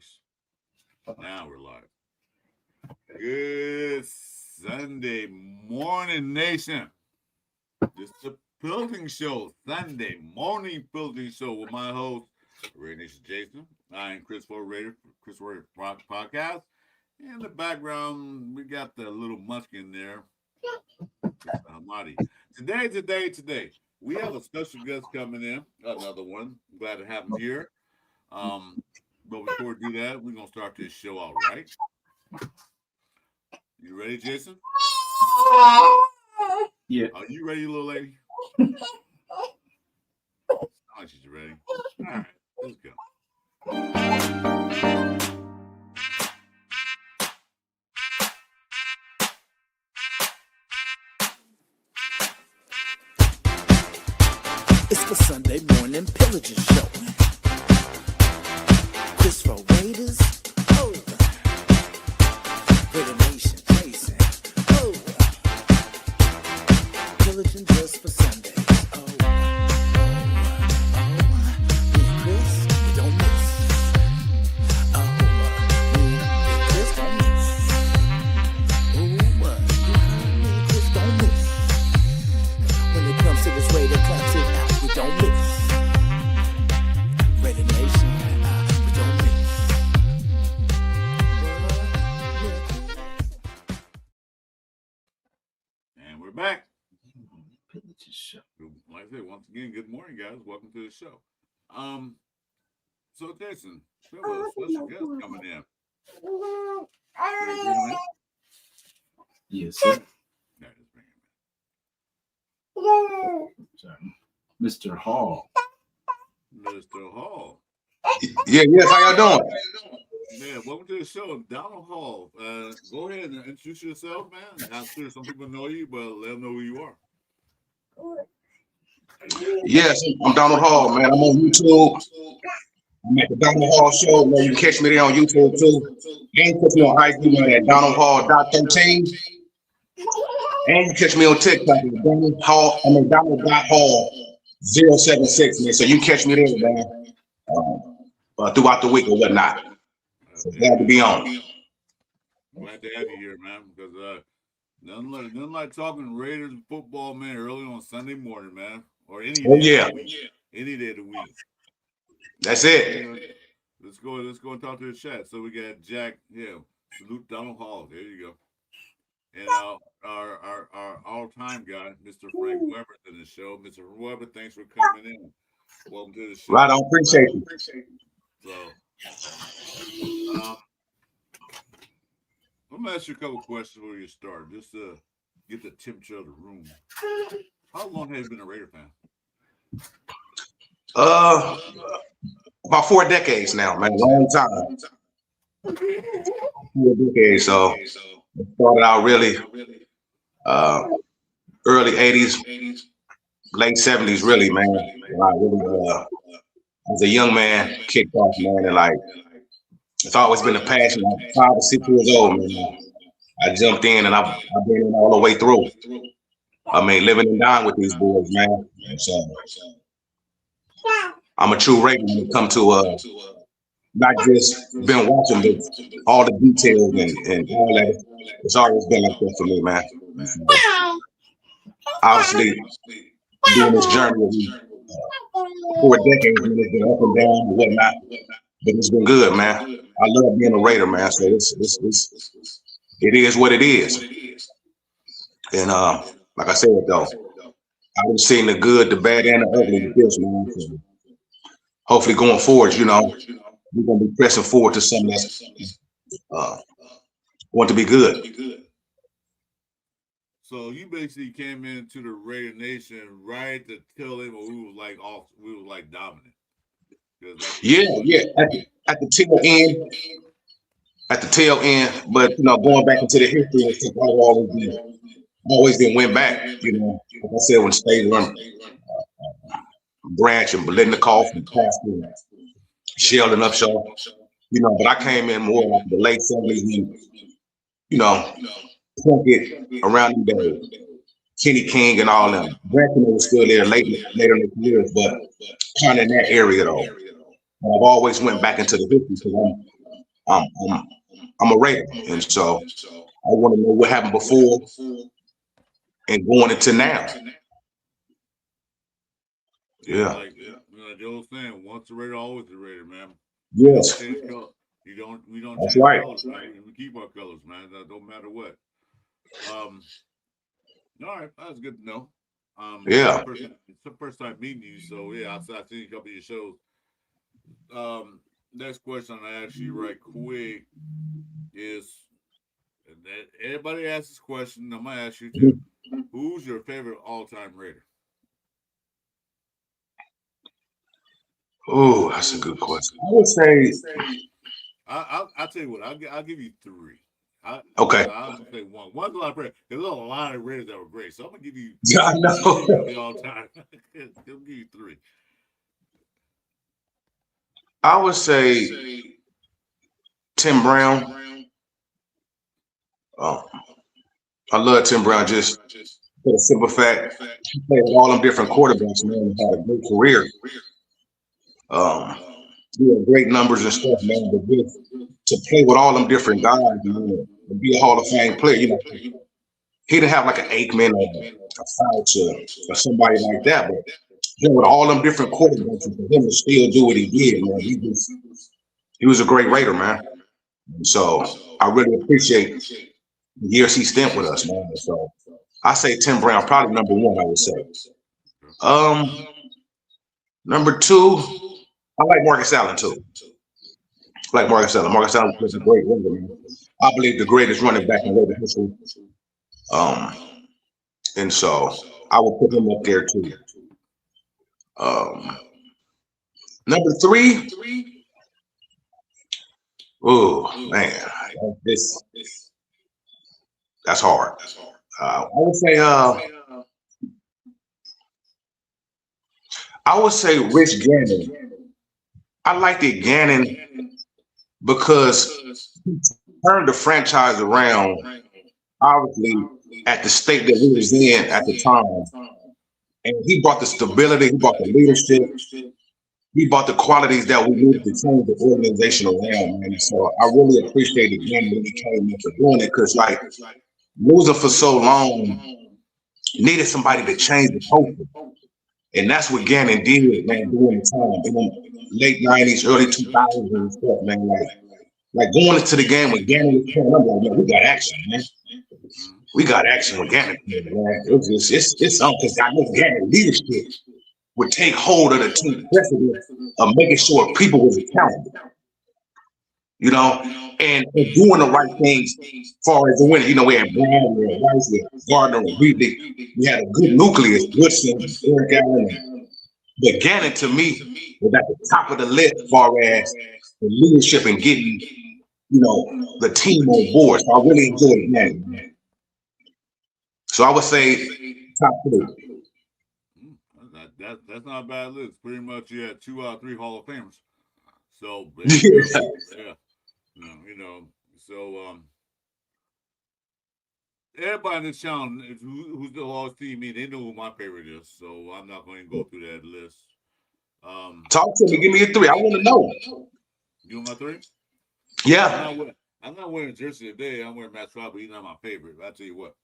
works. Now we're live. Good Sunday morning, nation. This is the Pillaging Show, Sunday morning Pillaging Show with my host, RNJ Jason. I am Chris4Raiders, Chris4Raiders Podcast. In the background, we got the little muskin there. Today, we have a special guest coming in, another one. I'm glad to have him here. But before we do that, we're going to start this show out, right? You ready, Jason? Yeah. Are you ready, little lady? Oh, she's ready. All right, let's go. It's the Sunday morning Pillaging Show. Chris4Raiders, oh. Raider Nation, Jason, oh. Pillaging just for Sundays, oh. Me and Chris, we don't miss. Oh, me and Chris don't miss. Oh, me and Chris don't miss. When it comes to this Raider classic out, we don't miss. Raider Nation, we don't miss. And we're back. Pillaging Show. Like I said, once again, good morning, guys. Welcome to the show. So Jason, we have a special guest coming in. Yes, sir. Yeah, just bring him Sorry. Mr. Hall. in. Mr. Hall. Yes, how y'all doing? Yeah, welcome to the show, Donald Hall. Go ahead and introduce yourself, man. I'm sure some people know you, but let them know who you are. Yes, I'm Donald Hall, man. I'm on YouTube. I'm at the Donald Hall Show, man. You can catch me there on YouTube too. And catch me on IG, man, at DonaldHall.13. And you catch me on TikTok at Donald.Hall076, man. So you can catch me there, man, throughout the week or whatnot. So glad to be on. Glad to have you here, man, because nothing like talking Raiders football, man, early on Sunday morning, man, or any day of the week. Any day of the week. That's it. Let's go and talk to the chat. So we got Jack, salute Donald Hall. There you go. And our all-time guy, Mr. Frank Weber, in the show. Mr. Weber, thanks for coming in. Welcome to the show. Right, I appreciate you. So, I'm gonna ask you a couple questions before you start, just to get the temperature of the room. How long have you been a Raider fan? About 4 decades now, man. Long time. 4 decades. So it started out really early 80s, late 70s, really, man. I really as a young man, kicked off, man, and like it's always been a passion. I'm 5 or 6 years old, man. I jumped in and I've been in all the way through. I mean, living and dying with these boys, man. So I'm a true Raider when it comes to not just been watching, but all the details and all that. It's always been like that for me, man. Obviously, doing this journey of 4 decades, and it's been up and down and whatnot, but it's been good, man. I love being a Raider, man. So it is what it is. And like I said, though, I've seen the good, the bad, and the ugly with this, man. So hopefully, going forward, we're gonna be pressing forward to something that's going to be good. So you basically came into the Raider Nation right to tell them we was like dominant. Yeah. At the tail end, but going back into the history and stuff, I've always been went back. Like I said, when State run Branch and Belitnikoff and Pastor and Sheldon Upshaw, but I came in more like the late 70s, Plunkett around the days, Kenny King and all them. Branch was still there later in the careers, but kind of in that area though. And I've always went back into the history because I'm a Raider, and so I want to know what happened before and going into now. Yeah. Like the old saying, once a Raider, always a Raider, man. Yes. We don't That's change right. colors, man. We keep our colors, man. That don't matter what. All right, that's good to know. Yeah. It's the first time meeting you, so yeah, I've seen a couple of your shows. Next question I ask you right quick is that everybody asks this question. I'm gonna ask you too. Who's your favorite all-time Raider? Oh, that's a good question. I would say. I'll tell you what. I'll give you three. Okay. I'm gonna say one. One's a lot of Raiders. There's a lot of Raiders that were great, so I'm gonna give you. Yeah, I know. The all-time. I'll give you three. I would say Tim Brown. I love Tim Brown just for the simple fact he played with all them different quarterbacks, man, and had a great career. He had great numbers and stuff, man, but just to play with all them different guys, man, and be a Hall of Fame player, he didn't have like an Aikman or a Fouch or somebody like that, but with all them different quarterbacks, and for him to still do what he did, man, he was a great Raider, man. And so I really appreciate the years he spent with us, man. So I say Tim Brown, probably number one, I would say. Number two, I like Marcus Allen too. I like Marcus Allen. Marcus Allen was a great Raider, man. I believe the greatest running back in Raider history. And so I would put him up there too. Number three, oh man, that's hard. I would say Rich Gannon. I liked it Gannon because he turned the franchise around, obviously, at the state that we was in at the time. And he brought the stability, he brought the leadership, he brought the qualities that we needed to change the organization around, man. So I really appreciated Gannon when he came into doing it, because like losing for so long needed somebody to change the culture. And that's what Gannon did, man, during the time, in the late 90s, early 2000s and stuff, man. Like going into the game with Gannon was playing, I'm like, man, we got action, man. We got action with Gannon, man. It's something, because I know Gannon leadership would take hold of the team precedent of making sure people was accountable. And doing the right things as far as the winning. We had Brown, we had Rice, we had Gardner, and Reed. We had a good nucleus, Woodson, Eric Allen. But Gannon, to me, was at the top of the list as far as the leadership and getting, the team on board. So I really enjoyed Gannon. So I would say top three. That's not a bad list. Pretty much, you had 2 out of 3 Hall of Famers. So yeah. So everybody in this channel who's the Hall team, they know who my favorite is. So I'm not going to go through that list. Talk to me. Give me a 3. I want to know. You want my 3? Yeah. I'm not wearing a jersey today. I'm wearing Maxx, but he's not my favorite. But I tell you what,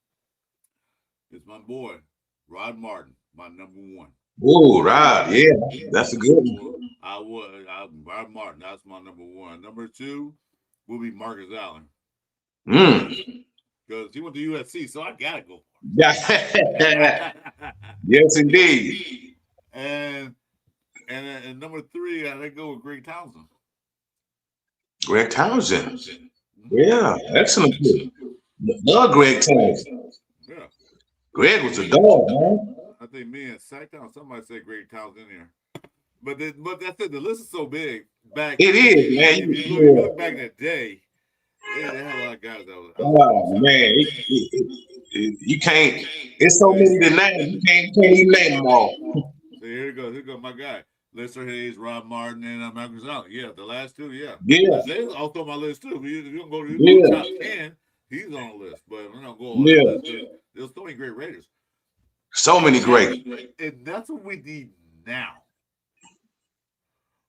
it's my boy Rod Martin, my number 1. Oh, Rod, yeah, that's a good one. Rod Martin, that's my number 1. Number 2 will be Marcus Allen. Because he went to USC, so I gotta go for it. Yes, indeed. And number 3, I go with Greg Townsend. Greg Townsend. Yeah, excellent. Love Greg Townsend. Yeah. Greg was a dog, man. I think me and Sacktown, somebody said Greg Townsend in there. But that's it. The list is so big. It is, man. If you look back in the day, they had a lot of guys that was. Oh man, you can't. It's so many to name. You can't even name them all. So here goes my guy, Lester Hayes, Rod Martin, and Marcus Allen. Yeah, the last 2. Yeah. They're also on my list too. If you don't go to the top 10, he's on the list. But we're not going on the list. There's so many great Raiders. So many great. And that's what we need now.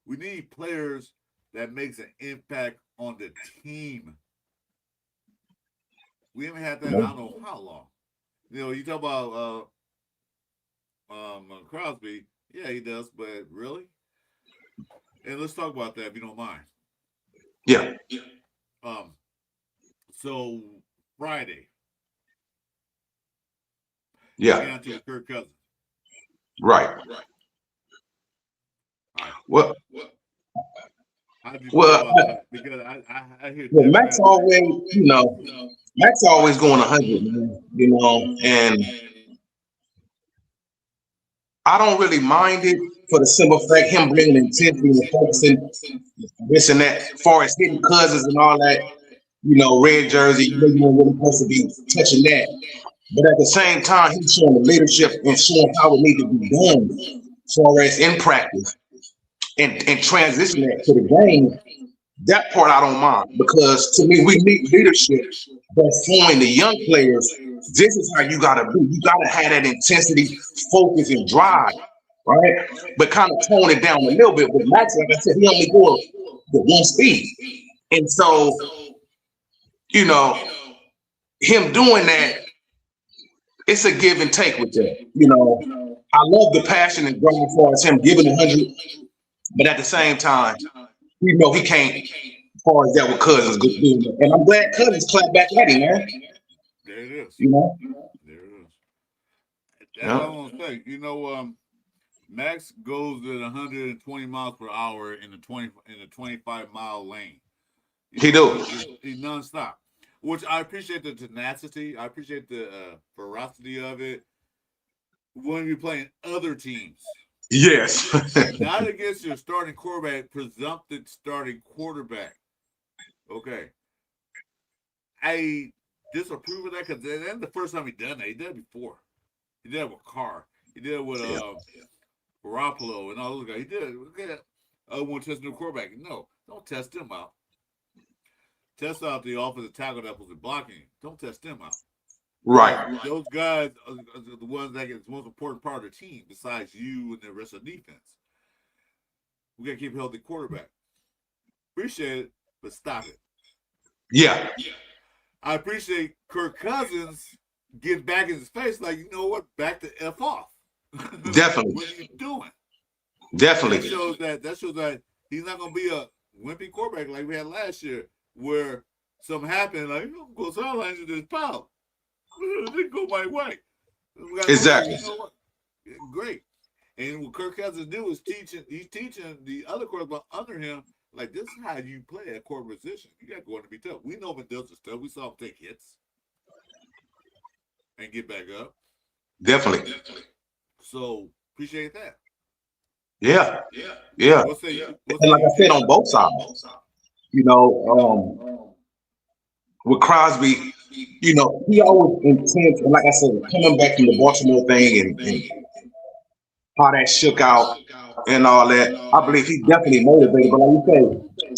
We need players that makes an impact on the team. We haven't had that in I don't know how long. You know, you talk about Crosby. Yeah, he does, but really? And let's talk about that if you don't mind. Yeah. So Friday. Yeah. Down to Kirk Cousins. Right. All right. Well, because I hear Maxx always, Maxx always going 100, and I don't really mind it for the simple fact him bringing intensity and focusing this and that, as far as hitting Cousins and all that, red jersey, you weren't really supposed to be touching that. But at the same time, he's showing the leadership and showing how it needs to be done as far as in practice and transition that to the game. That part I don't mind, because to me, we need leadership that's showing the young players this is how you gotta be. You gotta have that intensity, focus, and drive, right? But kind of tone it down a little bit. With Maxx, like I said, he only goes with one speed. And so, him doing that, it's a give and take with that. I love the passion and drive as far as him giving 100, but at the same time, he can't, as far as that with Cousins doing that. And I'm glad Cousins clapped back at him, man. There it is. There it is. That's all I'm gonna say. Maxx goes at 120 miles per hour in the 25-mile lane. He do. He's nonstop, which I appreciate the tenacity. I appreciate the ferocity of it when you're playing other teams. Yes. Not against your starting quarterback, presumptive starting quarterback. Okay. I disapprove of that because that's the first time he done that. He did it before. He did it with Carr. He did it with Garoppolo and all those guys. He did it. Okay. I want to test the quarterback. No, don't test him out. Test out the offensive tackle that was blocking. Don't test them out. Right. Those guys are the ones that get the most important part of the team besides you and the rest of the defense. We got to keep a healthy quarterback. Appreciate it, but stop it. Yeah. I appreciate Kirk Cousins getting back in his face like, you know what, back to F off. Definitely. What are you doing? Definitely. That shows that he's not going to be a wimpy quarterback like we had last year where something happened, like, I'm going to sidelines with this pal. It didn't go my way. Exactly. Great. And what Kirk Cousins do is he's teaching the other quarterback under him, like, this is how you play at core position. You got to go in to be tough. We know Mendoza stuff. We saw him take hits and get back up. Definitely. So, appreciate that. Yeah. And like I said, on both sides, with Crosby, he always intense. And like I said, coming back from the Baltimore thing and how that shook out and all that, I believe he's definitely motivated. But like you say,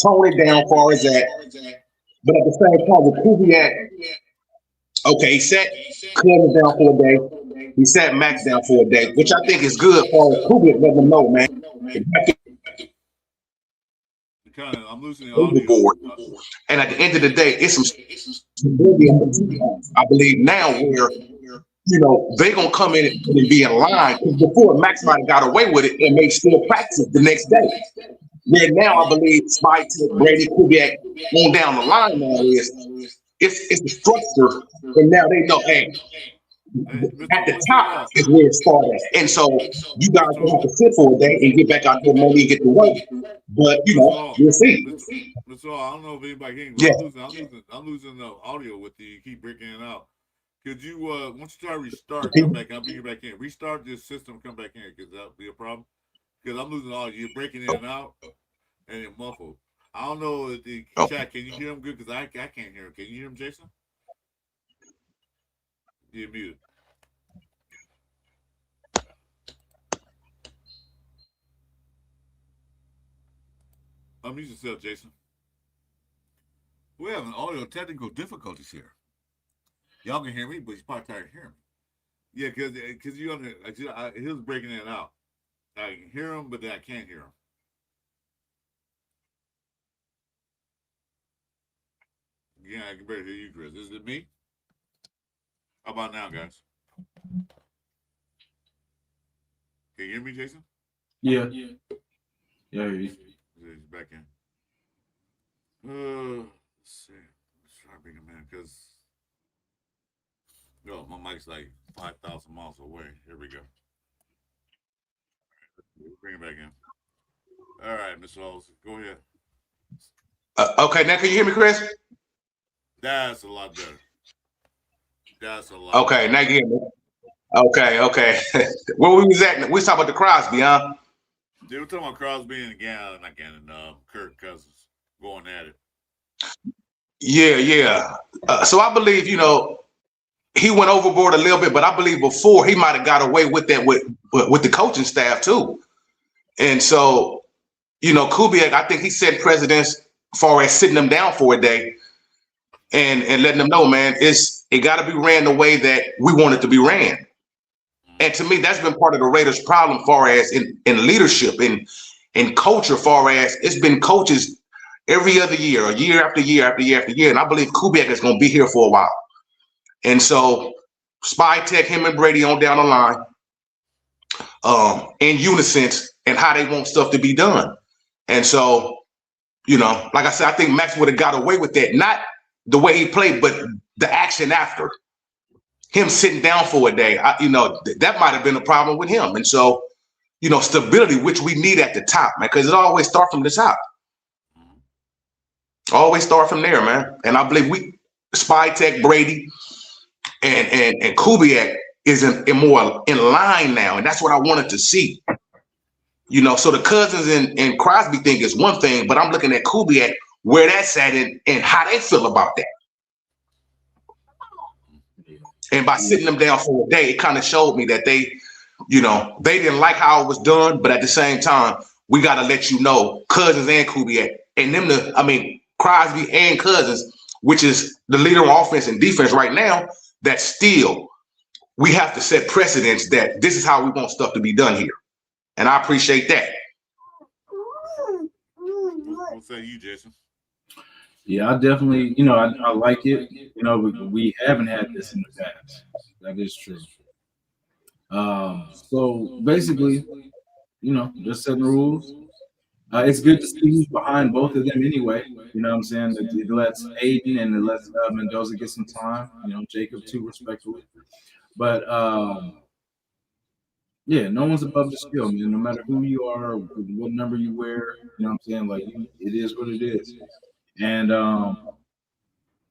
tone it down as far as that. But at the same time, with Kubiak, okay, he sat Cousins down for a day. He sat Maxx down for a day, which I think is good for Kubiak. Let them know, man. I'm losing the audio. And at the end of the day, it's some I believe now where they're gonna come in and be in line. Because before Maxx might have got away with it and may still practice the next day. Then now I believe Spike, Brady, Kubiak on down the line now is it's the structure, and now they know, hey, at the top is where it started. And so you guys will have to sit for a day and get back out there maybe and get to work. But we'll see. That's all. I don't know if anybody can. I'm losing the audio with you. You keep breaking it out. Could you once you try to restart, come back, I'll bring you back in. Restart this system, come back in, because that'll be a problem. Because I'm losing audio. You're breaking in and out and you're muffled. I don't know if the chat, can you hear him good? Because I can't hear him. Can you hear him, Jason? You're muted. Unmute yourself, Jason. We're having audio technical difficulties here. Y'all can hear me, but you're probably tired of hearing me. Yeah, because he was breaking in and out. I can hear him, but then I can't hear him. Yeah, I can barely hear you, Chris. Is it me? How about now, guys? Can you hear me, Jason? Yeah. Yeah, I hear you. He's back in. Let's see. Let's try to bring him in because my mic's like 5,000 miles away. Here we go. Bring him back in. All right, Mr. Halls, go ahead. Okay, now can you hear me, Chris? That's a lot better. That's a lot. Okay, now you hear me. Okay. Where we was at? We was talking about the Crosby, huh? They were talking about Crosby and Kirk Cousins going at it. Yeah. So I believe, he went overboard a little bit, but I believe before he might have got away with that with the coaching staff too. And so, Kubiak, I think he set precedents as far as sitting them down for a day and letting them know, man, it got to be ran the way that we want it to be ran. And to me, that's been part of the Raiders' problem, far as in leadership, in culture, far as it's been coaches every other year, year after year after year after year. And I believe Kubiak is going to be here for a while. And so, Spy Tech, him and Brady on down the line, in unison, and how they want stuff to be done. And so, like I said, I think Maxx would have got away with that. Not the way he played, but the action after. Him sitting down for a day, that might have been a problem with him. And so, stability, which we need at the top, man, because it always starts from the top. Always start from there, man. And I believe Spy Tech, Brady, and Kubiak is in more in line now. And that's what I wanted to see. So the Cousins and Crosby thing is one thing, but I'm looking at Kubiak, where that's at and how they feel about that. And by sitting them down for a day, it kind of showed me that they didn't like how it was done, but at the same time, we got to let Cousins and Kubiak and Crosby and Cousins, which is the leader on offense and defense right now, that still we have to set precedents that this is how we want stuff to be done here. And I appreciate that. What say you, Jason? Yeah, I definitely, I like it. We haven't had this in the past. That is true. So basically, just setting rules. It's good to see who's behind both of them anyway. You know what I'm saying? It lets Aiden and it lets Mendoza get some time. Jacob too, respectfully. But yeah, no one's above the skill, man. No matter who you are, what number you wear, you know what I'm saying? Like, it is what it is. And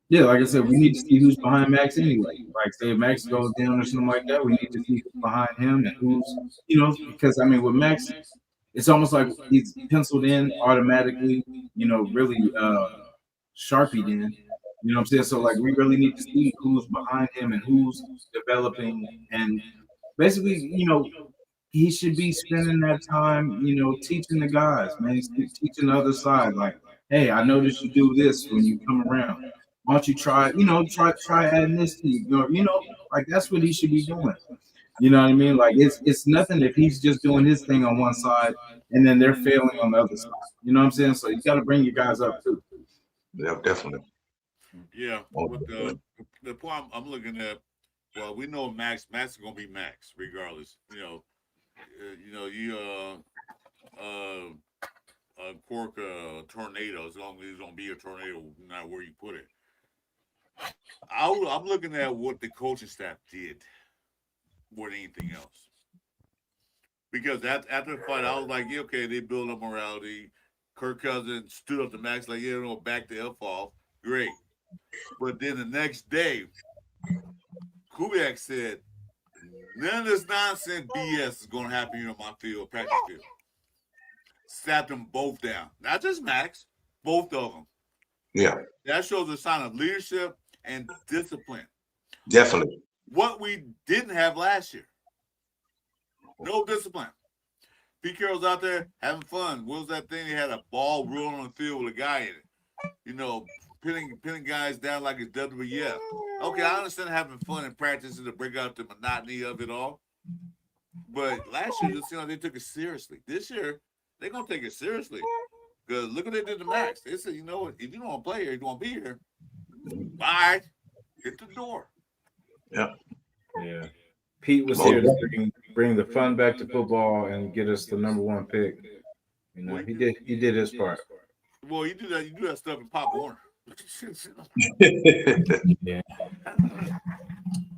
yeah, like I said, we need to see who's behind Maxx anyway. Like, say if Maxx goes down or something like that, we need to see who's behind him and who's, because with Maxx, it's almost like he's penciled in automatically, really Sharpied in. You know what I'm saying? So, like, we really need to see who's behind him and who's developing. And basically, he should be spending that time, teaching the guys, man. He's teaching the other side. Like, hey, I noticed you do this when you come around. Why don't you try adding this to you? Like, that's what he should be doing. You know what I mean? Like, it's nothing if he's just doing his thing on one side and then they're failing on the other side. You know what I'm saying? So you got to bring your guys up too. Yeah, definitely. Yeah, with the point I'm looking at, well, we know Maxx is gonna be Maxx regardless. Cork tornado, as long as it's gonna be a tornado, no matter where you put it. I'm looking at what the coaching staff did more than anything else. Because after the fight, I was like, yeah, okay, they build up morality. Kirk Cousins stood up to Maxx like, yeah, back the F off. Great. But then the next day, Kubiak said, none of this nonsense BS is going to happen here on my field, practice field. Sat them both down. Not just Maxx, both of them. Yeah. That shows a sign of leadership and discipline. Definitely. What we didn't have last year. No discipline. Pete Carroll's out there having fun. What was that thing? He had a ball rolling on the field with a guy in it. Pinning guys down like it's WWF. Okay, I understand having fun in practice to break out the monotony of it all. But last year, just they took it seriously. This year, they're going to take it seriously. Because look what they did to Maxx. They said, if you don't want to play here, you don't want to be here. Bye. Hit the door. Yeah. Pete was here to bring the fun back to football and get us the number 1 pick. You know, he did his part. Well, you do that stuff in Pop Warner. Yeah.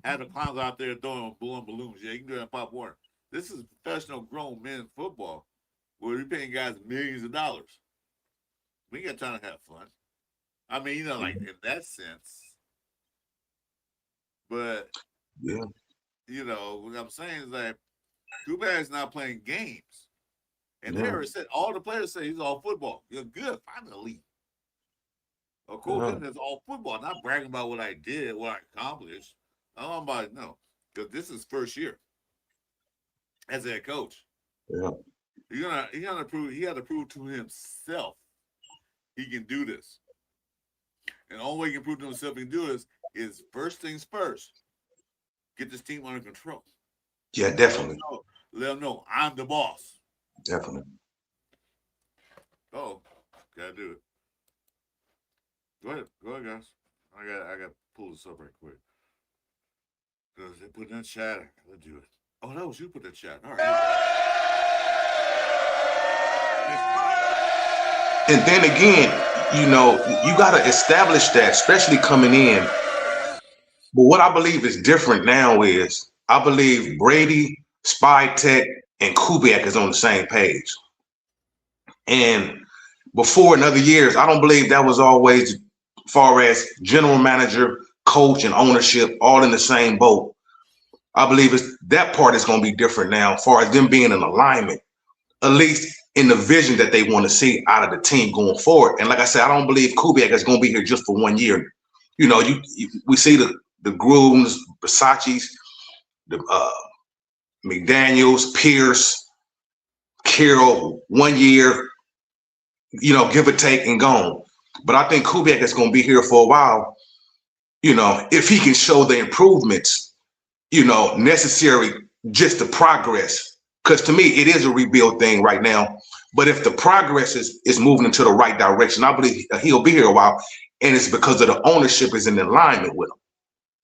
Had the clowns out there blowing balloons. Yeah, you can do that in Pop Warner. This is professional grown men football where you're paying guys millions of dollars. We got time to have fun. I mean, you know, like in that sense. But Yeah. you know, what I'm saying is that Kubak is not playing games. And they already said, all the players say he's all football. You're good, finally. Of course, it's all football. Not bragging about what I did, what I accomplished. I'm about no, because this is first year as a head coach. Yeah. He had to prove to himself he can do this. And the only way he can prove to himself he can do this is first things first. Get this team under control. Yeah, definitely. Let them know I'm the boss. Definitely. Oh, gotta do it. Go ahead, guys. I got to pull this up right quick. Because they put in that chat. Let's do it. Oh, that was you put that chat. All right. And then again, you know, you got to establish that, especially coming in. But what I believe is different now is I believe Brady, Spy Tech, and Kubiak is on the same page. And before in other years, I don't believe that was always far as general manager, coach, and ownership all in the same boat. I believe that part is going to be different now as far as them being in alignment, at least in the vision that they want to see out of the team going forward. And like I said, I don't believe Kubiak is going to be here just for 1 year. You know, we see the Grooms, Versace's, the McDaniels, Pierce, Carroll, 1 year, you know, give or take and gone. But I think Kubiak is going to be here for a while, you know, if he can show the improvements, you know, necessary just the progress. Because to me, it is a rebuild thing right now. But if the progress is moving into the right direction, I believe he'll be here a while. And it's because of the ownership is in alignment with him,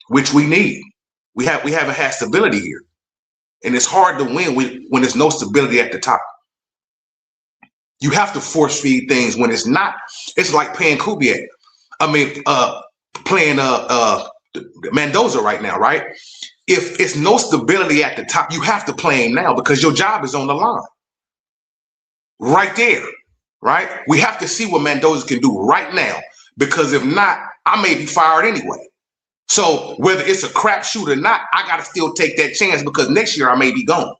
which we need. We haven't had stability here. And it's hard to win when there's no stability at the top. You have to force feed things when it's not. It's like playing Kubiak. I mean, playing Mendoza right now, right? If it's no stability at the top, you have to play him now because your job is on the line. Right there, right? We have to see what Mendoza can do right now because if not, I may be fired anyway. So whether it's a crapshoot or not, I got to still take that chance because next year I may be gone.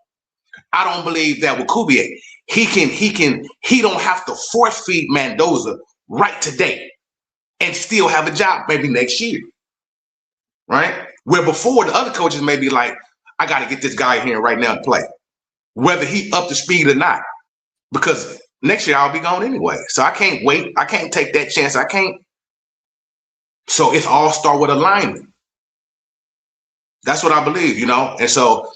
I don't believe that with Kubiak. He don't have to force feed Mendoza right today and still have a job maybe next year, right? Where before the other coaches may be like, I got to get this guy here right now to play, whether he up to speed or not, because next year I'll be gone anyway. So I can't wait. I can't take that chance. I can't. So it's all start with alignment. That's what I believe, you know? And so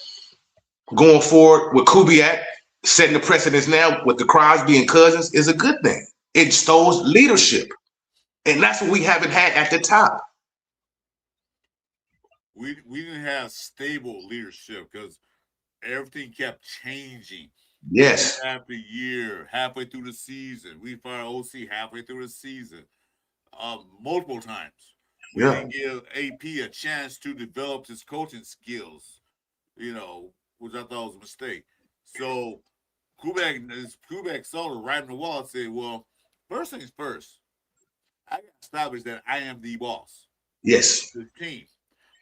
going forward with Kubiak, setting the precedence now with the Crosby and Cousins is a good thing. It shows leadership. And that's what we haven't had at the top. We didn't have stable leadership because everything kept changing. Yes. After year, halfway through the season. We fired OC halfway through the season. Multiple times. We didn't give AP a chance to develop his coaching skills, you know, which I thought was a mistake. So Kubiak saw the writing on the wall and said, well, first things first, I got to establish that I am the boss. Yes. The team.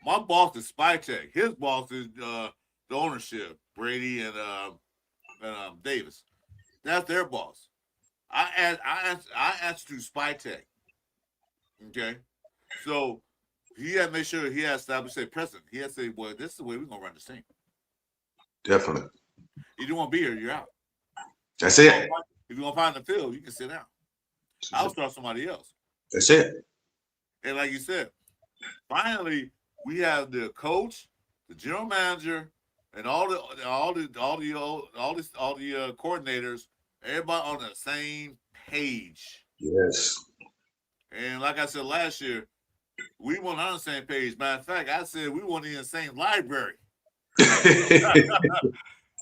My boss is Spytech. His boss is the ownership, Brady and Davis. That's their boss. I answer to Spytech. Okay, so he had to make sure he had established a precedent. He had to say, "Well, this is the way we're gonna run this team." Definitely. If you want to be here, you're out. That's it. If you want to find the field, you can sit down. I'll start somebody else. That's it. And like you said, finally we have the coach, the general manager, and all the coordinators, everybody on the same page. Yes. And like I said last year, We weren't on the same page. Matter of fact, I said we weren't in the same library.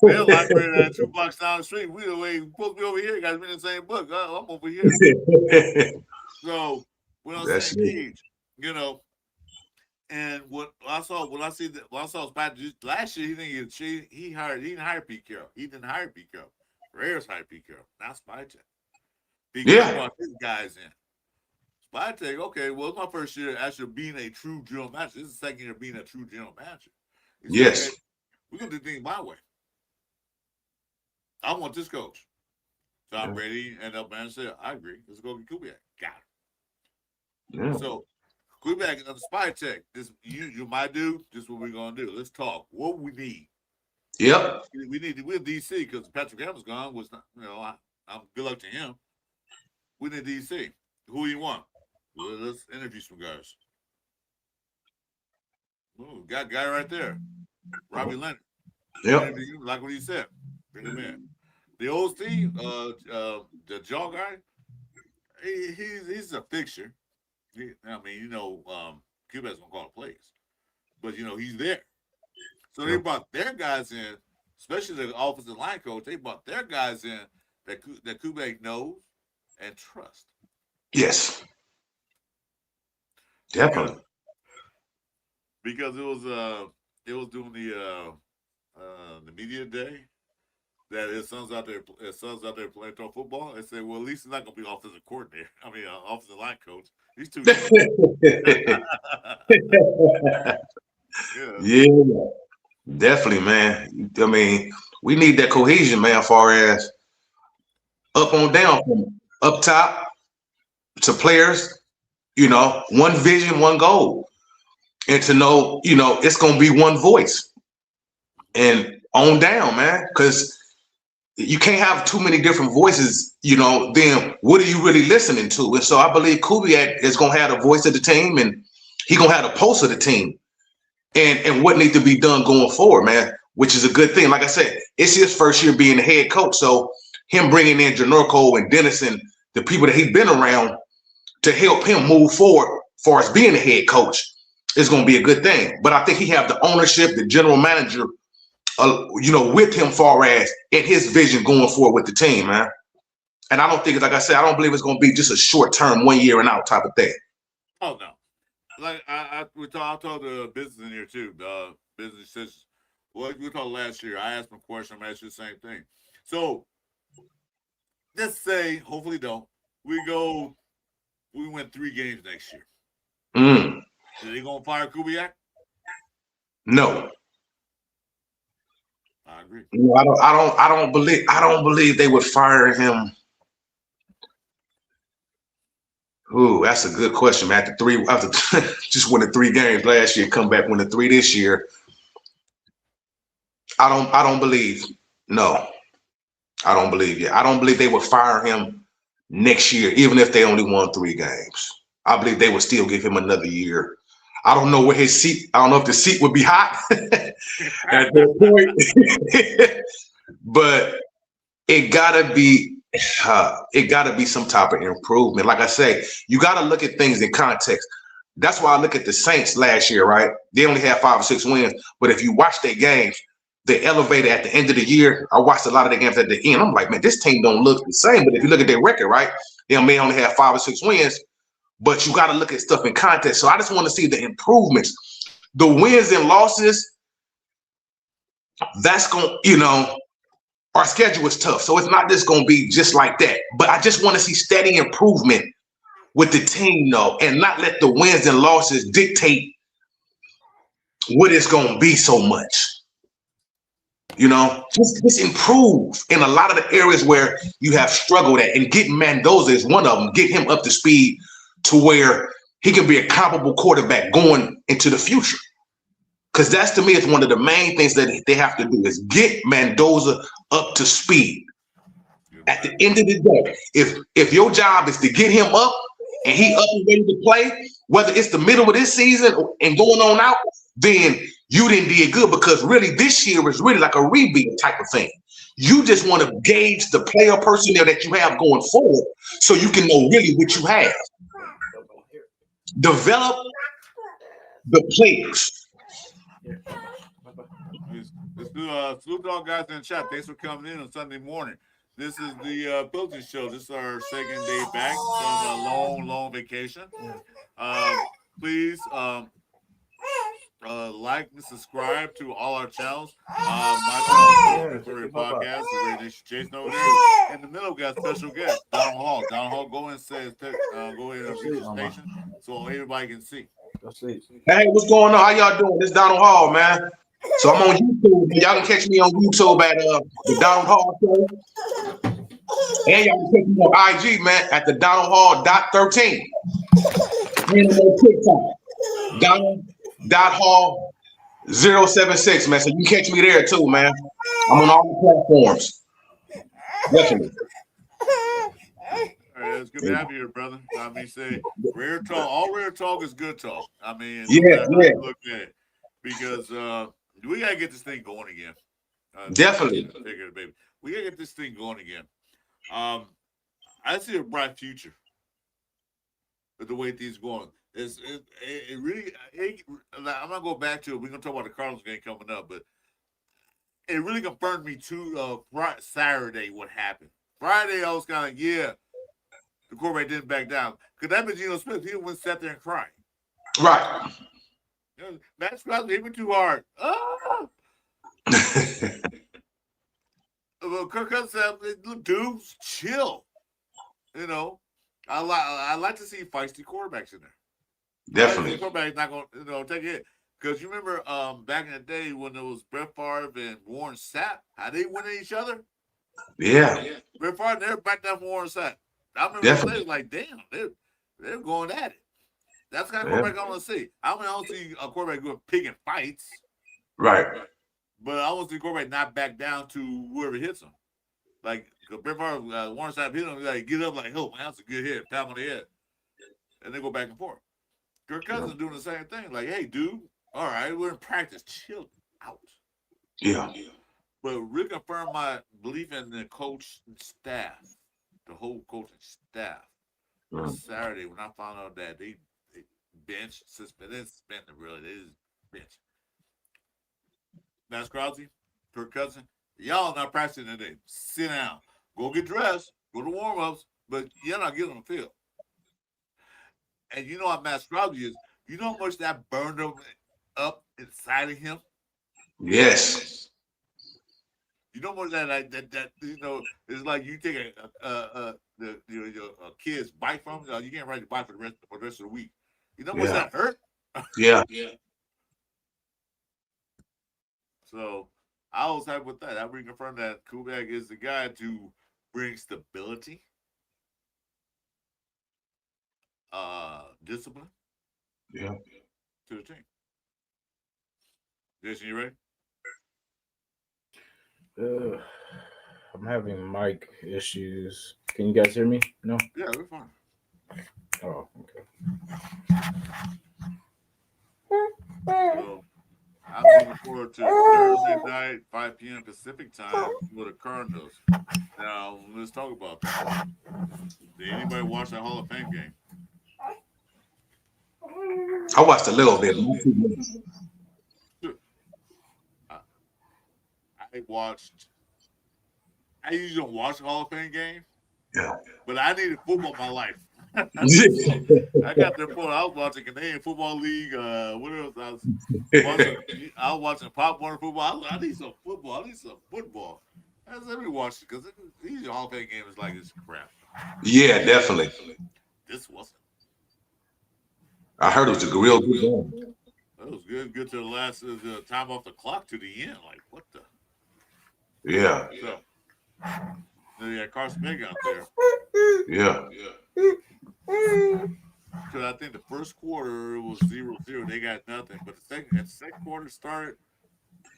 Their library at 2 blocks down the street. We supposed to be over here. Guys, we in the same book. I'm over here. So we're on the same page, you know. And what I saw Spot last year, he didn't didn't hire Pete Carroll. He didn't hire Pete Carroll. Raiders hired Pete Carroll, not Spytek. Pete Carroll brought his guys in. Spytek, okay, well, it's my first year actually being a true general manager. This is the second year being a true general manager. He said, okay, we're gonna do things my way. I want this coach. So I'm ready. And up man said, I agree. Let's go get Kubiak. Got it. Yeah. So Kubiak and Spytek, this you my dude, this is what we're gonna do. Let's talk. What we need. Yep. We're DC because Patrick Hammon's gone. Was not, I'm good luck to him. We need DC. Who you want? Well, let's interview some guys. Ooh, got a guy right there. Robbie Leonard. Yep. Like what he said. Bring him in. The old Steve, the jaw guy, he's a fixture. Cuba's gonna call it plays. But he's there. So they brought their guys in, especially the offensive line coach. They brought their guys in that Kubiak knows and trusts. Yes, definitely. Because it was doing the media day that his son's out there playing football. They said, well, at least he's not gonna be offensive coordinator. Offensive line coach. He's too Yeah, definitely, man. We need that cohesion, man, as far as up on down, from up top to players, one vision, one goal. And to know, it's going to be one voice and on down, man, because you can't have too many different voices, then what are you really listening to? And so I believe Kubiak is going to have the voice of the team and he's going to have the pulse of the team and what needs to be done going forward, man, which is a good thing. Like I said, it's his first year being the head coach. So him bringing in Janorko and Dennison, the people that he's been around to help him move forward as far as being the head coach is going to be a good thing. But I think he have the ownership, the general manager, with him far as in his vision going forward with the team, man. And I don't think, like I said, I don't believe it's going to be just a short-term 1 year and out type of thing. Oh, no. Like I told the business in here too. The business says, well, we talked last year. I asked him a question. I'm asking the same thing. So let's say, hopefully don't. We win 3 games next year. Are they gonna fire Kubiak? No. I agree. I don't believe they would fire him. Ooh, that's a good question, man. After just winning 3 games last year, come back winning 3 this year. I don't believe. No, I don't believe it. I don't believe they would fire him next year, even if they only won 3 games. I believe they would still give him another year. I don't know where his seat. I don't know if the seat would be hot at that point, but it gotta be some type of improvement. Like I say, you gotta look at things in context. That's why I look at the Saints last year, right? They only had 5 or 6 wins, but if you watch their games, they elevated at the end of the year. I watched a lot of the games at the end. I'm like, man, this team don't look the same. But if you look at their record, right, they may only have 5 or 6 wins, but you got to look at stuff in context. So I just want to see the improvements. The wins and losses, that's going to, our schedule is tough. So it's not just going to be just like that. But I just want to see steady improvement with the team, though, and not let the wins and losses dictate what it's going to be so much. Just improve in a lot of the areas where you have struggled at, and getting Mendoza is one of them. Get him up to speed to where he can be a comparable quarterback going into the future. Because that's, to me, is one of the main things that they have to do is get Mendoza up to speed. At the end of the day, if your job is to get him up and he up and ready to play, whether it's the middle of this season and going on out, then you didn't do good, because really this year is really like a rebuild type of thing. You just want to gauge the player personnel that you have going forward so you can know really what you have. Develop the plates. Let's do salute to all guys in the chat. Thanks for coming in on Sunday morning. This is the Pillaging show. This is our second day back from a long vacation. Please like and subscribe to all our channels. My channel, QB Podcast, RNJ Chris over there. In the middle, we got special guest, Donald Hall. Donald Hall, go and say, go in and reach the station so everybody can see. Hey, what's going on? How y'all doing? This is Donald Hall, man. So I'm on YouTube. Y'all can catch me on YouTube at the Donald Hall Show. And y'all can catch me on IG, man, at the Donald Hall .13. And on TikTok, Donald.Hall 076, man. So you can catch me there too, man. I'm on all the platforms. Definitely. All right, it's good to have you here, brother. I mean, say rare talk. All rare talk is good talk. I mean, look at it, because we gotta get this thing going again. Definitely. Baby. We gotta get this thing going again. I see a bright future with the way things are going. It really. I'm gonna go back to it. We're gonna talk about the Cardinals game coming up, but it really confirmed me to Saturday what happened. Friday, I was kind of the quarterback didn't back down, because that meant Geno Smith. He went sat there and cried. Right. Maxx Crosby hit me too hard. Kirk Cousins said, "Look, dudes, chill." You know, I like to see feisty quarterbacks in there. Definitely. Quarterback's not going to take it. Because you remember back in the day when it was Brett Favre and Warren Sapp, how they went at each other? Yeah. Brett Favre never backed down from Warren Sapp. I remember they was like, damn, they're going at it. That's the kind of quarterback I want to see. I don't see a quarterback going picking fights. Right. But I want to see a quarterback not back down to whoever hits him. Like, Brett Favre, Warren Sapp hit him, like, get up like, oh, man, that's a good hit, pat him on the head. And they go back and forth. Kirk Cousins is doing the same thing. Like, hey, dude, all right, we're in practice. Chill out. Yeah. But really confirmed my belief in the coach and staff, the whole coaching staff. Saturday when I found out that they bench, suspended, really, they just bench. Maxx Crosby, Kirk Cousins, y'all not practicing today. Sit down. Go get dressed. Go to warm-ups. But you're not getting on the field. And you know what Maxx Crosby is. You know how much that burned up inside of him? Yes. You know what that you know, it's like you take a kid's bike from him. You can't ride the bike for the rest of the week. You know what that hurt? Yeah. So I was happy with that. I reconfirmed that Kubek is the guy to bring stability, discipline, to the team. Jason, you ready? I'm having mic issues. Can you guys hear me? No? Yeah, we're fine. Oh, okay. So I'm looking forward to Thursday night, 5 p.m. Pacific time with the Cardinals. Now, let's talk about that. Did anybody watch that Hall of Fame game? I watched a little bit. I usually don't watch the Hall of Fame game. Yeah. But I needed football in my life. I got their phone. I was watching Canadian Football League. What else? I was watching Pop Warner football. I need some football. Let me watch it, because these Hall of Fame games is like this crap. Yeah, definitely. This wasn't. I heard it was a real good game. That was good to the last time off the clock to the end. Like, what the? Yeah. So, they had Carson Meg out there. Yeah. Because I think the first quarter was 0-0. They got nothing. But the second quarter started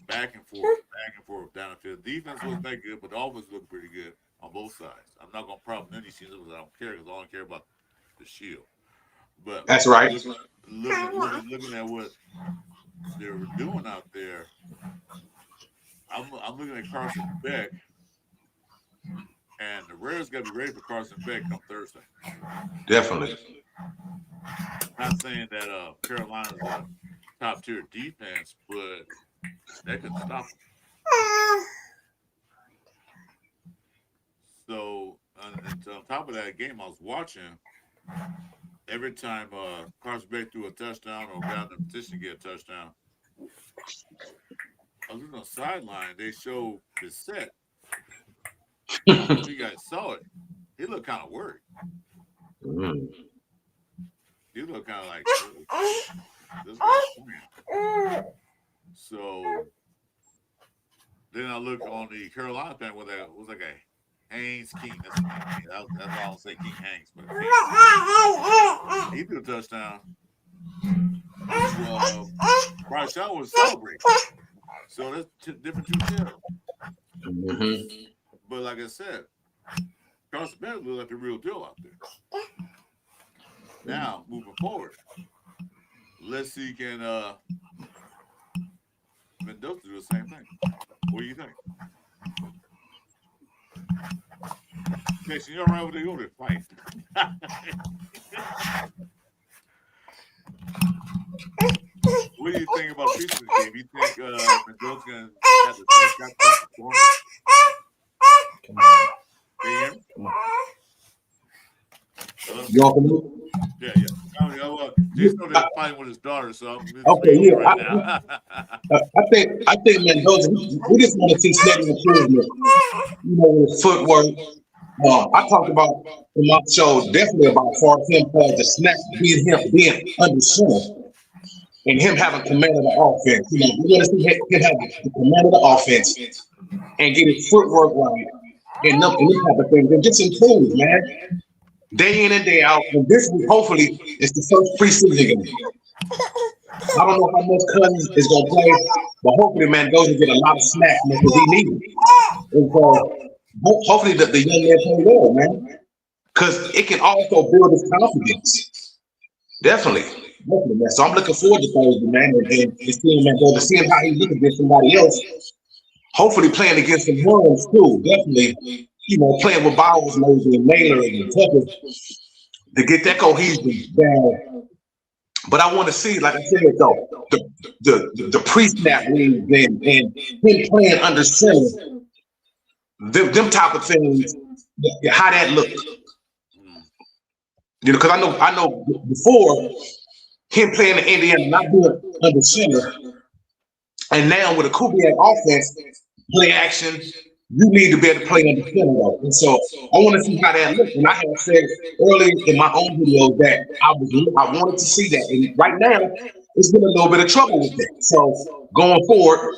back and forth down the field. Defense wasn't that good, but the offense looked pretty good on both sides. I'm not going to problem any teams because I don't care, because I don't care about the shield. But that's right. Looking at what they were doing out there, I'm looking at Carson Beck, and the Raiders got to be ready for Carson Beck on Thursday. Definitely. Not saying that Carolina's top tier defense, but they couldn't stop them. So on top of that game, I was watching. Every time Crosby threw a touchdown or got in a position to get a touchdown, I was on the sideline. They showed the set. I don't know if you guys saw it. He looked kind of worried. He looked kind of like this guy's playing. So then I looked on the Carolina thing where it was like a Haynes King. That's why I don't say King Haynes, but Haynes. He threw a touchdown. Bryce Young was celebrating. So that's different two tales. But like I said, Carson Bennett looked like the real deal out there. Now, moving forward, let's see can Mendoza do the same thing. What do you think? Jason, you're right over there. You're over there fight. What do you think about the piece of the game? You think Mendoza's going to have the same kind of performance? Come on. Can you hear me? Come on. Hello? You off the move? Yeah. Jason over there fighting with his daughter, so I'm Okay, yeah. right now. I think Mendoza, we just want to see steady improvement. With his footwork. I talked about in my show definitely about far as him playing the snap, being under center, and him having command of the offense. We want to see him have the command of the offense and get his footwork right and this type of thing. And just improve, man. Day in and day out. And this week, hopefully, is the first preseason game. I don't know how much Cousins is going to play, but hopefully, man, goes and get a lot of snaps because he needs it. And so, hopefully, the young man play well, man, because it can also build his confidence. Definitely, man. So I'm looking forward to Thursday, man, and seeing how he looks against somebody else. Hopefully, playing against some ones too. Definitely. Playing with Bowers, maybe, and Naylor and Tucker to get that cohesion down. But I want to see, like I said, though, the pre-snap leagues and him playing under center, them type of things, how that looked. Because I know before him playing in Indiana, not doing under center, and now with a Kubiak offense, play action. You need to be able to play under center, though. And so I want to see how that looks. And I have said earlier in my own video that I wanted to see that. And right now, it's been a little bit of trouble with it. So going forward,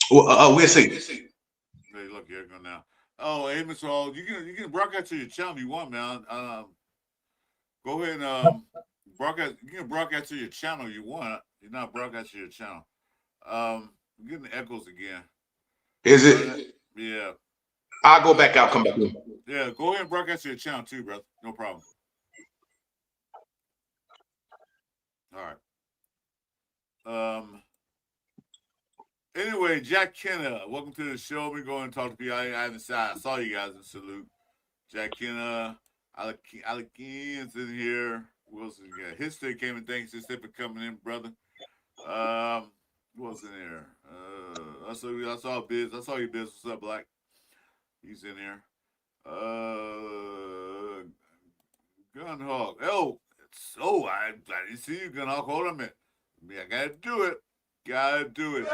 we'll see. Hey, look here, go now. Oh, hey, Mr. Hall, you can broadcast to your channel if you want, man. Go ahead and broadcast. You can broadcast to your channel if you want. You're not broadcasting your channel. I'm getting the echoes again. Is it? Yeah. I'll go back out, come back in. Yeah, go ahead and broadcast to your channel too, brother. No problem. All right. Anyway, Jack Kenna, welcome to the show. We're going to talk to you. I saw you guys in salute. Jack Kenna, Alekian's in here. Who else is here? His stick came and thanks for coming in, brother. Who else in here? I saw Biz. I saw you, Biz. What's up, Black? He's in here. Gunhawk. I didn't see you, Gunhawk. Hold on a minute. I gotta do it. Gotta do it.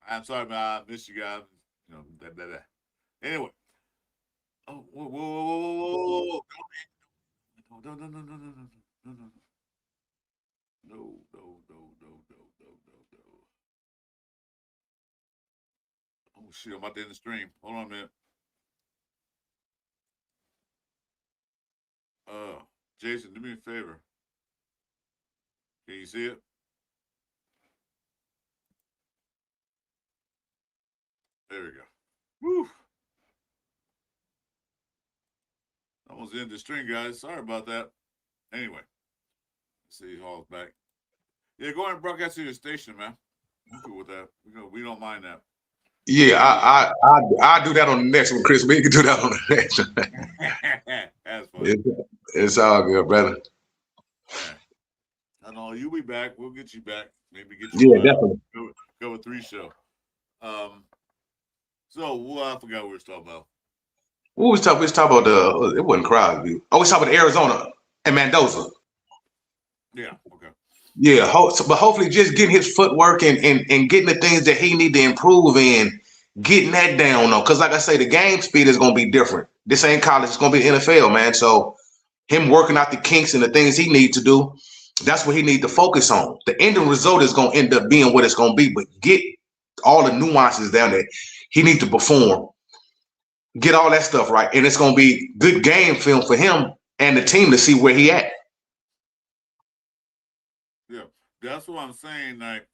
I'm sorry, man. I missed you guys. Anyway. Oh, whoa. No. Oh, shit. I'm out there in the stream. Hold on a minute. Jason, do me a favor. Can you see it? There we go. Woo. Almost ended the stream, guys. Sorry about that. Anyway, let's see Hall's back. Yeah, go ahead and broadcast to your station, man. I'm cool with that. We don't mind that. Yeah, I do that on the next one, Chris. We can do that on the next one. That's funny. It's all good, brother. Yeah. I know you'll be back. We'll get you back. Maybe get Yeah, you definitely. cover 3 show. So I forgot what we were talking about. We was talking about the it wasn't Crosby. Oh, we was talking about Arizona and Mendoza. Yeah. Okay. Yeah, but hopefully just getting his footwork and getting the things that he need to improve in, getting that down though. Because like I say, the game speed is gonna be different. This ain't college, it's gonna be NFL, man. So him working out the kinks and the things he needs to do, that's what he needs to focus on. The ending result is gonna end up being what it's gonna be, but get all the nuances down there. He needs to perform, get all that stuff right, and it's gonna be good game film for him and the team to see where he at. Yeah, that's what I'm saying. Like,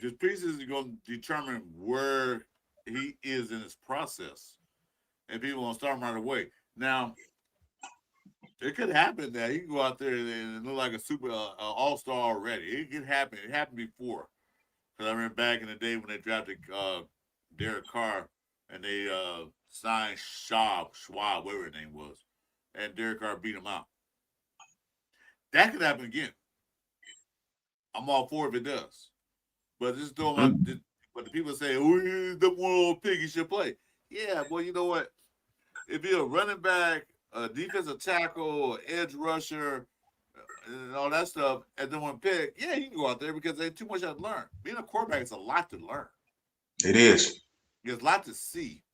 the pieces are going to determine where he is in his process, and people gonna start him right away. Now, it could happen that he can go out there and look like a super all-star already. It could happen. It happened before. Because I remember back in the day when they drafted Derek Carr and they signed Schwab, whatever his name was, and Derek Carr beat him out. That could happen again. I'm all for it if it does. But just don't but the people say, oh, the one pick he should play. Yeah, well, you know what? If you're a running back, a defensive tackle, edge rusher, and all that stuff, and then one pick, yeah, you can go out there because there's too much to learn. Being a quarterback is a lot to learn. It is. There's a lot to see.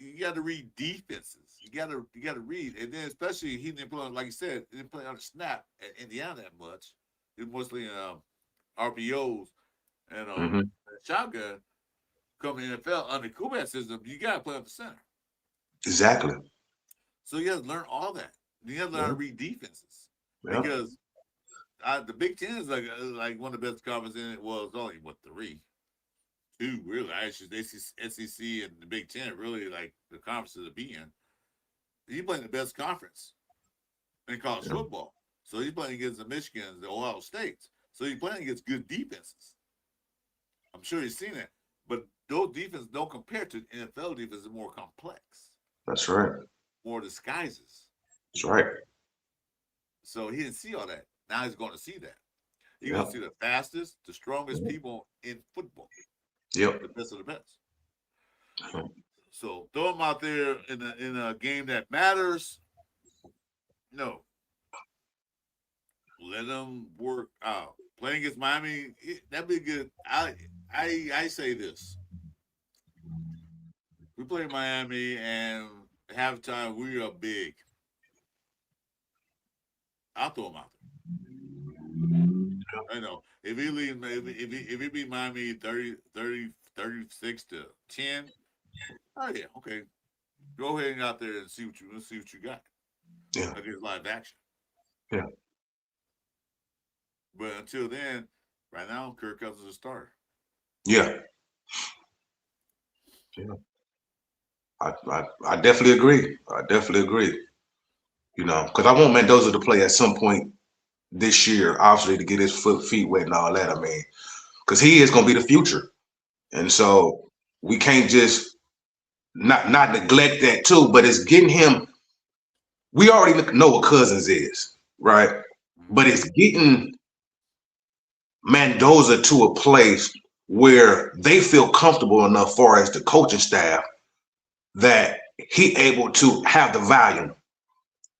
You got to read defenses. You got to read, and then especially he didn't play, like you said, he didn't play on the snap at Indiana that much. He was mostly in RPOs and shotgun. Coming to the NFL under Kubat system, you got to play on the center. Exactly. So you have to learn all that. You have to learn how to read defenses because the Big Ten is like one of the best conferences in it. Well, it's only 2 really. Actually, SEC and the Big Ten really like the conferences to be in. He's playing the best conference in college football. So he's playing against the Michigans, the Ohio States. So he's playing against good defenses. I'm sure you've seen it. But those defenses don't compare to NFL defenses, more complex. That's right. More disguises. That's right. So he didn't see all that. Now he's going to see that. He's going to see the fastest, the strongest people in football. Yep. The best of the best. So throw him out there in a game that matters. No. Let them work out. Playing against Miami, that'd be good. I say this. We play Miami and halftime we are big. I'll throw him out there. I know. If he beat Miami 36 to 10, oh yeah, okay. Go ahead and out there and see what you got. Yeah. Against live action. Yeah. But until then, right now, Kirk Cousins is a starter. Yeah. Yeah. I definitely agree. You know, because I want Mendoza to play at some point this year, obviously, to get his feet wet and all that. I mean, because he is going to be the future. And so we can't just not neglect that too, but it's getting him. We already know what Cousins is, right? But it's getting Mendoza to a place where they feel comfortable enough far as the coaching staff that he able to have the volume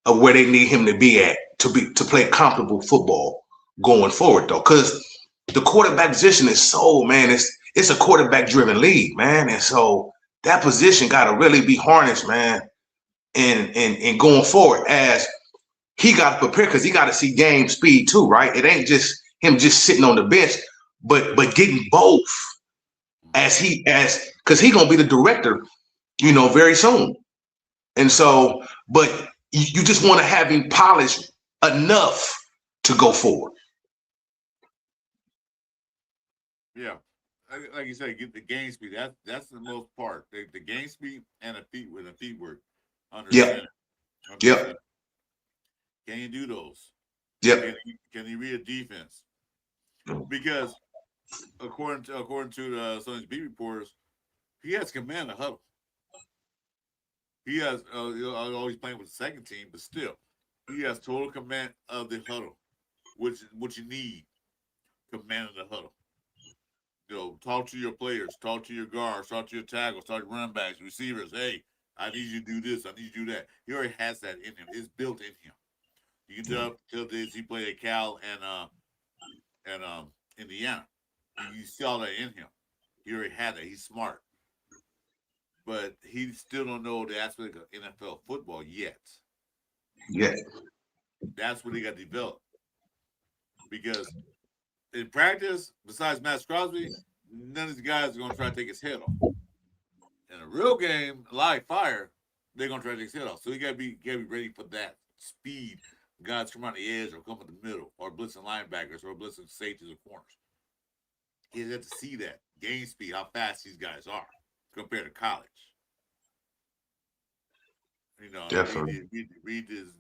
of where they need him to be at to play comfortable football going forward though. Because the quarterback position is it's a quarterback driven league, man. And so that position gotta really be harnessed, man, and going forward as he got to prepare because he got to see game speed too, right? It ain't just him just sitting on the bench, but getting both because he gonna be the director, you know, very soon. And so, but you just want to have him polished enough to go forward. Yeah, like you said, get the game speed. That's the most part. The game speed and the feet work. Yeah. Yep. Can you do those? Yep. Can you read a defense? Because according to some of these beat reporters, he has command of the huddle. He has, always playing with the second team, but still, he has total command of the huddle, which is what you need. Command of the huddle. Talk to your players, talk to your guards, talk to your tackles, talk to running backs, receivers. Hey, I need you to do this. I need you to do that. He already has that in him. It's built in him. You can tell this. He played at Cal and Indiana. You saw that in him. He already had that. He's smart. But he still don't know the aspect of NFL football yet. Yeah. That's what he got developed. Because in practice, besides Maxx Crosby, none of these guys are going to try to take his head off. In a real game, live fire, they're going to try to take his head off. So you got to be ready for that speed. Guys come around the edge or come in the middle or blitzing linebackers or blitzing safeties or corners. You have to see that game speed, how fast these guys are compared to college. Definitely. Read these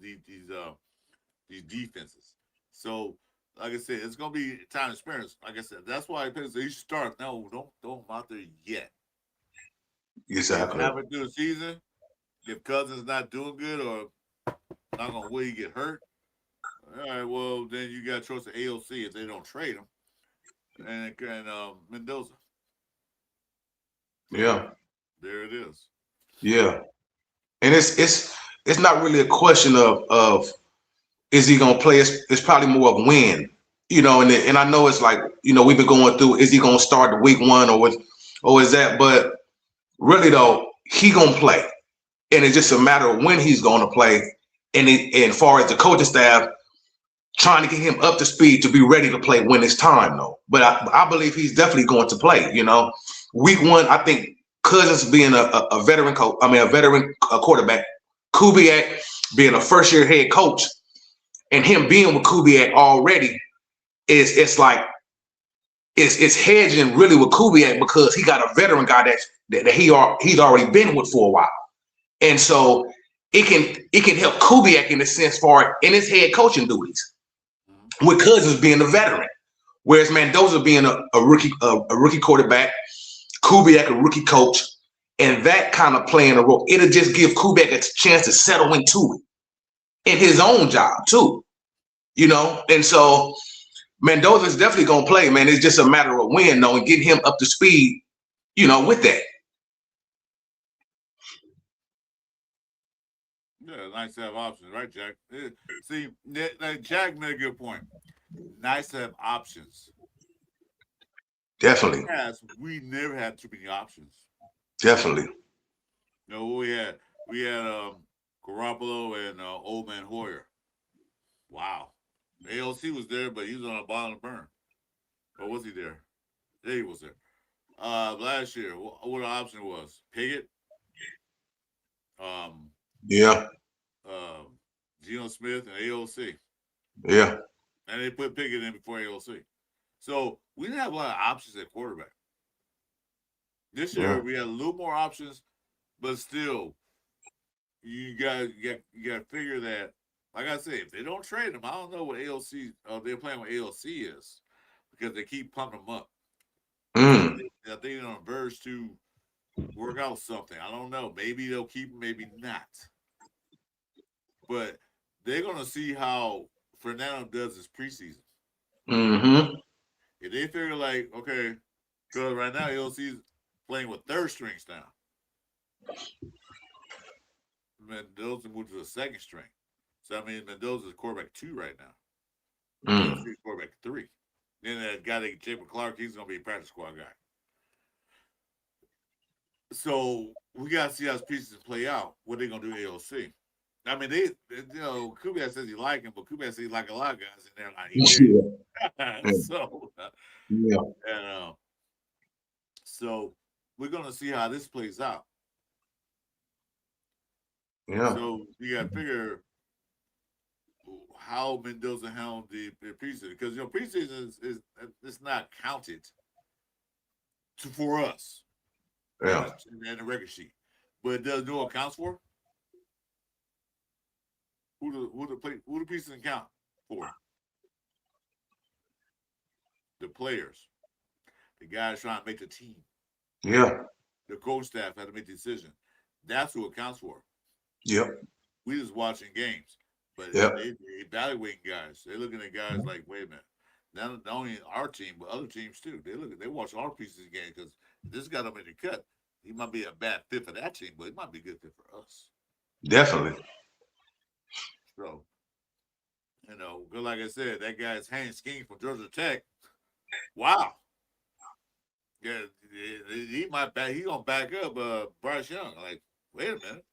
defenses. So, like I said, it's gonna be time experience. Like I said, that's why you should start. No, don't come out there yet. Exactly. Halfway through the season, if Cousins not doing good or not gonna wait, he get hurt. All right, well then you got to trust the AOC if they don't trade him, and Mendoza. Yeah. There it is. Yeah. And it's not really a question of is he gonna play? It's probably more of when, and I know it's like, we've been going through, is he gonna start the week one or is that, but really though, he gonna play. And it's just a matter of when he's gonna play. And as far as the coaching staff, trying to get him up to speed to be ready to play when it's time though. But I believe he's definitely going to play, Week one, I think Cousins being a veteran coach, a veteran quarterback, Kubiak being a first-year head coach, and him being with Kubiak already it's hedging really with Kubiak because he got a veteran guy that he's already been with for a while, and so it can help Kubiak in a sense in his head coaching duties, with Cousins being a veteran, whereas Mendoza being a rookie quarterback. Kubiak, a rookie coach, and that kind of playing a role. It'll just give Kubiak a chance to settle into it in his own job too, And so Mendoza is definitely gonna play, man. It's just a matter of when, though, and getting him up to speed, with that. Yeah, nice to have options, right, Jack? See, Jack made a good point. Nice to have options. Definitely. We never had too many options. Definitely. We had Garoppolo and Old Man Hoyer. Wow. AOC was there, but he was on the bottom of the burn. Or was he there? Yeah, he was there. Last year, what the option was? Piggott. Yeah. Geno Smith and AOC. Yeah. And they put Piggott in before AOC. So we didn't have a lot of options at quarterback. This year we had a little more options, but still, you got to figure that. Like I said, if they don't trade him, I don't know what AOC they're playing with AOC is, because they keep pumping him up. I think they're on the verge to work out something. I don't know. Maybe they'll keep him, maybe not. But they're gonna see how Fernando does his preseason. Mm-hmm. If they figure okay, because right now AOC's playing with third strings now. Mendoza moved to the second string. So Mendoza's quarterback 2 right now. AOC's quarterback 3. Then that guy that Jacob Clark, he's gonna be a practice squad guy. So we gotta see how his preseason play out. What they gonna do AOC? Kubiak says he like him, but Kubiak says he like a lot of guys in there. So we're gonna see how this plays out. Yeah. So you got to figure how Mendoza handled the preseason, because preseason is not counted for us. Yeah. And the record sheet, but it does know what counts for. Who the preseason count for? The players, the guys trying to make the team. Yeah. the coach staff had to make the decision. That's who it counts for. Yep. We just watching games, but Yep. they evaluating guys. They're looking at guys like, wait a minute. Not only our team, but other teams too. They watch our pieces of the game because this guy don't make the cut. He might be a bad fit for that team, but he might be a good fit for us. Definitely. So, good like I said, that guy's Haynes King from Georgia Tech. Wow. Yeah, he might back. He gonna back up Bryce Young. Like, wait a minute,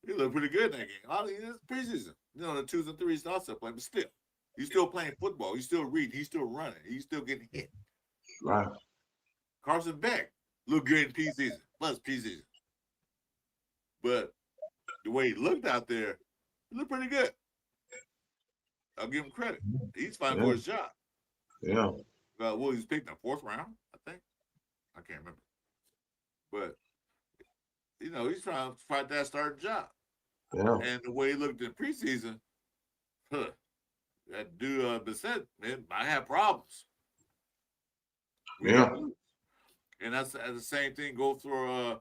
he looked pretty good in that game. All this preseason, the 2s and 3s also playing, but still, he's still playing football. He's still reading. He's still running. He's still getting hit. Right. Carson Beck looked good in preseason, but the way he looked out there, he looked pretty good. I'll give him credit. He's fighting for his job. Yeah. He was picked in the 4th round, I think. I can't remember. But, he's trying to fight that starting job. Yeah. And the way he looked in preseason, that dude, Bissett, man, might have problems. Yeah. And that's the same thing go for,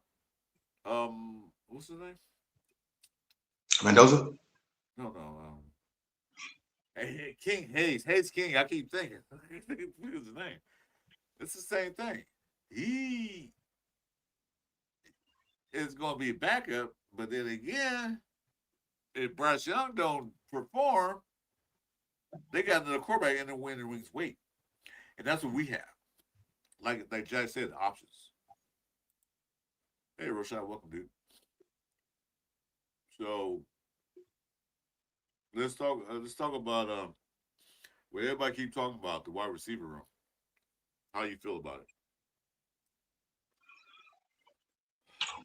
what's his name? Mendoza? No. Hayes King. I keep thinking. What's his name? It's the same thing. He is going to be a backup, but then again, if Bryce Young don't perform, they got another quarterback in the winning wings wait. And that's what we have. Like Jack said, the options. Hey, Rashad, welcome, dude. So let's talk about what everybody keep talking about, the wide receiver room. How you feel about it?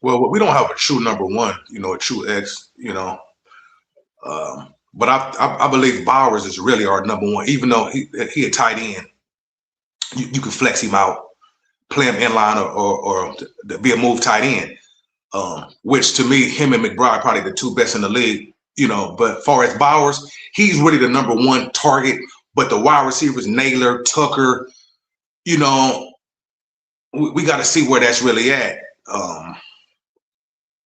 Well, we don't have a true number one, a true X, but I believe Bowers is really our number one, even though he a tight end. You can flex him out, play him inline or be a move tight end, which to me, him and McBride probably the 2 best in the league, but far as Bowers, he's really the number one target, but the wide receivers, Naylor, Tucker, we got to see where that's really at.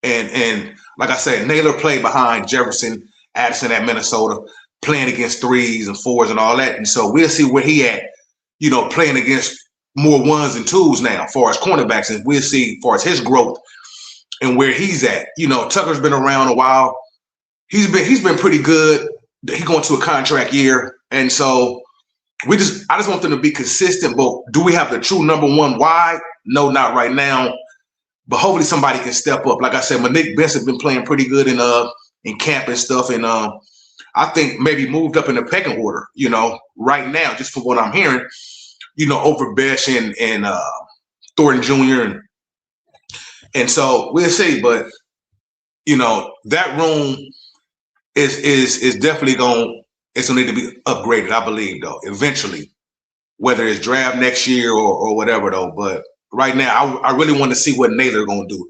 And like I said, Naylor played behind Jefferson, Addison at Minnesota, playing against 3s and 4s and all that. And so we'll see where he at, playing against more 1s and 2s now, as far as cornerbacks, and we'll see as far as his growth and where he's at. Tucker's been around a while. He's been pretty good. He's going to a contract year, and so I just want them to be consistent. But do we have the true number one wide? No, not right now. But hopefully somebody can step up. Like I said, Malik Benson been playing pretty good in camp and stuff, and I think maybe moved up in the pecking order. Right now, just from what I'm hearing, over Besh and Thornton Jr. And so we'll see. But that room is definitely going to need to be upgraded, I believe, though, eventually, whether it's draft next year or whatever, though. But right now, I really want to see what Naylor going to do.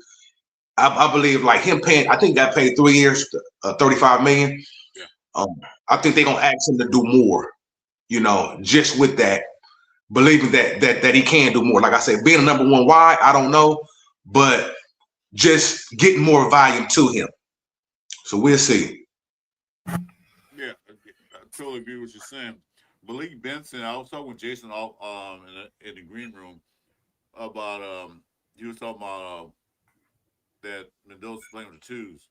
I believe like him paying, I think got paid 3 years, $35 million. Yeah. I think they're going to ask him to do more, just with that, believing that he can do more. Like I said, being a number one wide, I don't know, but just getting more volume to him. So we'll see. Yeah, I totally agree with what you're saying. Malik Benson, I was talking with Jason in the green room about he was talking about that Mendoza's playing with the 2s.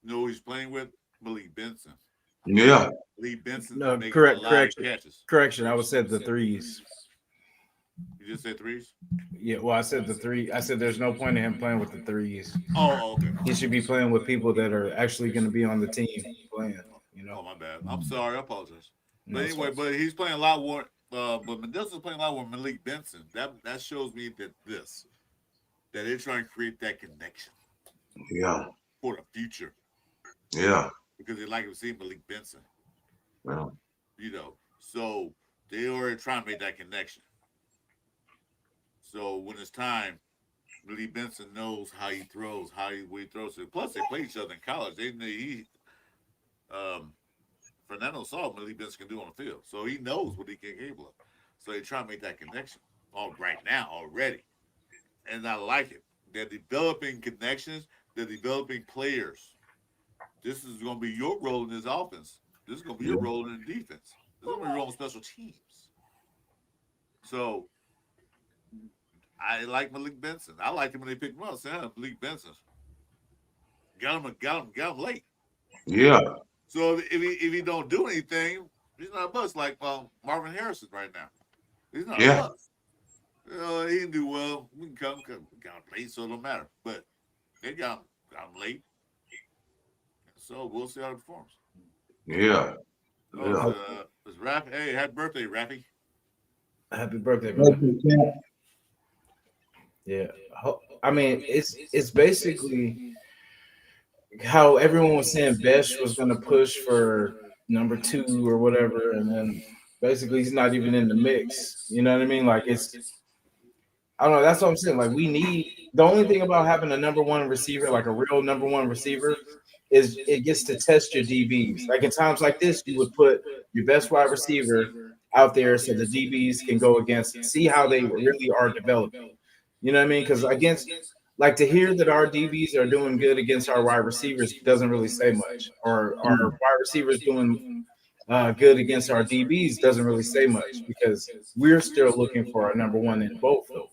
Who he's playing with? Malik Benson. Yeah. Malik Benson. No, making correct. a lot of catches. Correction. I would say the 3s. You just said 3s? Yeah, well, I said the 3. I said there's no point in him playing with the 3s. Oh, okay. He should be playing with people that are actually going to be on the team playing. Oh, my bad. I'm sorry. I apologize. No, But anyway, but he's playing a lot more. But Mendoza's playing a lot with Malik Benson. That shows me that they're trying to create that connection. Yeah. For the future. Yeah. Because they like to see Malik Benson. Yeah. So they already trying to make that connection. So when it's time, Malik Benson knows how he throws, where he throws it. Plus, they play each other in college. Fernando saw what Malik Benson can do on the field, so he knows what he can capable of. So they try to make that connection right now already, and I like it. They're developing connections. They're developing players. This is going to be your role in this offense. This is going to be your role in the defense. This is going to be your role in special teams. So I like Malik Benson. I liked him when they picked him up. Saying Malik Benson got him late. Yeah. So if he don't do anything, he's not a bust like Marvin Harrison right now. He's not a bust. You know, he didn't do well. We can got him late, so it don't matter. But they got him late. So we'll see how it performs. Yeah. It's Rafi. Hey, happy birthday, Rafi. Happy birthday, man. Yeah. I mean, it's basically how everyone was saying Besh was going to push for number 2 or whatever, and then basically he's not even in the mix. You know what I mean? Like I don't know. That's what I'm saying. Like the only thing about having a number 1 receiver, like a real number 1 receiver, is it gets to test your DBs. Like in times like this, you would put your best wide receiver out there so the DBs can go against, see how they really are developing. You know what I mean? Because like to hear that our DBs are doing good against our wide receivers doesn't really say much. Or our wide receivers doing good against our DBs doesn't really say much because we're still looking for a number 1 in both of those.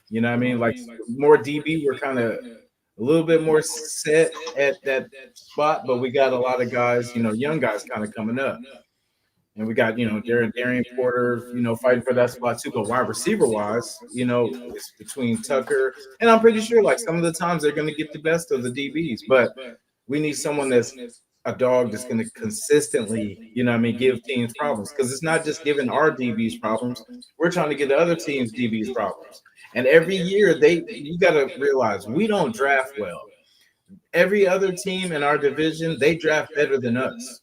You know what I mean? Like more DB, we're kind of a little bit more set at that spot, but we got a lot of guys, young guys kind of coming up. And we got, Darian Porter, fighting for that spot too. But wide receiver wise, it's between Tucker. And I'm pretty sure like some of the times they're going to get the best of the DBs. But we need someone that's a dog that's going to consistently, give teams problems. Because it's not just giving our DBs problems. We're trying to get the other teams' DBs problems. And every year you got to realize we don't draft well. Every other team in our division, they draft better than us.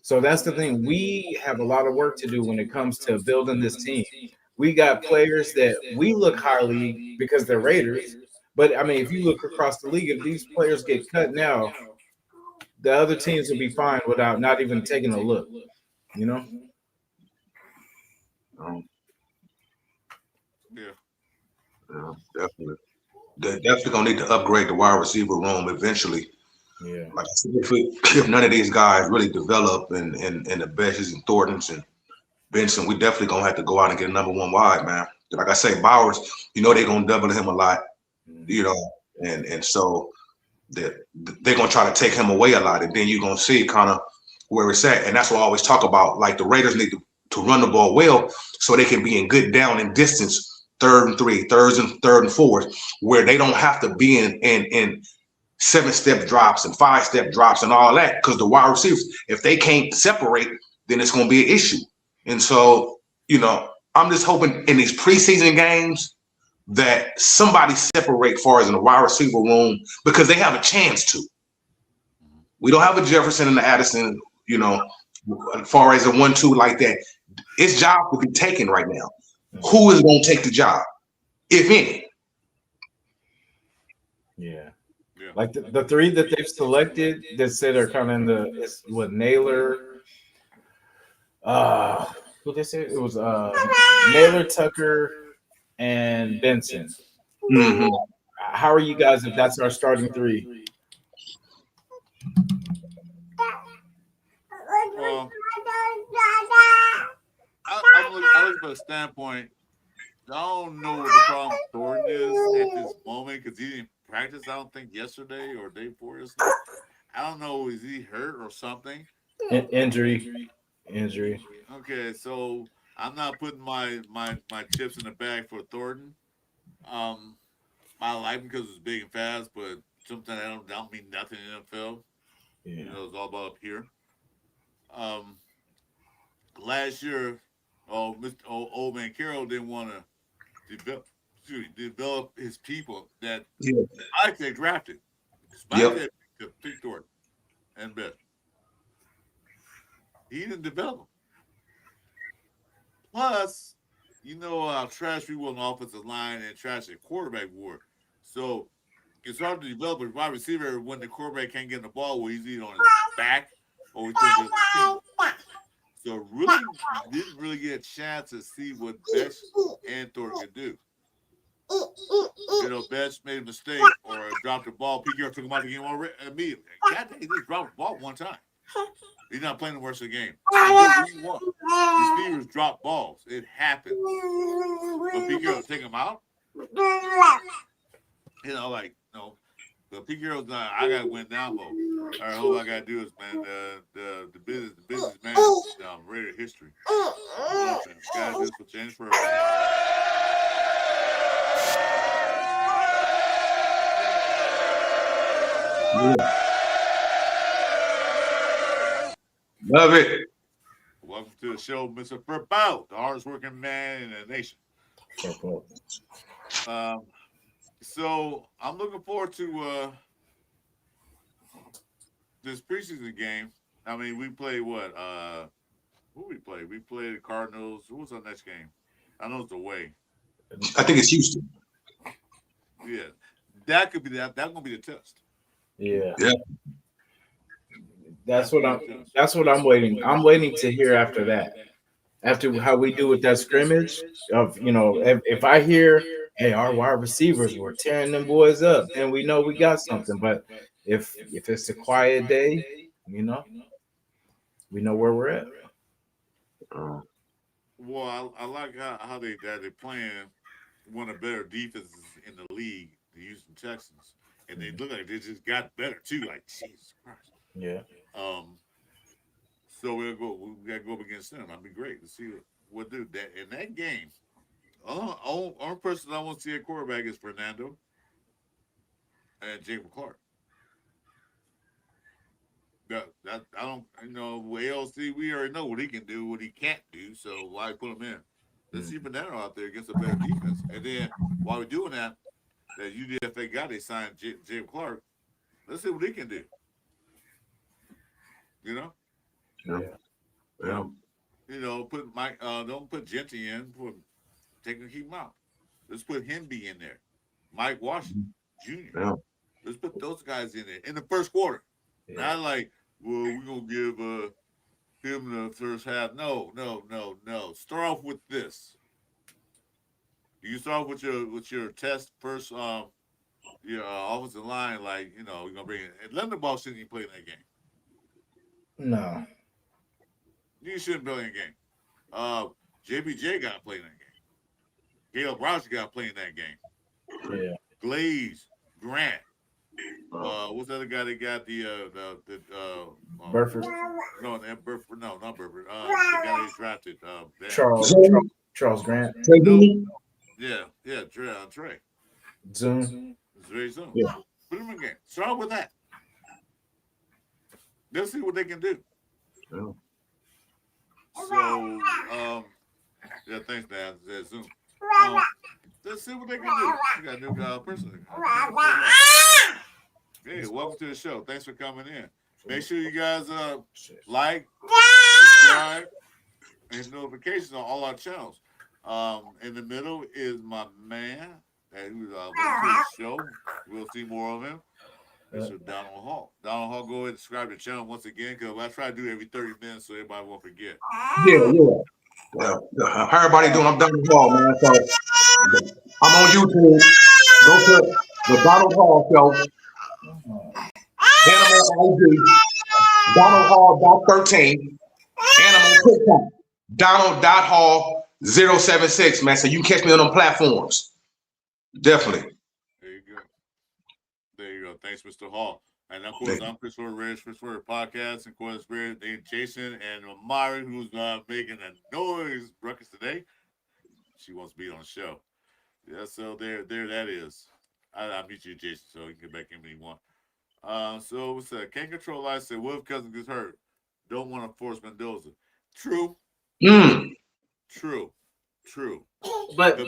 So that's the thing. We have a lot of work to do when it comes to building this team. We got players that we look highly because they're Raiders. But, I mean, if you look across the league, if these players get cut now, the other teams will be fine without not even taking a look, Yeah. Yeah, definitely. They're definitely gonna need to upgrade the wide receiver room eventually. Yeah. Like I said, if none of these guys really develop and the Beshes and Thorntons and Benson, we definitely gonna have to go out and get a number 1 wide, man. Like I say, Bowers, they're gonna double him a lot, and so they're gonna try to take him away a lot, and then you're gonna see kind of where it's at. And that's what I always talk about. Like the Raiders need to run the ball well so they can be in good down and distance 3rd and 3, 3rd and 4s, where they don't have to be in 7-step drops and 5-step drops and all that. Because the wide receivers, if they can't separate, then it's going to be an issue. And so, I'm just hoping in these preseason games that somebody separate far as in the wide receiver room because they have a chance to. We don't have a Jefferson and the Addison, as far as a 1-2 like that. Its job will be taken right now. Who is going to take the job, if any? Yeah. Like the 3 that they've selected that said are kind of Naylor. What they said? It was Naylor, Tucker, and Benson. Mm-hmm. How are you guys if that's our starting 3? Well, I look from a standpoint. I don't know what the problem with Thornton is at this moment because he didn't practice, I don't think, yesterday or day before yesterday. I don't know, is he hurt or something? Injury. Okay, so I'm not putting my chips in the bag for Thornton. I like him because it's big and fast, but sometimes I don't mean nothing in the NFL. Yeah. It's all about up here. Last year, Old Man Carroll didn't want to develop his people that they drafted. Spike to pick Thornton and Best. He didn't develop them. Plus, how trash we were on the offensive line and trash at quarterback were. So it's hard to develop a wide receiver when the quarterback can't get the ball where he's either on his back or he's on his feet. So really didn't really get a chance to see what Besh and Thornton could do. Betts made a mistake or dropped the ball, Pete Carroll took him out of the game immediately. God dang, he just dropped the ball one time. He's not playing the worst of the game. Receivers drop balls. It happens. But Pete Carroll take him out. You know, like, no. But Pete Carroll's not. I gotta win down mode. All right, all I gotta do is, man, the business man, Raider history. Guys, this will change forever. Love it. Welcome to the show, Mr. Furbout, the hardest working man in the nation. So I'm looking forward to this preseason game. I mean, we play what? Who we play? We play the Cardinals. Who was our next game? I know it's away. I think it's Houston. Yeah, that could be that. That's gonna be the test. Yeah. Yeah. That's what I'm waiting. I'm waiting to hear after that. After how we do with that scrimmage of, you know, if I hear, hey, our wide receivers were tearing them boys up, then we know we got something. But if it's a quiet day, you know, we know where we're at. Well, I like how they're playing one of the better defenses in the league, the Houston Texans, and they look like they just got better too. Like, Jesus Christ. Yeah. So we gotta go up against them. That'd be great to see what do that in that game. Only person I want to see at quarterback is Fernando and Jacob Clark. That I don't, you know, ALC, we already know what he can do, what he can't do. So why put him in? Let's see Fernando out there against a better defense. And then while we're doing that UDFA guy they signed, Jacob Clark. Let's see what he can do. You know? Yeah. You know, put Mike. Don't put Genty in. Keep him out. Let's put Hemby in there. Mike Washington Jr. Yeah. Let's put those guys in there in the first quarter. Yeah. Not like, well, we're gonna give him the first half. No. Start off with this. You start off with your test first. Your offensive line, like, you know, you're gonna bring in. Atlanta ball shouldn't even play in that game. No. You shouldn't play in that game. JBJ got to play in that game. Gale Browser got to play in that game. Yeah. Glaze, Grant. What's the other guy that got the Burford. No, Burford. No, not Burford. The guy he drafted. Charles Grant. Yeah, Trey. Zoom. It's very soon. Yeah. Put him in the game. Start with that. Let's see what they can do. Yeah. So, yeah, thanks, man. Zoom. Let's see what they can do. You got a new person. Hey, welcome to the show. Thanks for coming in. Make sure you guys like, subscribe, and hit notifications on all our channels. In the middle is my man. Who's welcome to the show. We'll see more of him. Mr. Donald Hall. Donald Hall, go ahead and subscribe to the channel once again, because I try to do it every 30 minutes so everybody won't forget. Yeah. How everybody doing? I'm Donald Hall, man. So I'm on YouTube. Go to the Donald Hall Show. Animal ID. Donald Hall .13. Animal TikTok. Donald.Hall 076, man. So you can catch me on them platforms. Definitely. There you go. Thanks, Mr. Hall. And of course, I'm Chris4Raiders, Chris4Raiders, and of course, we're Jason and Amari, who's making a noise ruckus today. She wants to be on the show. Yeah, so there that is. I'll meet you, Jason, so you can get back in when you want. So what's that? Can't control life. Said, what if Cousins gets hurt? Don't want to force Mendoza. True. True. But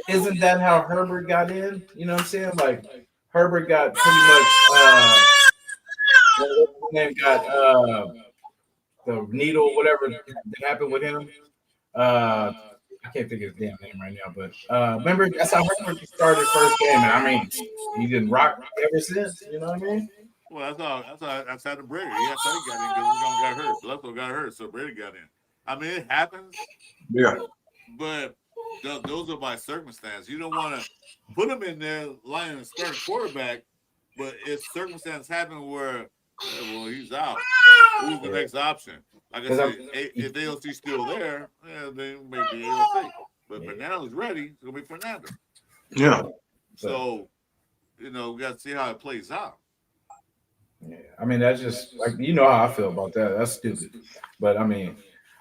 isn't that how Herbert got in? You know what I'm saying? Like, Herbert got pretty much the needle, whatever that happened with him. I can't think of his damn name right now, but remember that's how Herbert started first game, and I mean he didn't rock ever since. You know what I mean? Well, that's how the Brady. That's how he got in, because he got hurt. Bledsoe got hurt, so Brady got in. I mean, it happens. Yeah. But those are by circumstance. You don't want to put him in there lying and starting quarterback, but if circumstances happen where, well, he's out, who's the next option? Like I said, if AOC's still there, then maybe AOC. But Fernando's ready. It's gonna be Fernando. Yeah. So, we got to see how it plays out. Yeah, I mean that's just like how I feel about that. That's stupid, but I mean,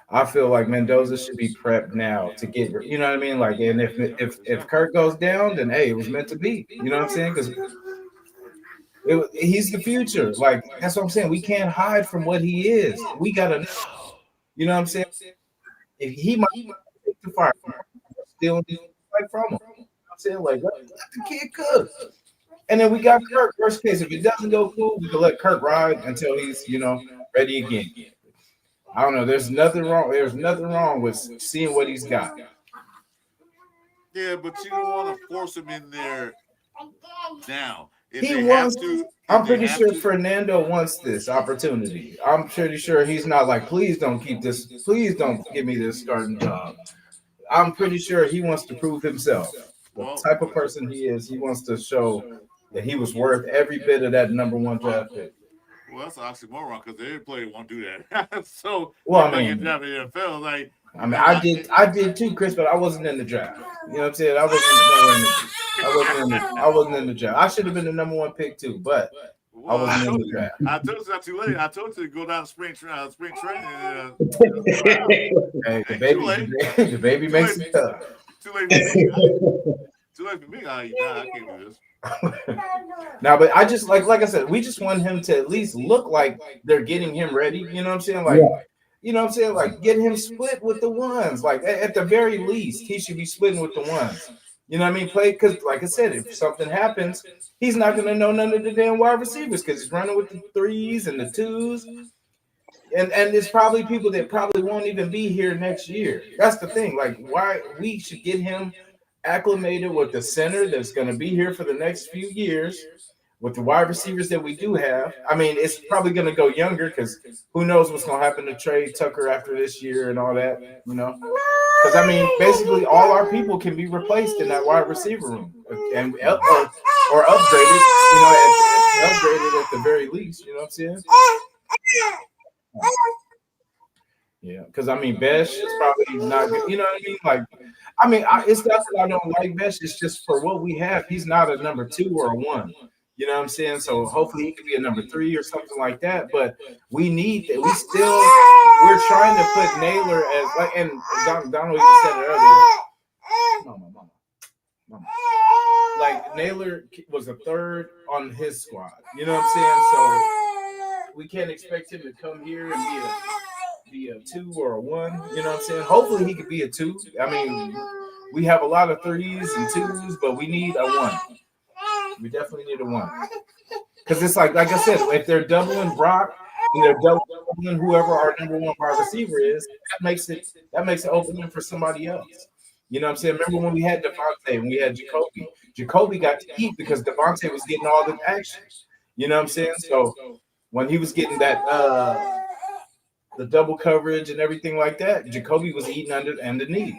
I feel like Mendoza should be prepped now to get. You know what I mean? Like, and if Kirk goes down, then hey, it was meant to be. You know what I'm saying? Because he's the future. Like that's what I'm saying. We can't hide from what he is. We gotta know. You know what I'm saying? If he might take the fire, still like from him. You know what I'm saying? Like let the kid cook. And then we got Kirk. Worst case, if it doesn't go cool, we can let Kirk ride until he's, ready again. I don't know. There's nothing wrong. There's nothing wrong with seeing what he's got. Yeah, but you don't want to force him in there now. He wants to. I'm pretty sure Fernando wants this opportunity. I'm pretty sure he's not like, please don't keep this. Please don't give me this starting job. I'm pretty sure he wants to prove himself. The type of person he is, he wants to show that he was worth every bit of that number 1 draft pick. Well, that's an oxymoron because every player won't do that. So, well, I mean, the NFL, like, I did too, Chris, but I wasn't in the draft. You know what I'm saying? I wasn't in the draft. I should have been the number 1 pick too, but I wasn't in the draft. I told you it's not too late. I told you to go down to spring training. Hey, the baby makes it tough. Too late for me. Too late for me. I can't do this. Now, but I just like I said, we just want him to at least look like they're getting him ready. You know what I'm saying? Like, you know what I'm saying? Like, get him split with the ones. Like, at the very least, he should be splitting with the ones. You know what I mean? Play because, like I said, if something happens, he's not going to know none of the damn wide receivers because he's running with the 3s and the 2s. And there's probably people that probably won't even be here next year. That's the thing. Like, why we should get him acclimated with the center that's going to be here for the next few years with the wide receivers that we do have. I mean, it's probably going to go younger because who knows what's going to happen to Trey Tucker after this year and all that, Because, I mean, basically all our people can be replaced in that wide receiver room and or upgraded, upgraded at the very least. You know what I'm saying? Yeah, because I mean, Besh is probably not good. You know what I mean? Like, it's not that I don't like Besh. It's just for what we have, he's not a number 2 or a 1. You know what I'm saying? So hopefully he could be a number 3 or something like that. But we need that. We're trying to put Naylor as like, and Donald even said it earlier. Mama. Like Naylor was a 3rd on his squad. You know what I'm saying? So we can't expect him to come here and be a 2 or a 1. You know what I'm saying? Hopefully he could be a 2. I mean, we have a lot of 3s and 2s, but we need a 1. We definitely need a 1. Because it's like I said, if they're doubling Brock and they're doubling whoever our number 1 wide receiver is, that makes it opening for somebody else. You know what I'm saying? Remember when we had Devontae and we had Jacoby? Jacoby got to eat because Devontae was getting all the action. You know what I'm saying? So when he was getting that the double coverage and everything like that, Jacoby was eating underneath.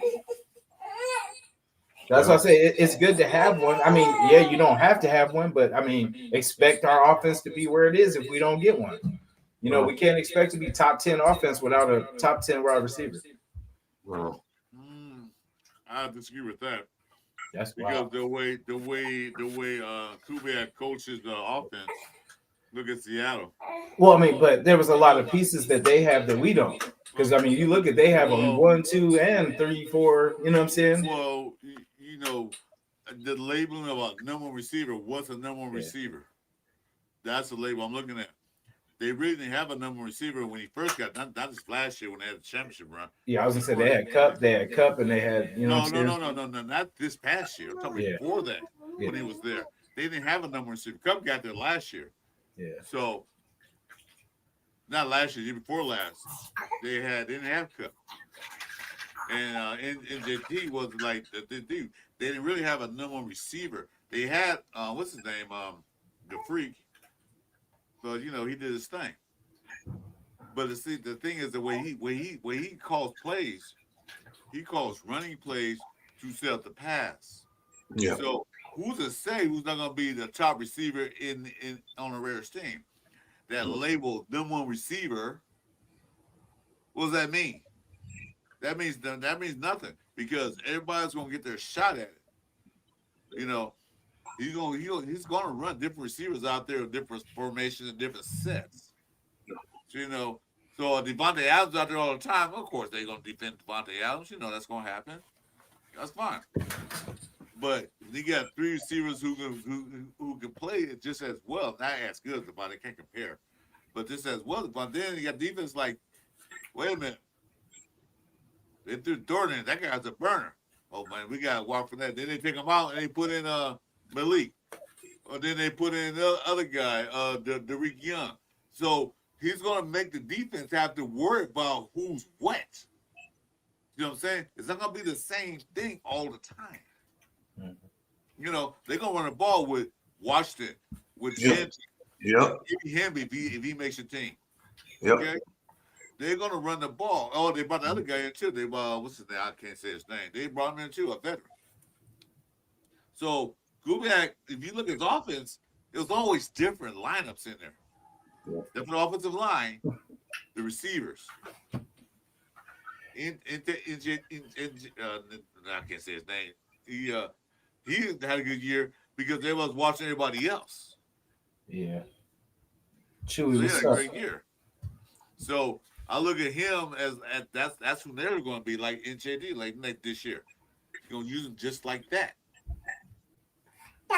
That's why I say it's good to have one. I mean, yeah, you don't have to have one, but I mean, expect our offense to be where it is if we don't get one. We can't expect to be top 10 offense without a top 10 wide receiver. I disagree with that. That's because wild. the way Kubiak coaches the offense. Look at Seattle. Well, I mean, but there was a lot of pieces that they have that we don't. Because I mean, you look at they have a 1, 2, and 3, 4. You know what I'm saying? Well, the labeling of a number 1 receiver. What's a number 1 receiver? That's the label I'm looking at. They really didn't have a number 1 receiver when he first got not just last year when they had the championship run. Yeah, I was gonna say they had Cup, and they had No, not this past year. I'm talking before that when he was there. They didn't have a number 1 receiver. Cup got there last year. Yeah. So not last year before last. They didn't have Cup. And NJP was like the dude. They didn't really have a number 1 receiver. They had what's his name? The Freak. But he did his thing. But the thing is the way he calls plays, he calls running plays to set up the pass. Yeah. So who's to say who's not going to be the top receiver in on the Raiders team? That label number one receiver. What does that mean? That means nothing because everybody's going to get their shot at it. You know, he's going to run different receivers out there with different formations and different sets. So, you know, so Devontae Adams out there all the time. Of course, they're going to defend Devontae Adams. You know that's going to happen. That's fine. But you got three receivers who can play it just as well, not as good as Devontae. Can't compare, but just as well. But then you got defense like, wait a minute, they threw Jordan. That guy's a burner. Oh man, we got to walk from that. Then they take him out and they put in Malik, or then they put in the other guy, Derek Young. So he's going to make the defense have to worry about who's wet. You know what I'm saying? It's not going to be the same thing all the time. Mm-hmm. You know, they're going to run the ball with Washington, with Jim, him if he makes a team. Yep. Okay? They're going to run the ball. Oh, they brought the other guy in too. They what's his name? I can't say his name. They brought him in too, a veteran. So, Kubiak, if you look at his offense, it was always different lineups in there. Yeah. Different offensive line, the receivers. I can't say his name. He had a good year because they was watching everybody else. Yeah. Chewy was a great year. So I look at him as that's who they're going to be like NJD like this year. You're going to use him just like that.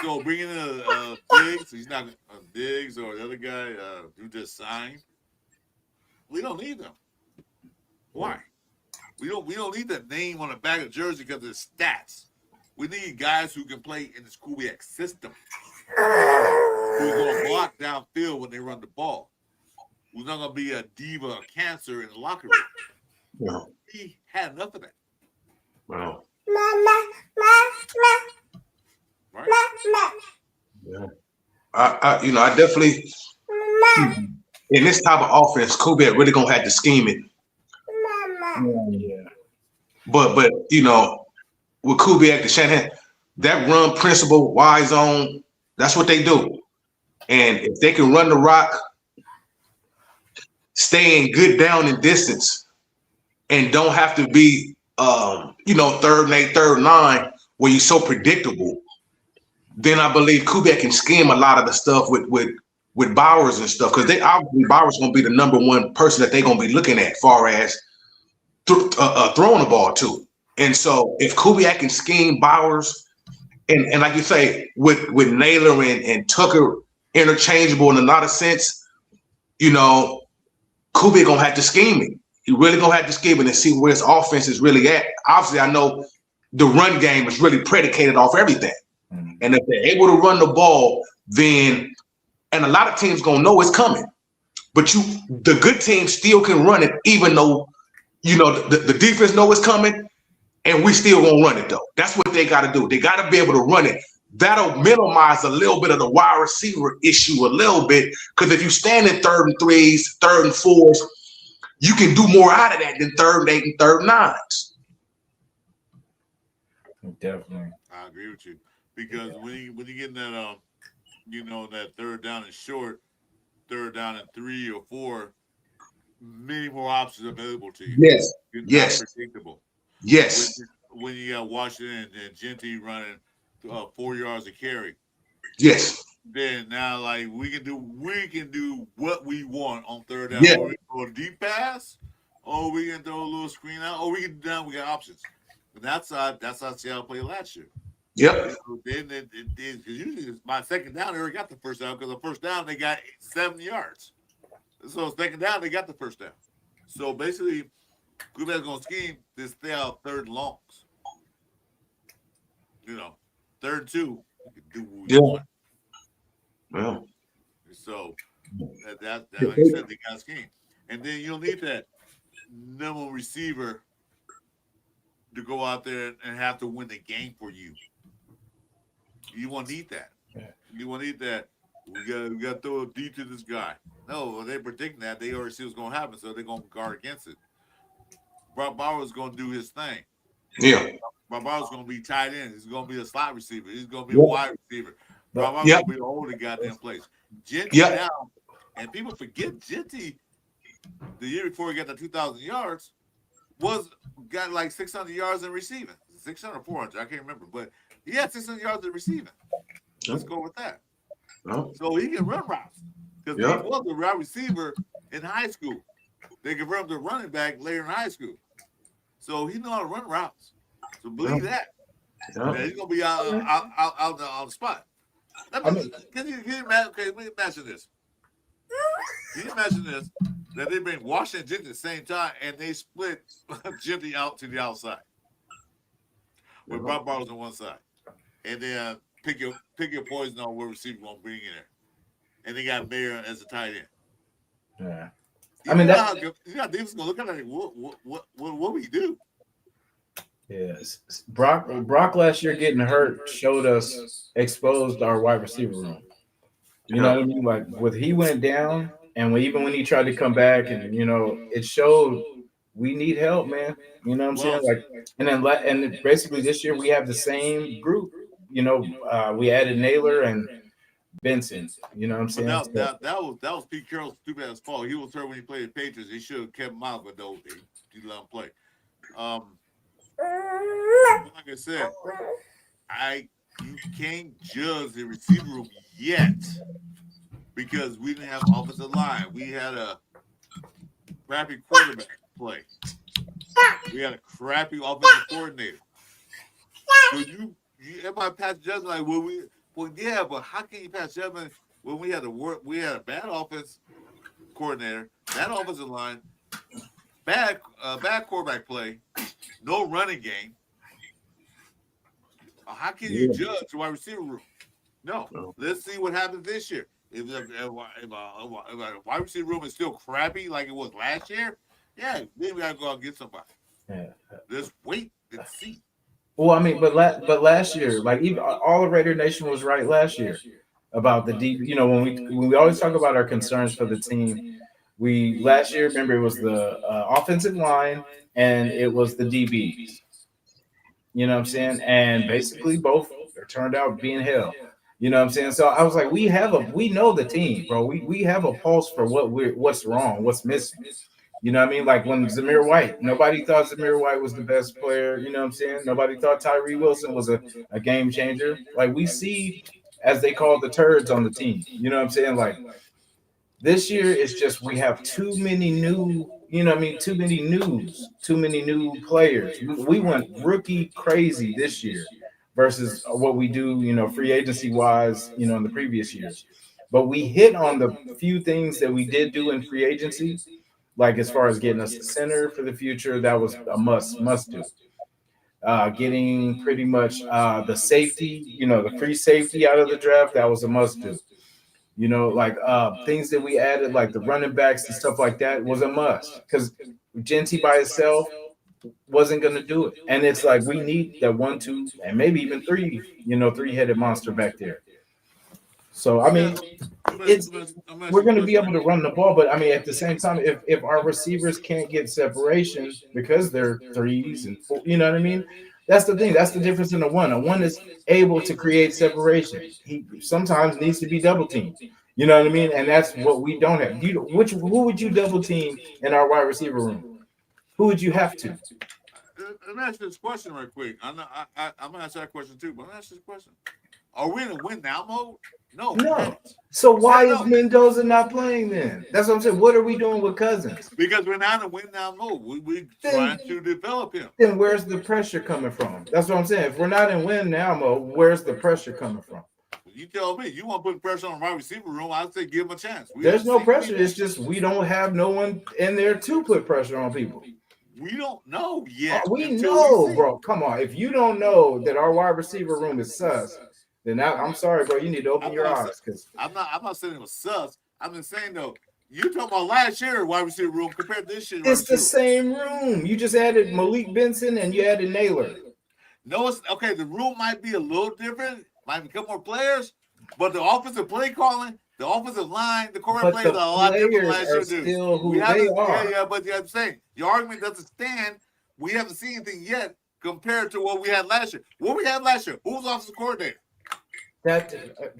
So bringing in a Diggs, he's not Diggs or the other guy who just signed. We don't need them. Why? We don't need the name on the back of the jersey because of the stats. We need guys who can play in this Kubiak system. Who's going to block downfield when they run the ball. Who's not going to be a diva or cancer in the locker room. Yeah. He had enough of that. Wow. Right? Yeah. I definitely, in this type of offense, Kubiak really going to have to scheme it. Yeah. But with Kubiak and Shanahan, that run principle, Y zone, that's what they do. And if they can run the rock, staying good down in distance, and don't have to be, third and 8, third and 9, where you're so predictable, then I believe Kubiak can scheme a lot of the stuff with Bowers and stuff, because obviously Bowers going to be the number one person that they're going to be looking at, far as throwing the ball to. And so if Kubiak can scheme Bowers, and like you say, with Naylor and Tucker interchangeable in a lot of sense, Kubiak gonna have to scheme it. He really gonna have to scheme it and see where his offense is really at. Obviously, I know the run game is really predicated off everything. Mm-hmm. And if they're able to run the ball, then, and a lot of teams gonna know it's coming. But the good teams still can run it, even though the defense know it's coming, and we still gonna run it though. That's what they got to do. They got to be able to run it. That'll minimize a little bit of the wide receiver issue a little bit, because if you stand in 3rd and 3s, 3rd and 4s, you can do more out of that than 3rd and 8 and 3rd and 9s. Definitely, I agree with you, because when you get in that that 3rd down and short, 3rd down and 3 or 4, many more options available to you. Yes. You're yes. Predictable. Yes. When you got Washington and Genty running 4 yards a carry. Yes. Then now, like we can do what we want on 3rd down. Yeah. Or we can throw a deep pass, or we can throw a little screen out, or we can down. We got options. And that's how Seattle played last year. Yep. Then it usually by 2nd down they already got the 1st down, because the 1st down they got 7 yards. So 2nd down they got the 1st down. So basically, Kubiak's gonna scheme to stay out 3rd and longs. 3rd and 2, you can do what you want. Yeah. So that like I said, they got a scheme. And then you'll need that number one receiver to go out there and have to win the game for you. You won't need that. You won't need that. We got to throw a D to this guy. No, they're predicting that. They already see what's going to happen, so they're going to guard against it. Brock Bowers is going to do his thing. Yeah. Barbaro's going to be tight end. He's going to be a slot receiver. He's going to be a wide receiver. Barbaro's going to be the holding goddamn place. Genty now, and people forget Genty, the year before he got the 2,000 yards, got like 600 yards in receiving. 600 or 400, I can't remember. But he had 600 yards in receiving. Let's go with that. So he can run routes. Because he was a wide receiver in high school. They converted him to running back later in high school. So he knows how to run routes. So believe that. Yeah, he's gonna be out on the spot. Can you imagine? Okay, let me imagine this. Can you imagine this? That they bring Washington and Genty at the same time, and they split Genty out to the outside with Bob Bartles on one side, and then pick your poison on what receiver you want to bring in there, and they got Mayer as a tight end. Yeah, I mean Davis gonna look at it. What we do? Yes, Brock last year getting hurt exposed our wide receiver room. You know what I mean? Like he went down, and even when he tried to come back, and it showed we need help, man. You know what I'm saying? Like, and basically this year we have the same group. We added Naylor and Benson. You know what I'm saying? That was Pete Carroll's stupid ass fault. He was hurt when he played the Patriots. He should have kept him out, but no, he let him play. Like I said, you can't judge the receiver room yet because we didn't have offensive line. We had a crappy quarterback play. We had a crappy offensive coordinator. So everybody pass judgment like, but how can you pass judgment when we had a bad offense coordinator, bad offensive line, bad quarterback play, no running game. How can you judge the wide receiver room? No. Let's see what happens this year. If a wide receiver room is still crappy like it was last year, then we gotta go out and get somebody. Yeah. Let's wait and see. Well, I mean, but last year, like even all of Raider Nation was right last year about the deep. When we always talk about our concerns for the team, last year remember it was the offensive line and it was the DBs. You know what I'm saying? And basically both turned out being hell. You know what I'm saying? So I was like, we know the team, bro. We have a pulse for what's wrong, what's missing. You know what I mean? Like when Zamir White, nobody thought Zamir White was the best player. You know what I'm saying? Nobody thought Tyree Wilson was a game changer. Like we see, as they call the turds on the team. You know what I'm saying? Like this year it's just we have too many new, too many new players. We went rookie crazy this year versus what we do, free agency wise, in the previous years. But we hit on the few things that we did do in free agency. Like as far as getting us a center for the future, that was a must do. Getting pretty much the safety, the free safety out of the draft, that was a must do. Things that we added, like the running backs and stuff like that, was a must because Genty by itself wasn't going to do it. And it's like we need that 1, 2, and maybe even 3, three-headed monster back there. So, I mean, we're going to be able to run the ball, but I mean, at the same time, if our receivers can't get separation because they're 3s and 4, you know what I mean? That's the thing. That's the difference in a 1. A 1 is able to create separation. He sometimes needs to be double teamed. You know what I mean? And that's what we don't have. Who would you double team in our wide receiver room? Who would you have to? Let me ask you this question right quick. I'm going to ask that question too, but let me ask you this question. Are we in a win now mode? No. So why is Mendoza not playing then? That's what I'm saying. What are we doing with Cousins? Because we're not in a win now mode. We're trying to develop him. Then where's the pressure coming from? That's what I'm saying. If we're not in win now mode, where's the pressure coming from? You tell me. You want to put pressure on the wide receiver room, I'd say give him a chance. There's no pressure. It's just we don't have no one in there to put pressure on people. We don't know yet. We know, bro. Come on. If you don't know that our wide receiver room is sus, then I'm sorry, bro. You need to open your eyes. I'm not saying it was sus. I'm just saying though, you talking about last year wide receiver room compared to this year. It's the same room. You just added Malik Benson and you added Naylor. No, it's okay. The room might be a little different, might become more players, but the offensive play calling, the offensive line, the quarterback plays a lot different last year. Still who they are. Yeah, but I'm saying your argument doesn't stand. We haven't seen anything yet compared to what we had last year. What we had last year, who was offensive coordinator? That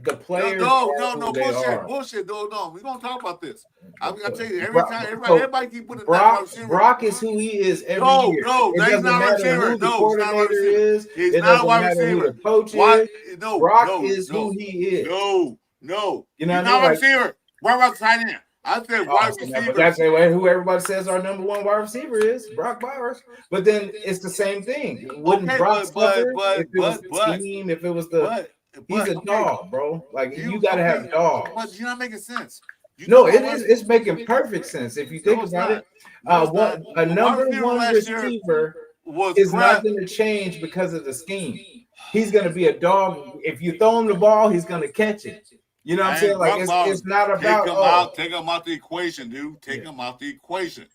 the players. No, bullshit. Bullshit. No. We're gonna talk about this. I tell you, everybody keep putting Brock is who he is every year. No, it not a receiver. The coordinator is. He's it not a wide matter receiver. Who the coach is. Brock is who he is. No. You know He's not a receiver. Why about sign in? I said wide receiver. But that's who everybody says our number one wide receiver is, Brock Bowers. But then it's the same thing. Wouldn't Brock suffer if it was the team, if it was the he's a dog, bro. Like you gotta have dogs. But you're not making sense. It's making perfect sense if you think about it. A number one receiver is not going to change because of the scheme. He's going to be a dog. If you throw him the ball, he's going to catch it. You know what I'm saying? Like it's not about take him out the equation, dude. Take him out the equation.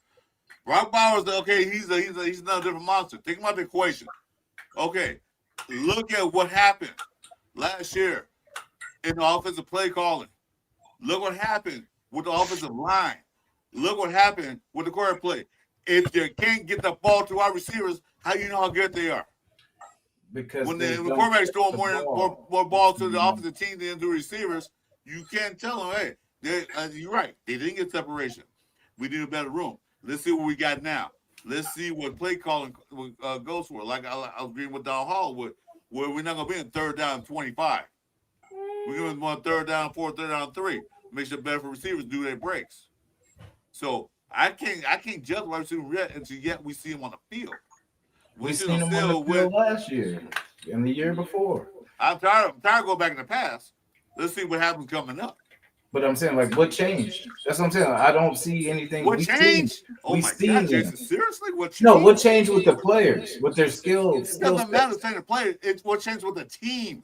Brock Bowers, okay, he's another different monster. Take him out the equation. Okay, look at what happened last year in the offensive play calling. Look what happened with the offensive line. Look what happened with the quarterback play. If they can't get the ball to our receivers, how do you know how good they are? Because when the quarterback's throwing more balls to the offensive team than to the receivers, you can't tell them, hey, you're right. They didn't get separation. We need a better room. Let's see what we got now. Let's see what play calling goes for. Like I was agreeing with Don Hall, where we're not going to be in 3rd down 25. We're going to be on 3rd down 4, 3rd down 3. Makes it better for receivers do their breaks. So I can't judge wide receiver until yet we see him on the field. We seen him on the field last year and the year before. I'm tired of going back in the past. Let's see what happens coming up. But I'm saying, like, what changed? That's what I'm saying. I don't see anything. What changed? Oh my God, Jason! Seriously, what changed? No, what changed with the players, with their skills? It doesn't matter saying the players. It's what changed with the team.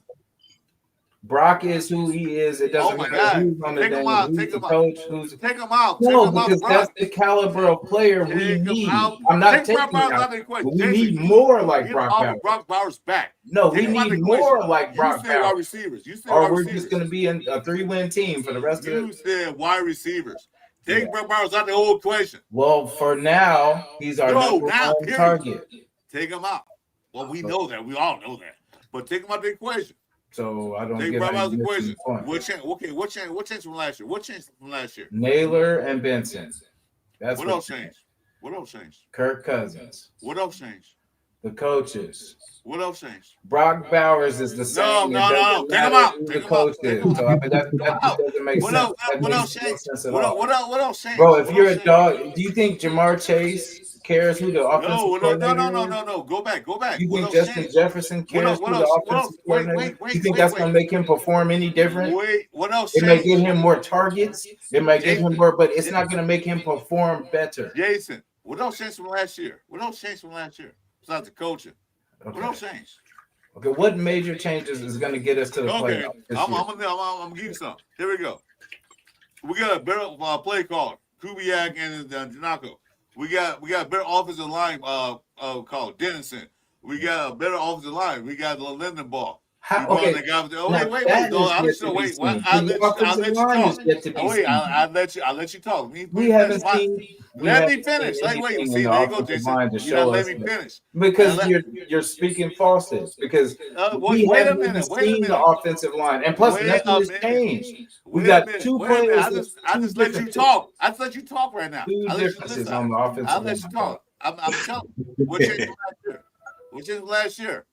Brock is who he is. It doesn't matter who's on the team, who's the coach, who's take him out. No, because that's the caliber of player we need. I'm not taking him out. We need more like Brock Bowers. Brock Bowers back. No, we need more like Brock Bowers. Wide receivers. You said or we're just going to be in a 3-win team for the rest of it. You said wide receivers. Take Brock Bowers out the whole equation. Well, for now, he's our number one target. Take him out. Well, we know that. We all know that. But take him out the equation. So I don't get the equation. What changed? Okay, what changed from last year? What changed from last year? Naylor and Benson. That's what else changed. What else changed? Kirk Cousins. What else changed? The coaches. What else changed? Brock Bowers is the same. No. Take him out. The coach is. So I mean that doesn't make sense. What else changed? What else changed? Bro, if you're a dog, do you think Jamar Chase cares who the offensive coordinator is? No. Go back. You think Justin Jefferson cares who the offensive coordinator is? You think that's going to make him perform any different? What else changed? It may give him more targets. It might give him more, but it's not going to make him perform better. Jason, what else changed from last year? Besides the coaching? Okay. What else changed? Okay, what major changes is going to get us to the playoffs? I'm going to give you some. Here we go. We got a better play caller, Kubiak and Janako. We got a better offensive line called Dennison. We got a better offensive line. We got the Lindenball. I'll let you talk. We haven't seen. Let me finish. There you go, Jason. You don't let me finish. Because you're speaking falsehoods. Because we haven't seen the offensive line, and plus nothing has changed. We got 2 players. I just let you talk. I just let you talk right now. 2 differences on the offensive line. I'll let you talk. I'm telling you. What changed last year? What changed last year?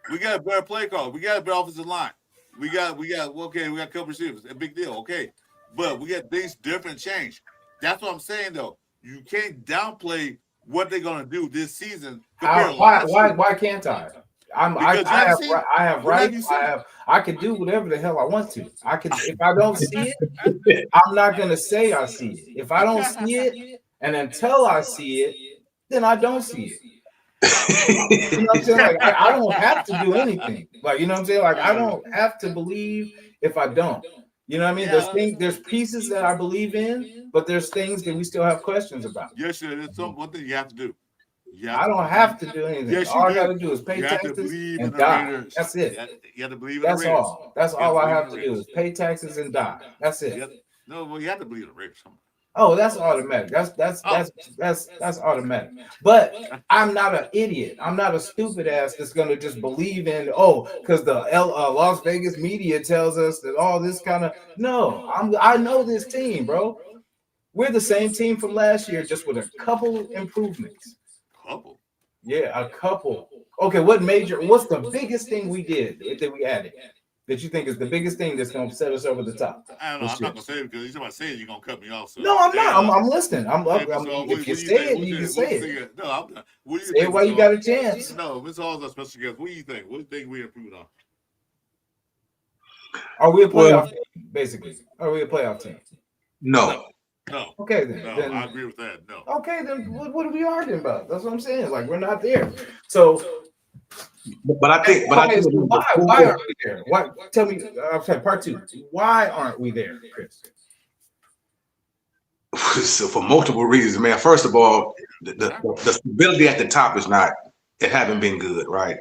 We got a better play call. We got a better offensive line. We got a couple receivers. A big deal, okay. But we got things different change. That's what I'm saying though. You can't downplay what they're gonna do this season. Why can't I? I can do whatever the hell I want to. I can if I don't see it, I'm not gonna say I see it. If I don't see it, and until I see it, then I don't see it. You know what I'm saying? Like I don't have to do anything. Like you know what I'm saying? Like I don't have to believe if I don't. You know what I mean? Yeah. There's pieces that I believe in, but there's things that we still have questions about. Yes, there's one thing you have to do. I don't have to do anything. Yes, all I got to do is pay taxes and die. That's it. You have to believe in That's the all. That's all I have to do is pay taxes and die. That's it. You have to believe in the Raiders. Oh, that's automatic. That's automatic. But I'm not an idiot. I'm not a stupid ass that's gonna just believe in because the Las Vegas media tells us that all this kind of I know this team, bro. We're the same team from last year, just with a couple improvements. Couple. Yeah, a couple. Okay, what's the biggest thing we did that we added that you think is the biggest thing that's going to set us over the top? I don't know. I'm not going to say it because you're about to say it, you're going to cut me off. So. No, I'm not. I'm listening. If you say it, you can say it. No, I'm not. What do you say it while you got a chance. No, Mr. Hall's our special guest. What do you think? What do you think we improved on? Are we a playoff team, basically? Are we a playoff team? No. No. Okay, then. No, I agree with that. No. Okay, then what are we arguing about? That's what I'm saying. Like, we're not there. So, but I think why aren't we there? Why? Tell me. I'm sorry. Part 2. Why aren't we there, Chris? So for multiple reasons, man. First of all, the stability at the top is not. It haven't been good, right?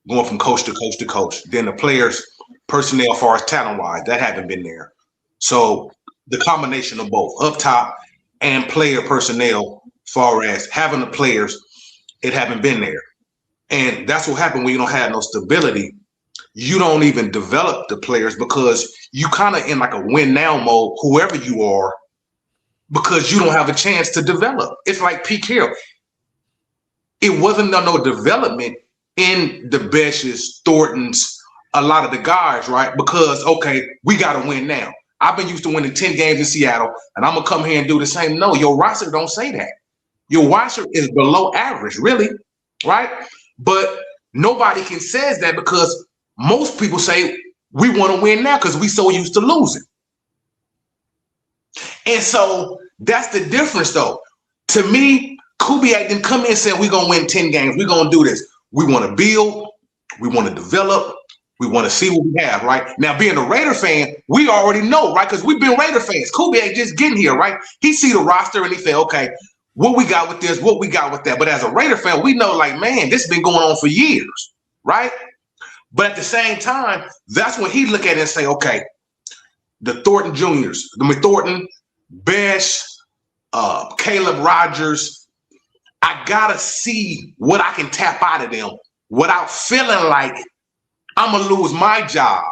Going from coach to coach to coach. Then the players, personnel, as far as talent wise, that haven't been there. So the combination of both up top and player personnel, as far as having the players, it haven't been there. And that's what happened when you don't have no stability. You don't even develop the players because you kind of in like a win now mode, whoever you are, because you don't have a chance to develop. It's like Pete Carroll. It wasn't no development in the Beshes, Thorntons, a lot of the guys, right? Because, okay, we got to win now. I've been used to winning 10 games in Seattle, and I'm going to come here and do the same. No, your roster don't say that. Your roster is below average, really, right? But nobody can say that because most people say we want to win now because we so used to losing. And so that's the difference, though. To me, Kubiak didn't come in and say we're going to win 10 games. We're going to do this. We want to build. We want to develop. We want to see what we have, right? Now, being a Raider fan, we already know, right? Because we've been Raider fans. Kubiak just getting here, right? He see the roster and he say, okay, what we got with this, what we got with that. But as a Raider fan, we know, like, man, this has been going on for years, right? But at the same time, that's when he look at it and say, okay, the Thornton Juniors, the McThornton, Besh, Caleb Rogers, I got to see what I can tap out of them without feeling like I'm going to lose my job,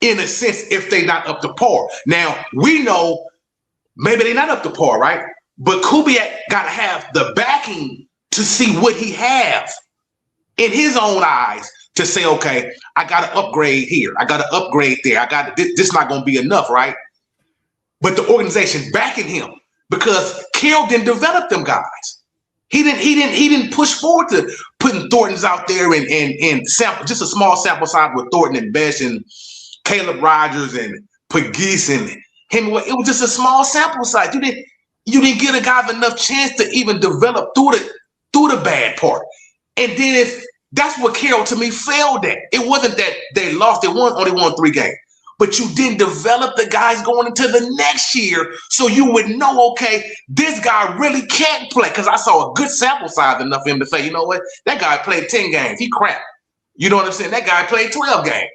in a sense, if they're not up to par. Now, we know maybe they're not up to par, right? But Kubiak got to have the backing to see what he has in his own eyes to say, okay, I got to upgrade here. I got to upgrade there. This not going to be enough, right? But the organization backing him because Carroll didn't develop them guys. He didn't push forward to putting Thorntons out there and sample just a small sample size with Thornton and Besh and Caleb Rogers and Pegues and him. It was just a small sample size. You didn't give a guy enough chance to even develop through the bad part. And then that's what Carroll to me failed at. It wasn't that they lost; they only won 3 games. But you didn't develop the guys going into the next year so you would know, okay, this guy really can't play. Because I saw a good sample size enough for him to say, you know what, that guy played 10 games. He crap. You know what I'm saying? That guy played 12 games.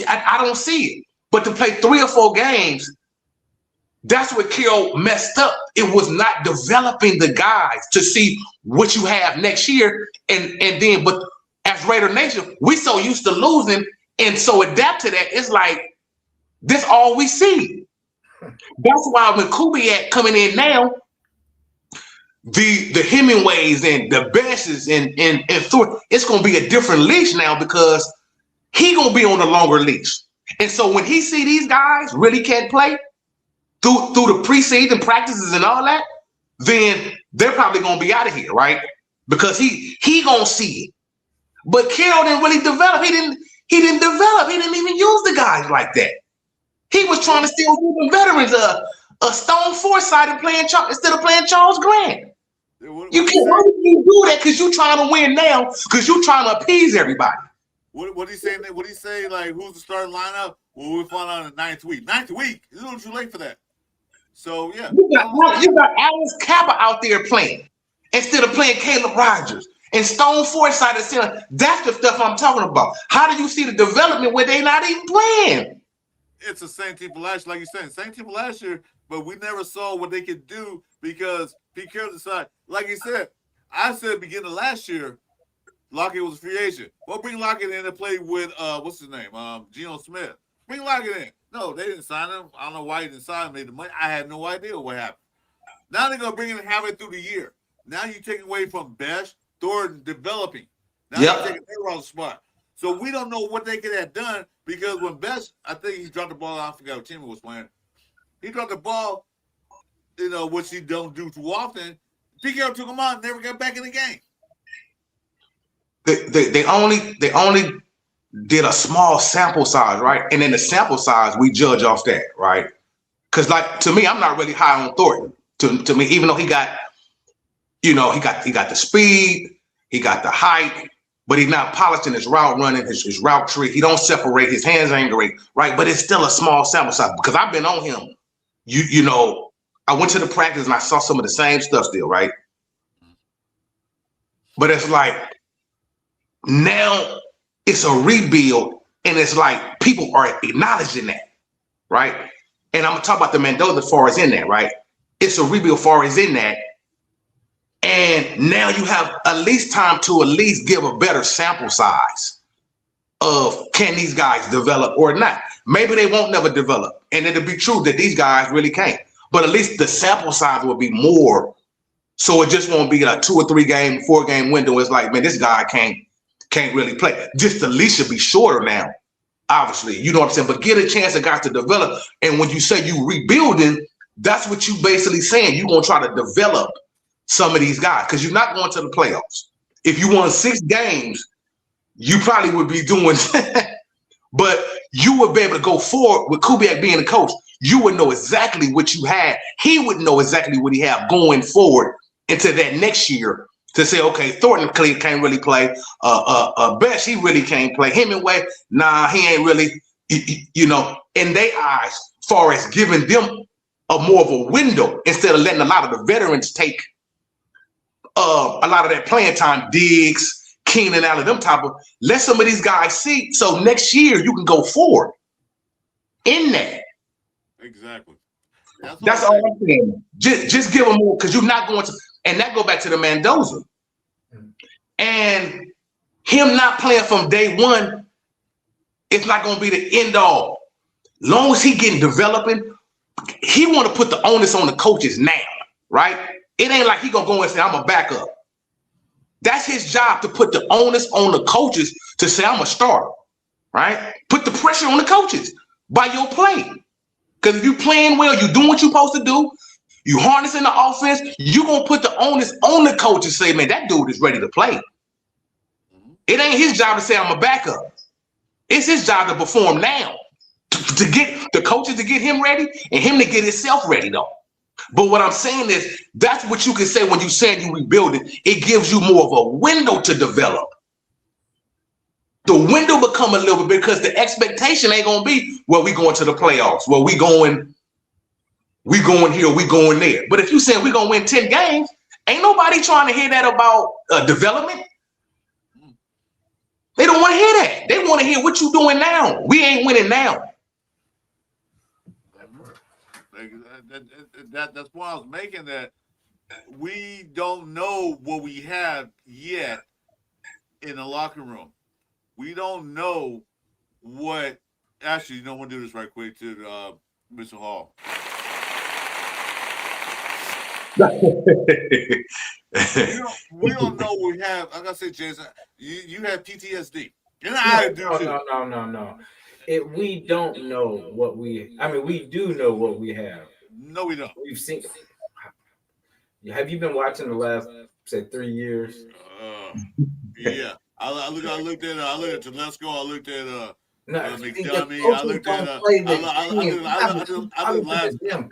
I don't see it. But to play 3 or 4 games, that's what Carroll messed up. It was not developing the guys to see what you have next year. But as Raider Nation, we so used to losing and so adapt to that. It's like, this all we see. That's why when Kubiak coming in now, the Hemingways and the Beshes and Thor, it's going to be a different leash now because he going to be on a longer leash. And so when he see these guys really can't play through the preseason practices and all that, then they're probably going to be out of here, right? Because he going to see it. But Carroll didn't really develop. He didn't develop. He didn't even use the guys like that. He was trying to still give the veterans a Stone Forsythe instead of playing Charles Grant. You can't do that because you're trying to win now because you're trying to appease everybody. What he saying? What he say? Like, who's the starting lineup? Well, we'll find out in the 9th week. 9th week? It's a little too late for that. So, yeah. You got Alex Kappa out there playing instead of playing Caleb Rogers. And Stone Forsythe is saying, that's the stuff I'm talking about. How do you see the development where they're not even playing? It's the same team from last year, like you said. Same team from last year, but we never saw what they could do because Pete Carroll decided, like you said, I said beginning of last year, Lockett was a free agent. Well, bring Lockett in to play with what's his name? Geno Smith. Bring Lockett in. No, they didn't sign him. I don't know why he didn't sign him. Made the money. I had no idea what happened. Now they're gonna bring him halfway through the year. Now you take away from Besh, Thornton developing. Now you're taking their off the spot. So we don't know what they could have done because when Besh, I think he dropped the ball. I forgot what team he was playing. He dropped the ball, which he don't do too often. Pete Carroll took him out and never got back in the game. They only did a small sample size, right? And in the sample size, we judge off that, right? Because, like, to me, I'm not really high on Thornton. To me, even though he got, he got the speed, he got the height, but he's not polished in his route running, his route tree. He don't separate, his hands ain't great, right? But it's still a small sample size because I've been on him. I went to the practice and I saw some of the same stuff still, right? But it's like now it's a rebuild, and it's like people are acknowledging that, right? And I'm gonna talk about the Mendoza as far as in that, right? It's a rebuild as far as in that. And now you have at least time to at least give a better sample size of can these guys develop or not. Maybe they won't never develop. And it'll be true that these guys really can't. But at least the sample size will be more. So it just won't be a 2 or 3 game, 4 game window. It's like, man, this guy can't really play. Just the leash should be shorter now, obviously. You know what I'm saying? But get a chance of guys to develop. And when you say you rebuilding, that's what you basically saying. You're going to try to develop some of these guys because you're not going to the playoffs. If you won 6 games, you probably would be doing but you would be able to go forward with Kubiak being the coach. You would know exactly what you had. He would know exactly what he had going forward into that next year to say, okay, Thornton can't really play. Besh, he really can't play. Hemingway, nah, he ain't really, in their eyes, far as giving them a more of a window instead of letting a lot of the veterans take a lot of that playing time, Diggs, Keenan, out of them type of, let some of these guys see. So next year you can go forward in that. Exactly. That's all I'm saying. Just give them more because you're not going to, and that go back to the Mendoza. And him not playing from day one, it's not going to be the end all. Long as he getting developing, he want to put the onus on the coaches now, right? It ain't like he going to go and say, I'm a backup. That's his job to put the onus on the coaches to say, I'm a starter, right? Put the pressure on the coaches by your play. Because if you playing well, you doing what you're supposed to do, you harnessing the offense, you're going to put the onus on the coach and say, man, that dude is ready to play. It ain't his job to say I'm a backup. It's his job to perform now, to get the coaches to get him ready and him to get himself ready, though. But what I'm saying is that's what you can say when you're saying you rebuilding. It gives you more of a window to develop. The window become a little bit because the expectation ain't going to be, well, we going to the playoffs. Well, we going here, we going there. But if you saying we going to win 10 games, ain't nobody trying to hear that about development. They don't want to hear that. They want to hear what you doing now. We ain't winning now. That's why I was making that. We don't know what we have yet in the locker room. We don't know what. Actually, you know, we'll do this right quick to Mr. Hall. we don't know what we have. Like I said, Jason, you have PTSD. And I do too. No. We don't know what we. I mean, we do know what we have. No, we don't. We've seen. Have you been watching the last, say, 3 years? Yeah. I looked at Telesco. I looked at McDummy. I looked at the last 50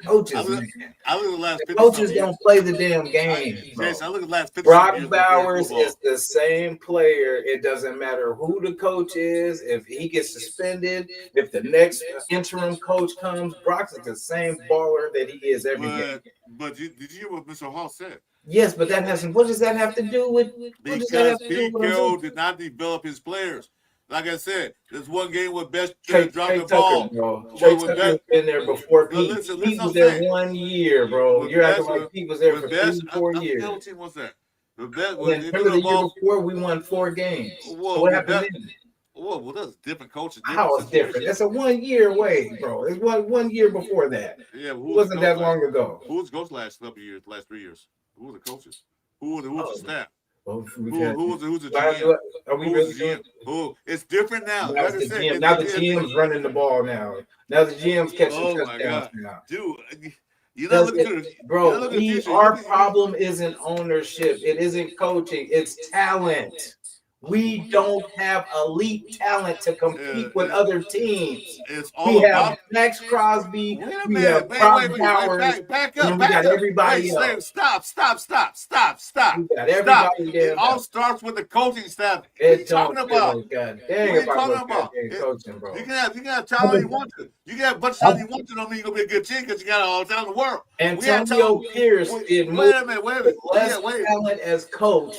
coaches don't play the damn game. Jason, I look at the last 50 Brock Bowers is the same player. It doesn't matter who the coach is. If he gets suspended, if the next interim coach comes, Brock is the same baller that he is every game. But did you hear what Mr. Hall said? Yes, but that hasn't. What does that have to do with? Because Pete Carroll did not develop his players. like I said, there's one game where Best Trey dropped the Tucker, ball. bro. Trey With Tucker has been there before Well, Pete. listen, Pete I'm was there saying. 1 year, bro. With You're acting Best- like Pete was there for with Best, 3-4 I years. forget what team was that. With Best, And when then they remember threw the the year ball. before we won 4 games. Whoa, So what with happened Best- then? Well, that's different coaches. How is different? That's a 1 year away, bro. It's 1 year before that. Yeah, It wasn't that long ago. Who was the coach last 3 years? Who were the coaches? Who was the staff? Well, Who's the Last- GM? Are we Who's really the doing? GM? Who? It's different now. Now Like I the said, GM, now the GM's running the ball now. Now the GM's catching Oh my touchdowns God. now. Dude, you're not looking to the Bro, you're not looking at the future. our problem isn't ownership. It isn't coaching. It's talent. We don't have elite talent to compete with other teams. It's all We have about. Maxx Crosby. Wait a We minute. have Wait, Crosby Powers. back and up. we got Back up. everybody Wait, else. Stop. We got everybody Stop. there. It all starts with the coaching staff. What are It you don't talking feel about? like God What dang are you if I talking was about? goddamn coaching, bro. You can have talent you want to. You can have a bunch of talent you want to. Don't mean you're gonna be a good team because you got all the talent in the world. Antonio Pierce did more Wait a minute. less talent as coach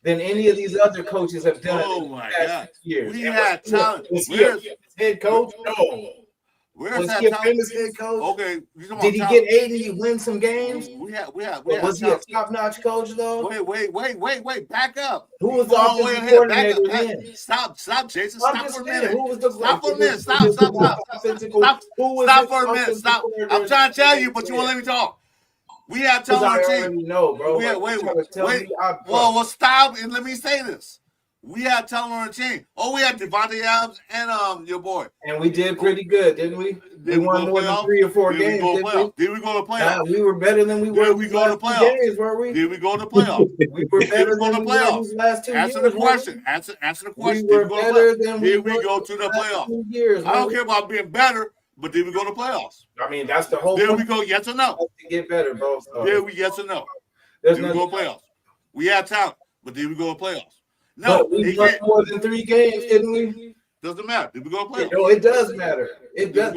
than any of these other coaches have done Oh in the my past God. 6 years. We And had talent. Was he a head coach? No. Where's Was that he a talent? famous head coach? Okay, you talking Did he about get 80 to win some games? We have Was he a top-notch coach though? Wait, back up. Who was the Oh, wait, offensive here, back coordinator up. then? Stop, Jason. I'm Stop just for a saying, minute. who was the Stop for a minute. Stop. Who was Stop his for a minute. offensive Stop. coordinator I'm trying to tell you, then? but you won't let me talk. We have Because talent I on our already team. know, bro. Wait. Wait. Well, stop and let me say this. We had talent on our team. Oh, we had Devontae Adams and your boy. And we did pretty good, didn't we? We won more than 3 or 4 games, didn't we? Did we go to playoffs? We were better than we were Did we go to last 2 playoffs? games, were we? Did we go to playoffs? We were better go to than we were playoffs? these last 2 years. Answer the question. Answer the We question. were Did we go to better playoffs? than we Did we were go to the the last playoffs? 2 years. I don't care about being better, but did we go to playoffs? I mean, that's the whole Did we point. go yes or no? To get better, bro. So Did we yes or no? there's Did we go to playoffs? We had talent, but did we go to playoffs? No, But we won more than 3 games, didn't we? doesn't matter. Did we go to playoffs? No, it does matter. It does.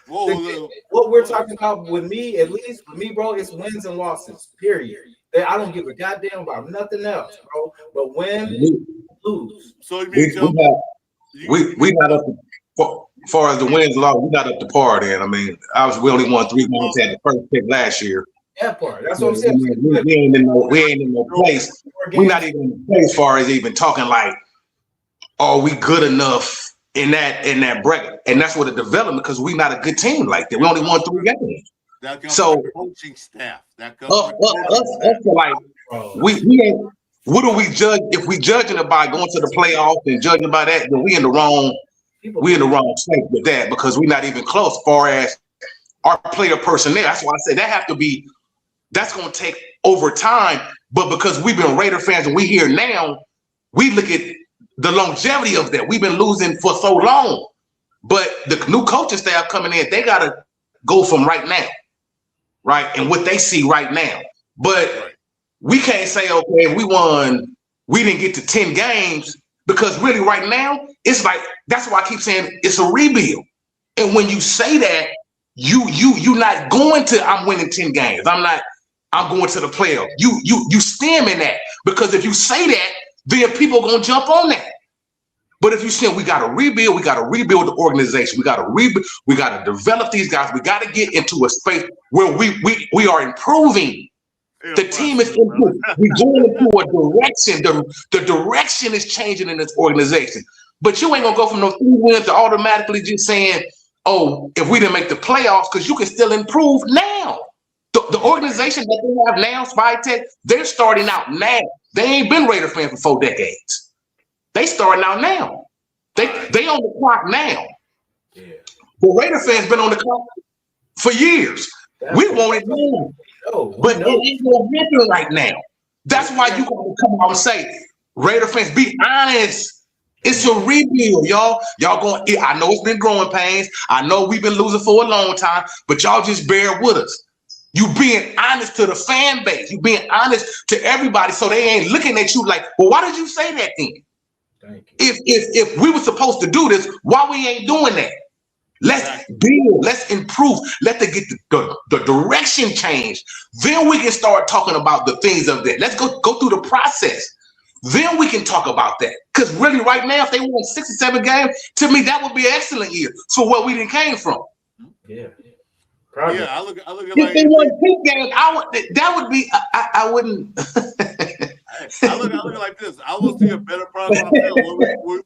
What we're talking about with me, at least with me, bro, it's wins and losses. Period. I don't give a goddamn about nothing else, bro. But win, lose. So you mean we got up as far as the wins and losses, we got up to par then. I mean, we only won 3 games at the first pick last year. That part. That's what I'm saying. We ain't in no place. We're not even in the place as far as even talking like, are we good enough in that bracket? And that's what the development, because we're not a good team like that. We only won 3 games. That comes So from the coaching staff. That comes us like we ain't. What do we judge? If we judging it by going to the playoffs and judging by that, then we in the wrong state with that, because we're not even close as far as our player personnel. That's why I say that have to be. That's going to take over time. But because we've been Raider fans and we here now, we look at the longevity of that. We've been losing for so long. But the new coaching staff coming in, they got to go from right now, right? And what they see right now. But we can't say, okay, we didn't get to 10 games, because really right now, it's like, that's why I keep saying it's a rebuild. And when you say that, you're not going to, I'm winning 10 games. I'm going to the playoff. You stem in that, because if you say that, then people are gonna jump on that. But if you say we got to rebuild the organization. We got to develop these guys. We got to get into a space where we are improving. The team is improving. We're going into a direction. The direction is changing in this organization. But you ain't gonna go from those 3 wins to automatically just saying, oh, if we didn't make the playoffs, because you can still improve now. The organization that they have now, Spytech, they're starting out now. They ain't been Raider fans for 4 decades. They starting out now. They on the clock now. Yeah. But Raider fans been on the clock for years. We want it now. But it ain't gonna happen right now. That's why you gotta come out and say, Raider fans, be honest. It's a rebuild, y'all. Y'all going. I know it's been growing pains. I know we've been losing for a long time, but y'all just bear with us. You being honest to the fan base. You being honest to everybody, so they ain't looking at you like, well, why did you say that then? Thank you. If we were supposed to do this, why we ain't doing that? Let's build. Let's improve. Let them get the direction changed. Then we can start talking about the things of that. Let's go through the process. then we can talk about that. Because really, right now, if they won 67 games, to me, that would be an excellent year for where we didn't came from. Yeah. Yeah, I look at If they won 10 games, that would be. I wouldn't. I look at it like this. I will see a better product on the field.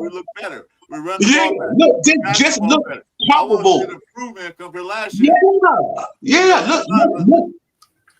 We look better. We run the ball better. Look, just look probable. Improvement compared to last year. Yeah. Look.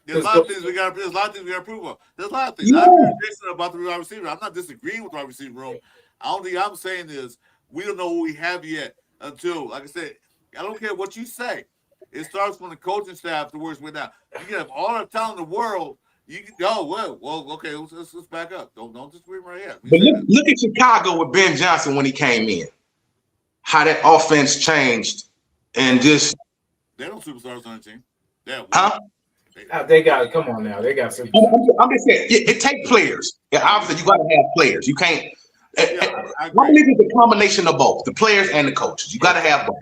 There's a lot of things we got. There's a lot of things we got to improve on. There's a lot of things. I agree with Jason about the wide receiver. I'm not disagreeing with the wide receiver room. The only thing I'm saying is we don't know what we have yet until, like I said, I don't care what you say. It starts from the coaching staff to where it's with now. You can have all the talent in the world. You can go, well, okay, let's back up. Don't just scream right here. But look at Chicago with Ben Johnson when he came in. How that offense changed and just. They don't superstars on the team. They got, come on now. They got some. I'm just saying, it takes players. Yeah, obviously, you got to have players. You can't. I believe it's a combination of both, the players and the coaches. You got to have both.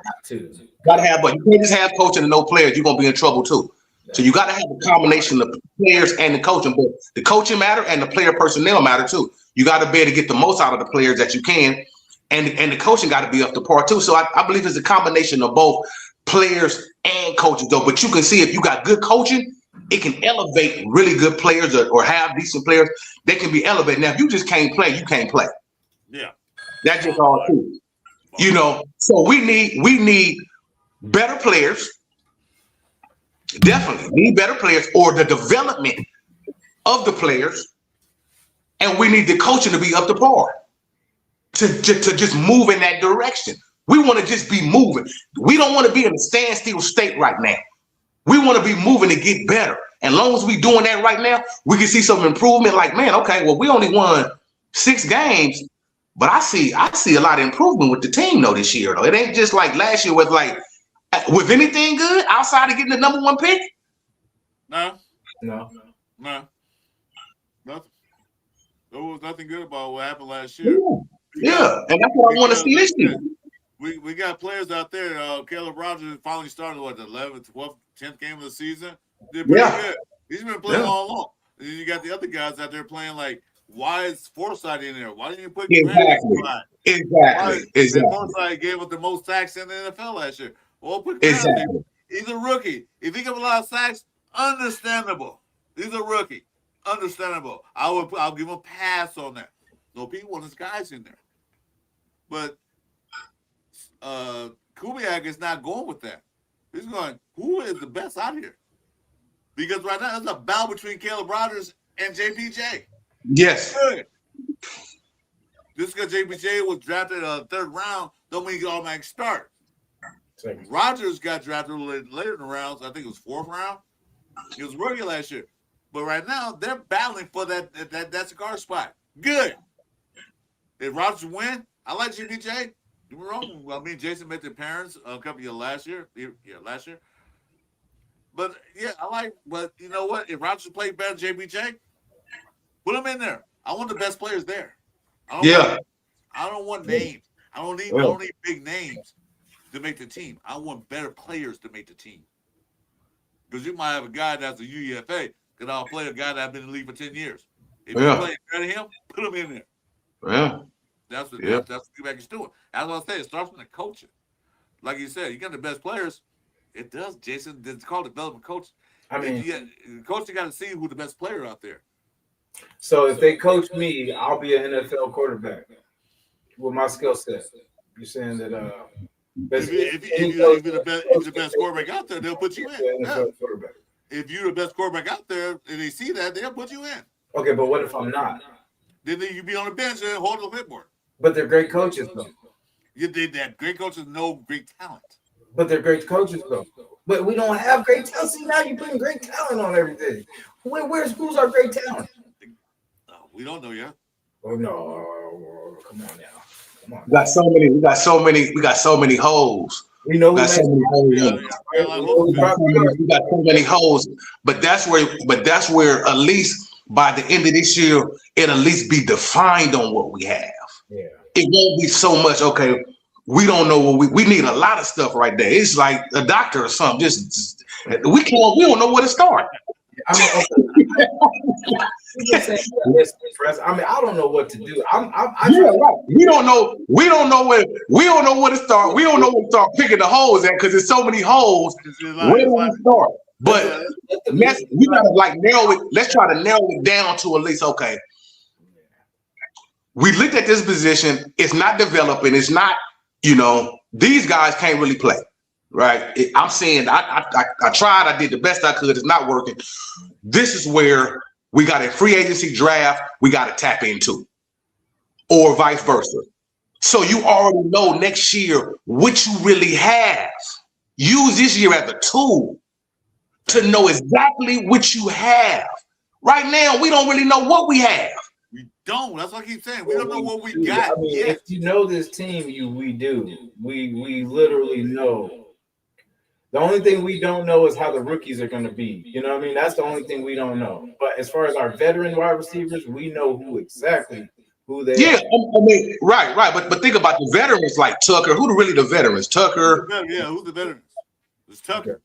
Got to have both. You can't just have coaching and no players. You're going to be in trouble too. So you got to have a combination of players and the coaching. But the coaching matter and the player personnel matter too. You got to be able to get the most out of the players that you can, and the coaching got to be up to par too. So I believe it's a combination of both players and coaches though. But you can see if you got good coaching, it can elevate really good players or have decent players. They can be elevated. Now, if you just can't play, you can't play. Yeah, that's just all true. You know, so we need better players. Definitely need better players or the development of the players, and we need the coaching to be up to par to just move in that direction. We want to just be moving. We don't want to be in a standstill state right now. We want to be moving to get better. And as long as we doing that right now, we can see some improvement. Like, man, okay, well, we only won 6 games, but I see a lot of improvement with the team though this year. Though it ain't just like last year was like. With anything good outside of getting the number 1 pick? No. Nothing. There was nothing good about what happened last year. Yeah. And that's what I want to see this year. We got players out there. Caleb Rogers finally started the 11th, 12th, 10th game of the season. Did pretty good. He's been playing all along. And then you got the other guys out there playing like, why is Forsythe in there? Why didn't you put Exactly. Forsythe gave up the most sacks in the NFL last year. Well, put he's a rookie. If he gives a lot of sacks, understandable. He's a rookie. Understandable. I'll give him a pass on that. No, people want his guys in there. But Kubiak is not going with that. He's going, who is the best out here? Because right now there's a battle between Caleb Rogers and JPJ. Yes. Good. Just because JPJ was drafted 3rd round don't mean he automatic start. Rogers got drafted later in the rounds. I think it was 4th round. He was rookie last year. But right now, they're battling for that cigar spot. Good. If Rogers win, I like JPJ. Do me wrong. Well, me and Jason met their parents a couple of years last year. Yeah, last year. But, yeah, but you know what? If Rogers played better than JPJ, put him in there. I want the best players there. I don't want names. I don't need big names to make the team. I want better players to make the team. Because you might have a guy that's a UEFA, because I'll play a guy that's been in the league for 10 years. If you play better than him, put him in there. Yeah. That's what QB is doing. That's what I say. It starts from the coaching. Like you said, you got the best players. It does, Jason. It's called development coach. I mean, the coach, you got to see who the best player out there. So if they coach me, I'll be an NFL quarterback with my skill set. You're saying that if you're the best quarterback out there, they'll put you in. Yeah. If you're the best quarterback out there and they see that, they'll put you in. Okay, but what if I'm not? Then you be on the bench and hold the clipboard. But they're great coaches, though. You did that. Great coaches know great talent. But they're great coaches, though. But we don't have great talent. See, now you're putting great talent on everything. Who's our great talent? We don't know yet. Oh no! Come on now. Come on. We got so many holes. We know we got so many holes. We got so many holes. But that's where at least by the end of this year, it'll at least be defined on what we have. Yeah. It won't be so much, okay, we don't know what we need a lot of stuff right there. It's like a doctor or something. We don't know where to start. I mean, okay. I mean, I don't know what to do. Right. We don't know where to start. We don't know where to start picking the holes at because there's so many holes. Where do we start? But we gotta like narrow it. Let's try to narrow it down to at least okay. We looked at this position. It's not developing. It's not. These guys can't really play. Right. I'm saying I tried. I did the best I could. It's not working. This is where we got a free agency draft we got to tap into, or vice versa. So you already know next year what you really have. Use this year as a tool to know exactly what you have. Right now, we don't really know what we have. We don't. That's what I keep saying. We don't know what we got. I mean, if you know this team, we do. We literally know. The only thing we don't know is how the rookies are going to be. You know what I mean? That's the only thing we don't know. But as far as our veteran wide receivers, we know who they are. Yeah, I mean, right. But think about the veterans like Tucker. Who are really the veterans? Tucker. Yeah, who's the veterans? It's Tucker.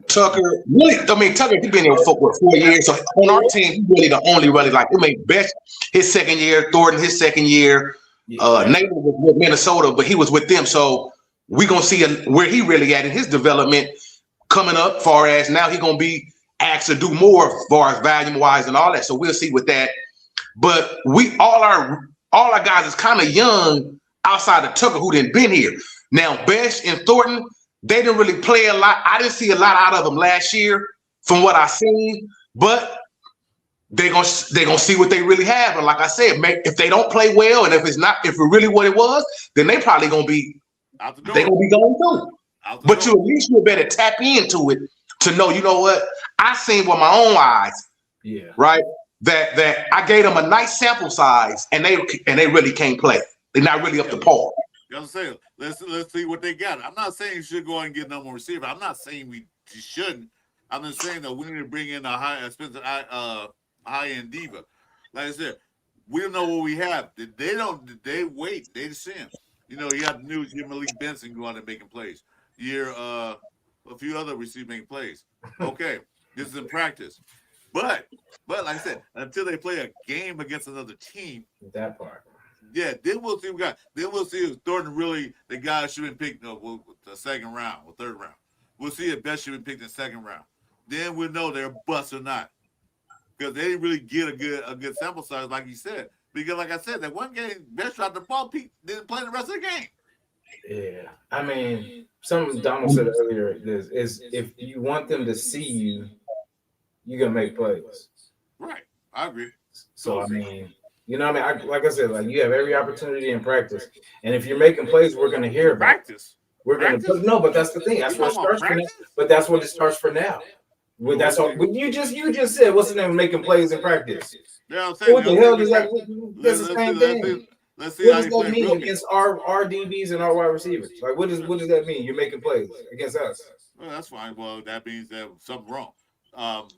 Tucker. Really, I mean, Tucker, he's been here for 4 years. So on our team, he's really the only like, I mean, Best his second year, Thornton his second year. Nate was with Minnesota, but he was with them. So we're going to see where he really at in his development coming up, far as now he's going to be asked to do more as far as volume-wise and all that. So we'll see with that. But all our guys is kind of young outside of Tucker, who didn't been here. Now, Best and Thornton, they didn't really play a lot. I didn't see a lot out of them last year from what I seen, but they're gonna see what they really have. And like I said, if they don't play well, and if it's really what it was, then they probably gonna be they're gonna be going through. But at least you better tap into it to know, you know what? I seen with my own eyes, right? That I gave them a nice sample size, and they really can't play. They're not really up to par. I'm saying, let's see what they got. I'm not saying you should go out and get number one receiver. I'm not saying you shouldn't. I'm just saying that we need to bring in a high-end diva. Like I said, we don't know what we have. They wait. They sin. You have the news. You have Malik Benson go out and making plays. A few other receivers making plays. Okay, this is in practice. But like I said, until they play a game against another team, that part. Yeah, then we'll see what we got. Then we'll see if Thornton really the guy should have been picked the second round or third round. We'll see if Best should have been picked in the second round. Then we'll know they're bust or not. Because they didn't really get a good sample size, like you said. Because like I said, that one game, Best shot the ball, Pete didn't play the rest of the game. Yeah. I mean, something Donald said earlier is if you want them to see you, you're gonna make plays. Right. I agree. So I mean, like I said, like you have every opportunity in practice, and if you're making plays, we're gonna hear about practice. We're gonna but that's the thing. That's what it starts for now. But that's what it starts for now. That's all. You just said what's the name of making plays in practice? Yeah, I'm saying. What the hell does that? That's the same thing. Let's see what does that mean against our DBs and our wide receivers? Like, what does that mean? You're making plays against us. Well, that's fine. Well, that means that something wrong.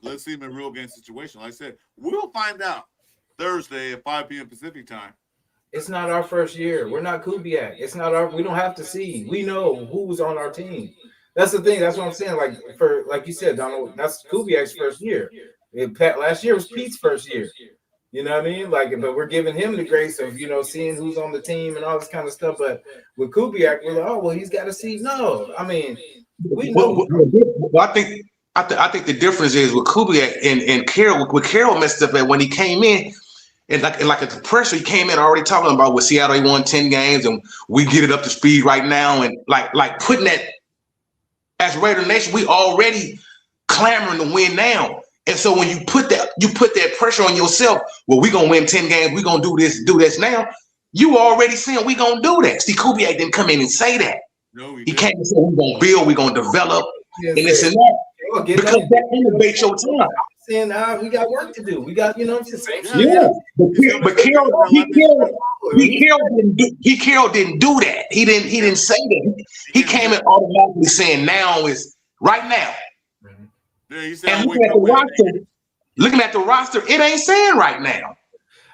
Let's see him in a real game situation. Like I said, we'll find out Thursday at 5 p.m. Pacific time. It's not our first year. We're not Kubiak. It's not our. We don't have to see. We know who's on our team. That's the thing. That's what I'm saying. Like you said, Donald. That's Kubiak's first year. Last year was Pete's first year. You know what I mean? But we're giving him the grace of seeing who's on the team and all this kind of stuff. But with Kubiak, we're like, oh well, he's got to see. No, I mean, we know. Well, I think the difference is with Kubiak and Carroll. With Carroll messed up at when he came in. And like a compressor, he came in already talking about with Seattle, he won 10 games, and we get it up to speed right now. And like putting that as Raider Nation, we already clamoring to win now. And so when you put that pressure on yourself, well, we're gonna win 10 games, we're gonna do this now. You already saying we gonna do that. See, Kubiak didn't come in and say that. No, he came and said we're gonna build, we're gonna develop, and this and that. Because that innovates your time. Saying we got work to do. We got, same shit. Yeah, but Carroll didn't do that. He didn't say that. He came in automatically saying now is right now. Yeah, he said, and looking at the roster, it ain't saying right now.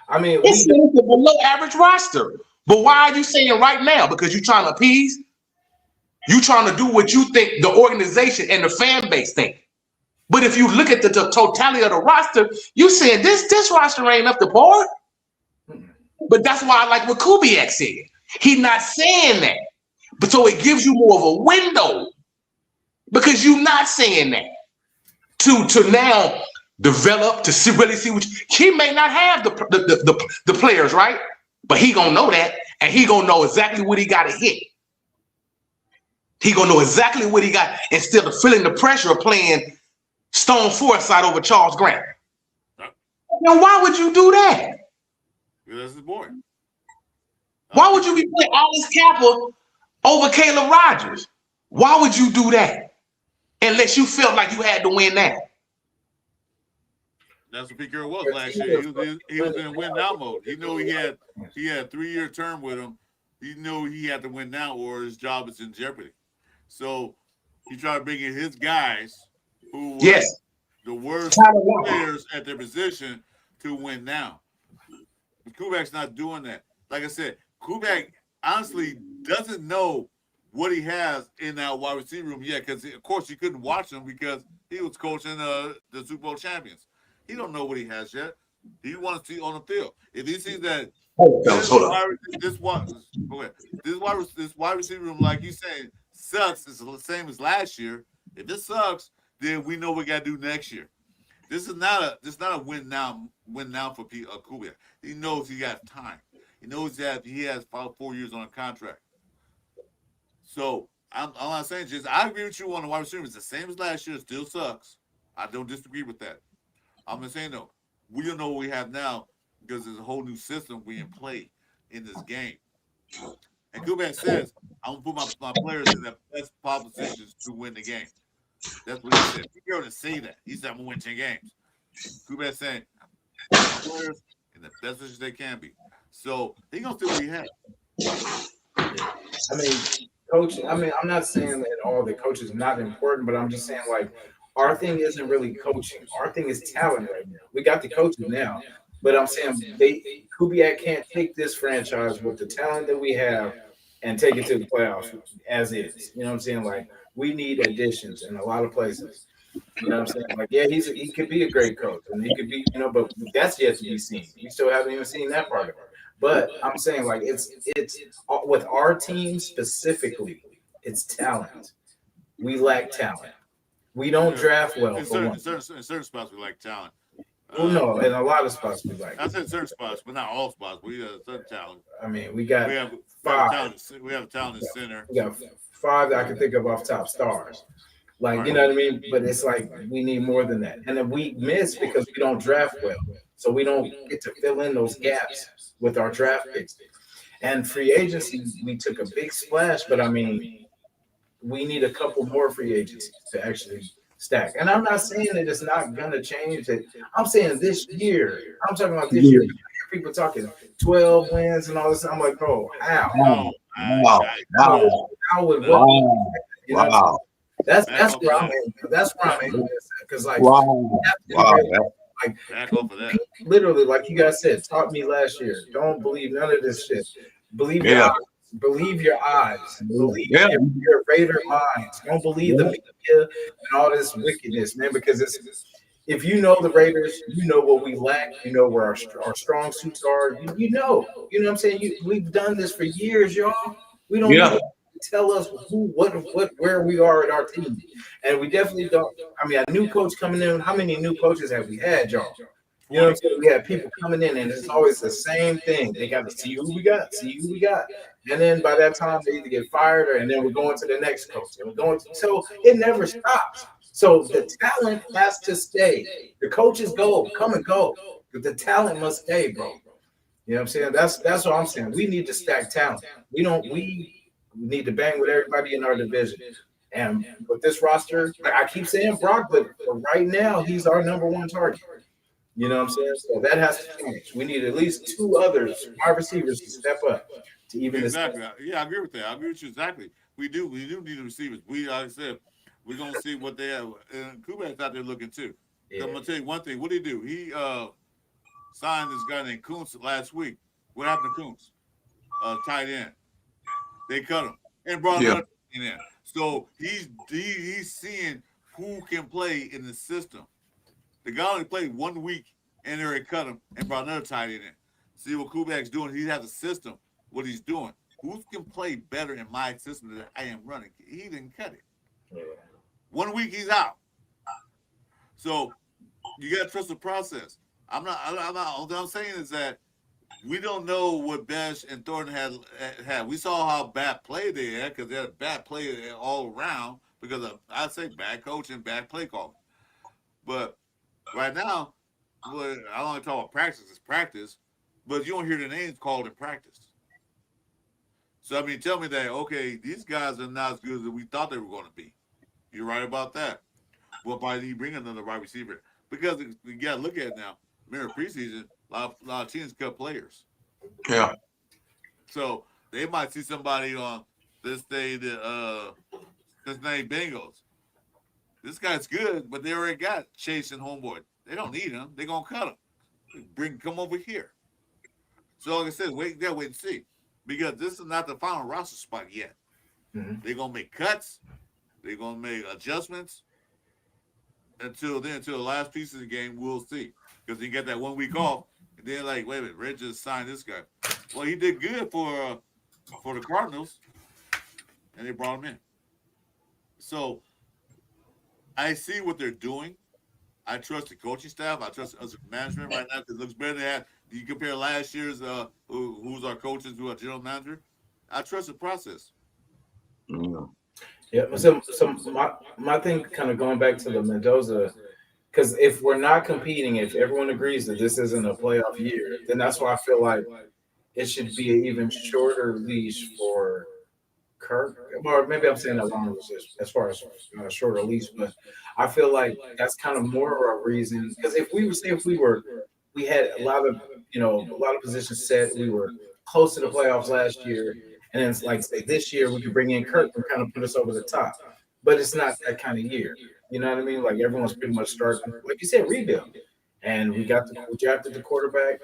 I mean, it's saying a below average roster. But why are you saying right now? Because you're trying to appease. You trying to do what you think the organization and the fan base think. But if you look at the totality of the roster, you saying this roster ain't up to par. But that's why I like what Kubiak said. He's not saying that. But so it gives you more of a window because you're not saying that to now develop to see, really see what he may not have the players, right? But he gonna know that, and he gonna know exactly what he got to hit. He gonna know exactly what he got instead of feeling the pressure of playing Stone Forsythe over Charles Grant. Now, why would you do that? This is boring. Why would you be playing Alice Kappa over Caleb Rogers? Why would you do that? Unless you felt like you had to win that. That's what Pete Carroll was last year. He was in win now mode. He knew he had a 3-year term with him. He knew he had to win now or his job is in jeopardy. So he tried to bring in his guys who were the worst players at their position to win now. But Kubiak's not doing that. Like I said, Kubiak honestly doesn't know what he has in that wide receiver room yet because, of course, you couldn't watch him because he was coaching the Super Bowl champions. He don't know what he has yet. He wants to see on the field. If he sees that this wide receiver room, like you saying, sucks, it's the same as last year. If this sucks, then we know what we got to do next year. This is not a win now for Kubiak. He knows he got time. He knows that he has about 4 years on a contract. So I'm not saying just I agree with you on the wide receiver. It's the same as last year. It still sucks. I don't disagree with that. I'm just saying though, we don't know what we have now because there's a whole new system we in play in this game. And Kubiak says, I'm gonna put my players in the best positions to win the game. That's what he said. He didn't say that. He said I'm gonna win 10 games. Kubiak saying my players in the best positions they can be. So he gonna still what he has. I mean, coach. I mean, I'm not saying that all the coaches are not important, but I'm just saying like our thing isn't really coaching. Our thing is talent right now. We got the coaches now, but I'm saying Kubiak can't take this franchise with the talent that we have and take it to the playoffs as is. You know what I'm saying? Like we need additions in a lot of places. You know what I'm saying? Like, yeah, he could be a great coach, and he could be, but that's yet to be seen. We still haven't even seen that part of it. But I'm saying, like, it's with our team specifically, it's talent. We lack talent. We don't draft well. In certain spots, we lack talent. Well, no, in a lot of spots we like. I said certain spots, but not all spots. We have certain talent. I mean, we have five. We have talent in center. We got 5 that I can think of off top stars. Like, you know what I mean? But it's like we need more than that. And then we miss because we don't draft well. So we don't get to fill in those gaps with our draft picks. And free agency, we took a big splash, but I mean, we need a couple more free agents to actually stack. And I'm not saying that it's not going to change. I'm saying this year. I'm talking about this year. People talking 12 wins and all this. I'm like, bro, how? How would what? That's where I'm at. That's where I'm at. Because like, like literally, like you guys said, taught me last year. Don't believe none of this shit. Believe your eyes. Believe your eyes. Believe your Raider minds. Don't believe the media and all this wickedness, man. Because if you know the Raiders, you know what we lack. You know where our strong suits are. You know what I'm saying. We've done this for years, y'all. We don't know. Tell us where we are at our team, and we definitely don't. I mean, a new coach coming in. How many new coaches have we had, y'all? You know what I'm saying? We have people coming in, and it's always the same thing. They got to see who we got, and then by that time they either get fired, and then we're going to the next coach, and so it never stops. So the talent has to stay. The coaches come and go, but the talent must stay, bro. You know what I'm saying? That's what I'm saying. We need to stack talent. We need to bang with everybody in our division. And with this roster, I keep saying Brock, but right now he's our number one target. You know what I'm saying? So that has to change. We need at least 2 others, wide receivers, to step up to even exactly. Yeah, I agree with that. I agree with you exactly. We do need the receivers. Like I said, we're gonna see what they have. And Kubiak's out there looking too. Yeah. I'm gonna tell you one thing. What did he do? He signed this guy named Kuntz last week. What happened to Kuntz? Tight end. They cut him and brought another in there. So he's seeing who can play in the system. The guy only played 1 week, and they already cut him and brought another tight end in. See what Kubak's doing? He has a system, what he's doing. Who can play better in my system that I am running? He didn't cut it. Yeah. 1 week, he's out. So you got to trust the process. I'm not. All I'm saying is that we don't know what Besh and Thornton had. We saw how bad play they had because they had bad play all around because of, I'd say, bad coaching, bad play calling. But right now, well, I only talk about practice. It's practice, but you don't hear the names called in practice. So I mean, tell me that okay, these guys are not as good as we thought they were going to be. You're right about that. Well, probably you bring another wide receiver because you got to look at it now. Remember preseason, a lot of teams cut players. Yeah. So they might see somebody on this day the Cincinnati Bengals. This guy's good, but they already got Chase and Homeboy. They don't need him. They're gonna cut him. Come over here. So like I said, wait and see. Because this is not the final roster spot yet. Mm-hmm. They're gonna make cuts, they're gonna make adjustments until the last piece of the game, we'll see. Because you get that 1 week off, and then like, wait a minute, Red just signed this guy. Well, he did good for the Cardinals, and they brought him in. So I see what they're doing. I trust the coaching staff. I trust us management right now because it looks better than that. You compare last year's who's our coaches, who our general manager. I trust the process. Yeah. So my thing kind of going back to the Mendoza, because if we're not competing, if everyone agrees that this isn't a playoff year, then that's why I feel like it should be an even shorter leash for Kirk. Or maybe I'm saying that wrong as far as a shorter leash, but I feel like that's kind of more of a reason. Because if we had a lot of positions set, we were close to the playoffs last year, and then it's like say this year we could bring in Kirk and kind of put us over the top. But it's not that kind of year. You know what I mean? Like everyone's pretty much starting, like you said, rebuild. And we drafted the quarterback.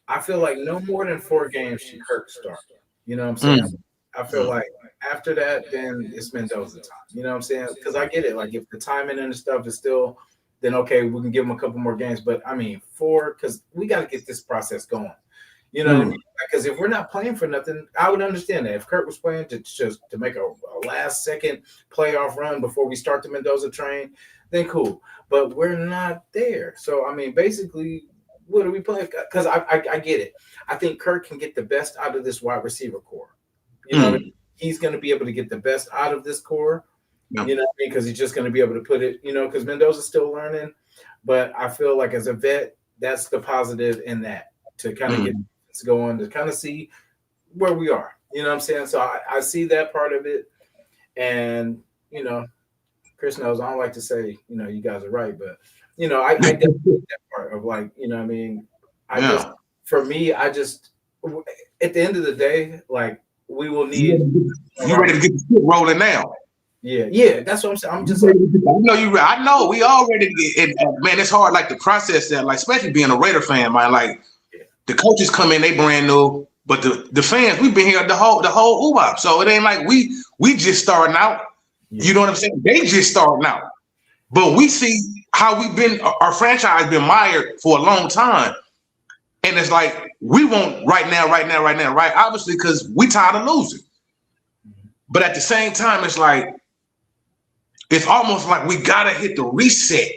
I feel like no more than 4 games should Kirk start. You know what I'm saying? I feel like after that, then it's Mendoza time. You know what I'm saying? Because I get it. Like if the timing and the stuff is still, then okay, we can give him a couple more games. But I mean, 4, because we got to get this process going. You know what I mean? Because if we're not playing for nothing, I would understand that. If Kirk was playing to make a last-second playoff run before we start the Mendoza train, then cool. But we're not there. So, I mean, basically, what do we play? Because I get it. I think Kirk can get the best out of this wide receiver core. You know what I mean? He's going to be able to get the best out of this core. You know what I mean? Because he's just going to be able to put it, because Mendoza's still learning. But I feel like as a vet, that's the positive in that, to kind of get going, to kind of see where we are. You know what I'm saying? So I see that part of it. And, Chris knows I don't like to say, you guys are right. But, I definitely get that part of like, what I mean? For me, at the end of the day, like, we will need. You ready to get the shit rolling now? Yeah, that's what I'm saying. I'm just like, I know we all ready to get. Man, it's hard, like to process that, like especially being a Raider fan, man. Like the coaches come in, they brand new, but the fans, we've been here the whole UBOP, so it ain't like we just starting out. You know what I'm saying? They just starting out, but we see how we've been. Our franchise been mired for a long time. And it's like, we want right now, right? Obviously, because we tired of losing. But at the same time, it's like, it's almost like we got to hit the reset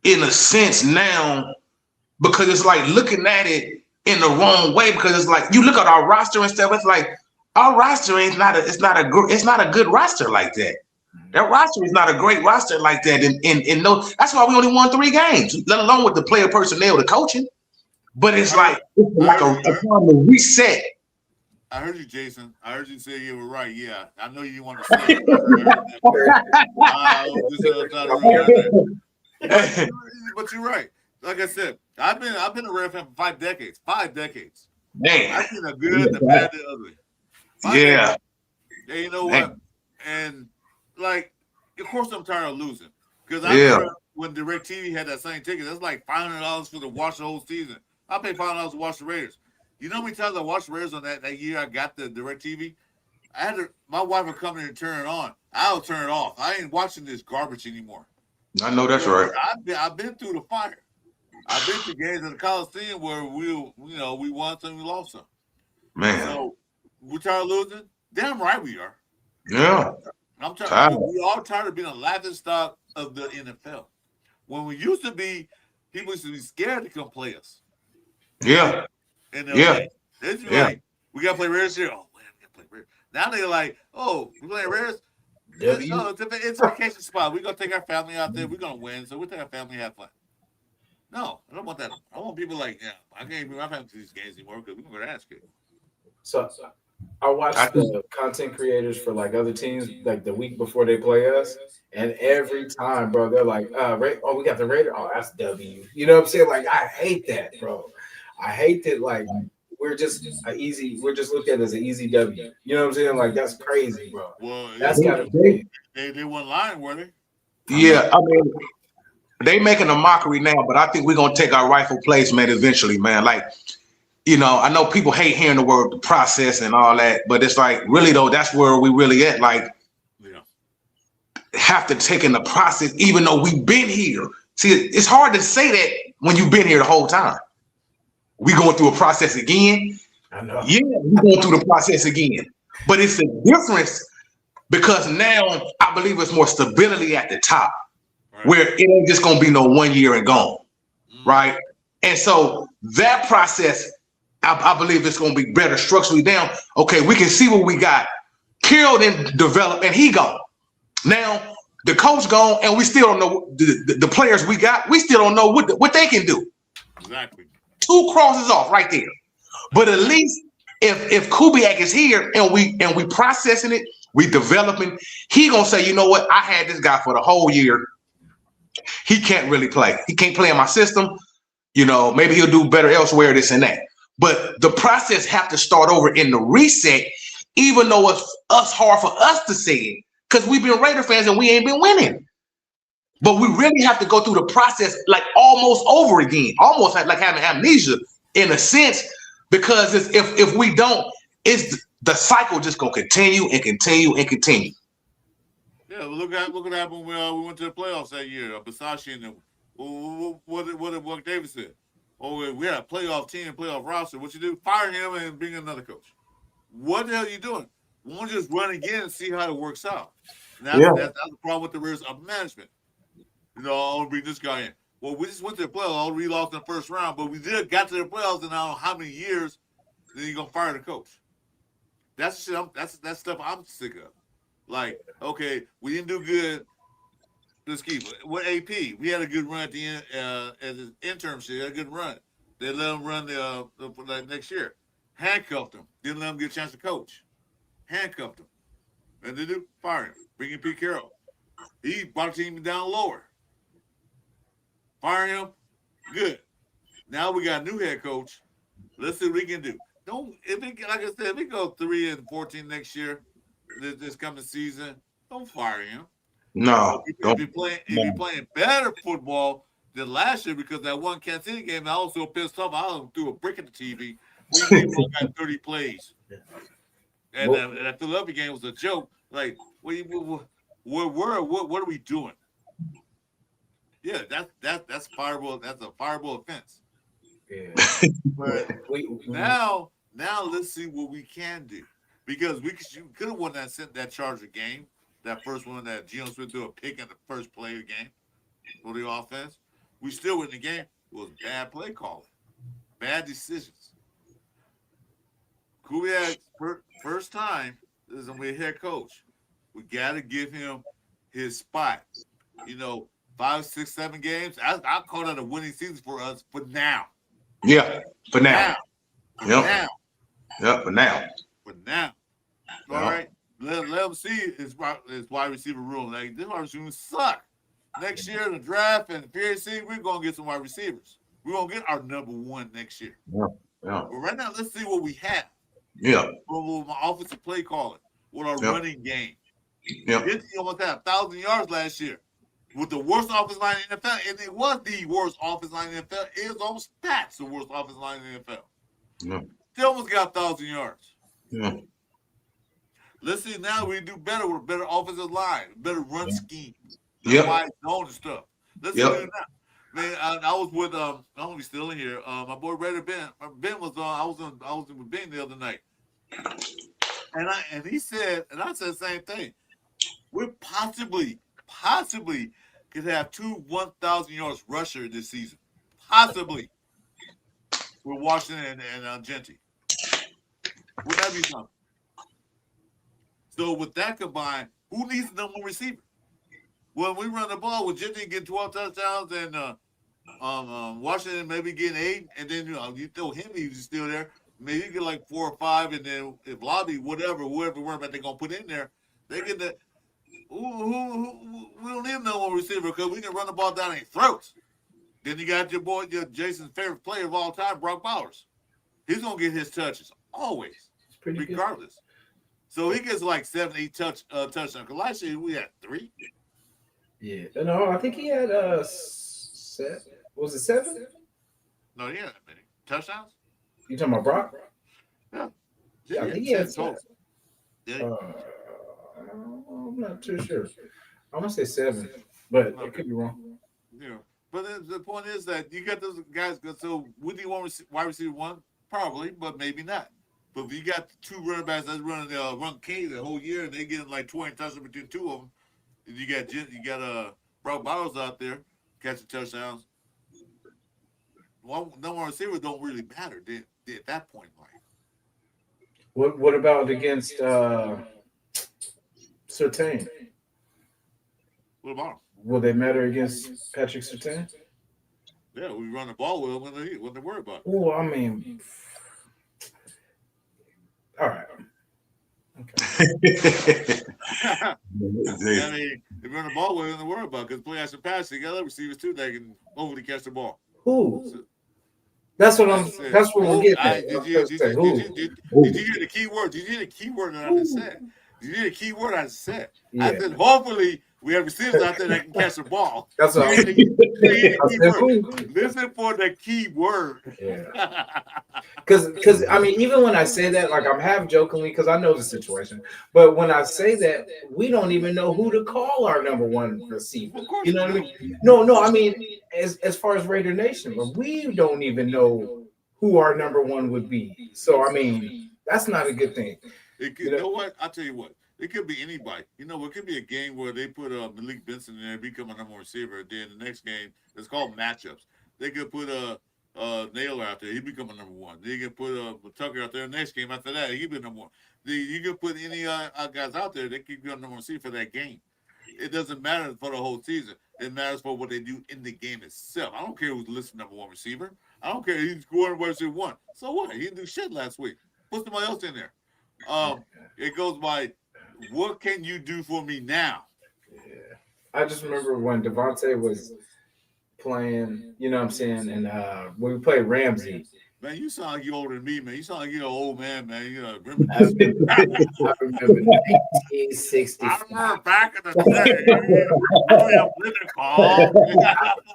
in a sense now, because it's like looking at it in the wrong way, because it's like, you look at our roster and stuff, it's like, our roster it's not a good roster like that. That roster is not a great roster like that. And no, that's why we only won 3 games, let alone with the player personnel, the coaching. But it's like a time to reset. I heard you, Jason. I heard you say you were right. Yeah, I know you want to say it. But you're right. Like I said, I've been a Raider fan for 5 decades. 5 decades. Man, I've seen the good, the bad, the ugly. 5 decades. And you know what? And like, of course, I'm tired of losing, because I remember when DirecTV had that same ticket. That's like $500 for to watch the whole season. I paid $500 to watch the Raiders. You know how many times I watched the Raiders on that year I got the DirecTV? My wife would come in and turn it on. I'll turn it off. I ain't watching this garbage anymore. I know that's right. I've been through the fire. I've been to games at the Coliseum where we won some, we lost some. Man. So we're tired of losing. Damn right we are. Yeah. I'm tired. We all tired of being a laughing stock of the NFL. When we used to be, people used to be scared to come play us. Yeah. And yeah. Like, we got to play Raiders here. Oh, man, we got to play Raiders. Now they're like, oh, we playing Raiders? No, it's a vacation spot. We're going to take our family out there. We're going to win. So we'll take our family and have fun. No, I don't want that. I want people like, yeah, I can't bring my family to these games anymore because we're going to get ass kicked. So I watched the content creators for like other teams like the week before they play us, and every time, bro, they're like, we got the Raiders. Oh, that's W. You know what I'm saying? Like, I hate that, bro. I hate that. Like, we're just looked at as an easy W. You know what I'm saying? Like, that's crazy, bro. Well, that's gotta be. They weren't lying, were they? Yeah, I mean, they making a mockery now, but I think we're gonna take our rightful place, man, eventually, man. Like, you know, I know people hate hearing the word the process and all that, but it's like, really though, that's where we really at. Like, have to take in the process, even though we've been here. See, it's hard to say that when you've been here the whole time. We going through a process again. I know. Yeah, we're going through the process again. But it's a difference because now I believe it's more stability at the top, where it ain't just gonna be no 1 year and gone, right? And so that process, I believe it's gonna be better structurally down. Okay, we can see what we got. Carroll didn't develop, and he gone. Now the coach gone, and we still don't know the players we got. We still don't know what they can do. Exactly. 2 crosses off right there. But at least if Kubiak is here and we processing it, we developing, he gonna say, you know what? I had this guy for the whole year. He can't really play. He can't play in my system. You know, maybe he'll do better elsewhere, this and that. But the process have to start over in the reset, even though it's hard for us to say it, because we've been Raider fans and we ain't been winning. But we really have to go through the process like almost over again, almost like having amnesia in a sense, because if we don't, it's the cycle just gonna continue and continue and continue. Yeah, look what happened when we went to the playoffs that year. Basashi and them. What did Davis said? Oh, we had a playoff team, playoff roster. What you do? Fire him and bring another coach. What the hell are you doing? Won't just run again and see how it works out. And that's the problem with the Raiders of management. You know, I'll bring this guy in. Well, we just went to the playoffs. We lost in the first round, but we got to the playoffs in I don't know how many years. Then you're gonna fire the coach. That's shit. That's stuff I'm sick of. Like, okay, we didn't do good. Let's keep it. With AP, we had a good run at the end as an internship. Had a good run. They let him run the next year. Handcuffed him. Didn't let him get a chance to coach. Handcuffed him. And they do fire him. Bring in Pete Carroll. He brought the team down lower. Fire him. Good. Now we got a new head coach. Let's see what we can do. Like I said, if we go 3-14 next year, this coming season, don't fire him. No. If you're playing better football than last year, because that one Kansas City game, I was so pissed off, I threw a brick at the TV. We got 30 plays. And that Philadelphia game was a joke. Like, what are we doing? Yeah, that's fireable. That's a fireable offense. Yeah. But now let's see what we can do, because we could have won that Charger game, that first one that Geno Smith threw a pick in the first play of the game for the offense. We still win the game. It was bad play calling, bad decisions. Kubiak's first time as a head coach. We got to give him his spot. You know, 5, 6, 7 games. I call that a winning season for us for now. Yeah, for now. Yep. Now. Yeah, for now. For now. All right. Let him see his wide receiver room. Like, this wide receiver suck. Next year in the draft and the free agency, we're gonna get some wide receivers. We're gonna get our number 1 next year. Yeah. But right now, let's see what we have. Yeah. With my offensive play calling, with our running game. Yeah. He almost had 1,000 yards last year with the worst offensive line in the NFL, and it was the worst offensive line in the NFL. It was almost stats the worst offensive line in the NFL. Yeah. They almost got 1,000 yards. Yeah. Let's see now we do better with a better offensive line, better run scheme, Yep. wide zone and stuff. Let's Yep. do it now. Man, I was with I don't know if he's still in here. My boy Raider Ben. Ben was on. I was with Ben the other night, and he said, and I said the same thing. We possibly could have 2 1,000 yards rusher this season, possibly with Washington and Genty. Would that be something? So with that combined, who needs the number one receiver? When we run the ball with Genty getting 12 touchdowns and Washington maybe getting 8, and then you throw him, he's still there. Maybe you get like 4 or 5, and then if Lobby, whoever worry about they're gonna put in there, they get the we don't need no one receiver because we can run the ball down their throats. Then you got your Jason's favorite player of all time, Brock Bowers. He's gonna get his touches always, regardless. Good. So he gets like 7, 8 touchdowns. Because last year we had 3. Yeah, no, I think he had 7. Was it 7? No, he had that many touchdowns. You talking about Brock? Yeah, I think he had 7. Yeah. I'm not too sure. I want to say 7, but it could be wrong. Yeah, but the point is that you got those guys. So would you want wide receiver 1? Probably, but maybe not. But if you got 2 running backs that's running run K the whole year, and they getting like 20 touchdowns between 2 of them, and you got Brock Bowers out there catching touchdowns. No one receivers don't really matter at that point in life. What about against Surtain? What about him? Will they matter against Patrick Surtain? Yeah, we run the ball with him when they worry about it. Oh, I mean, all right. Okay. I mean, they run the ball with him, they worry about it because play action pass, you got other receivers too that can overly catch the ball. Who? So, that's what we're getting at. Did you hear the key word? Did you hear the key word that I just said? Did you hear the key word I just said? Yeah. I said, hopefully, we have receivers out there that can catch the ball. That's what Listen for the key word. Yeah. Because I mean, even when I say that, like I'm half jokingly, because I know the situation. But when I say that, we don't even know who to call our number 1 receiver. You know what I mean? No. I mean, as far as Raider Nation, but we don't even know who our number 1 would be. So I mean, that's not a good thing. You know what? I'll tell you what. It could be anybody. It could be a game where they put Malik Benson in there, become a number 1 receiver. Then the next game, it's called matchups. They could put Naylor out there. He become a number 1. They could put Tucker out there. The next game after that, he be number 1. You could put any guys out there. They could be a number 1 receiver for that game. It doesn't matter for the whole season. It matters for what they do in the game itself. I don't care who's listed number 1 receiver. I don't care. He's scoring wide receiver 1. So what? He didn't do shit last week. Put somebody else in there. It goes by, what can you do for me now? Yeah. I just remember when Devontae was playing, you know what I'm saying, and when we played Ramsey. Man, you sound like you're older than me, man. You sound like you're an old man, man. I remember 1965. I remember back in the day.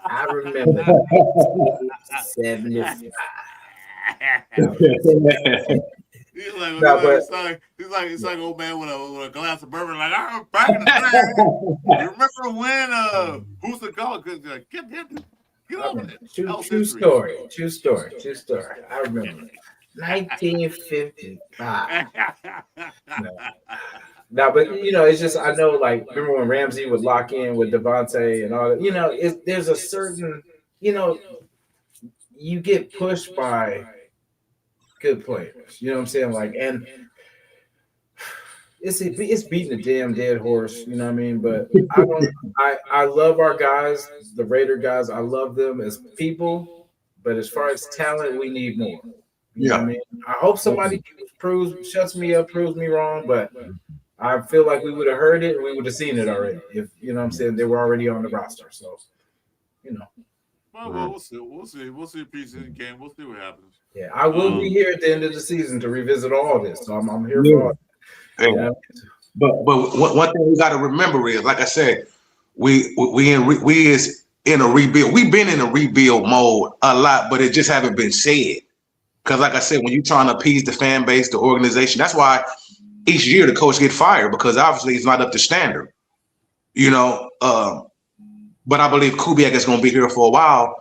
I remember 1975. It's like old man with a glass of bourbon. Like, I remember back in the day. You remember when who's the call? Get over there. True story. I remember 1955. No, but it's just I know. Like, remember when Ramsey would lock in with Devontae and all that. There's a certain you get pushed by good players. You know what I'm saying? Like, and it's beating a damn dead horse. You know what I mean? But I love our guys, the Raider guys. I love them as people. But as far as talent, we need more. You know what I mean? I hope somebody shuts me up, proves me wrong. But I feel like we would have heard it and we would have seen it already. If you know what I'm saying, they were already on the roster. So, Well, we'll see. We'll see a preseason game. We'll see what happens. Yeah, I will be here at the end of the season to revisit all this. So I'm here for all. Yeah. But one thing we got to remember is, like I said, we is in a rebuild. We've been in a rebuild mode a lot, but it just haven't been said. Because, like I said, when you're trying to appease the fan base, the organization, that's why each year the coach get fired because obviously it's not up to standard. You know, but I believe Kubiak is going to be here for a while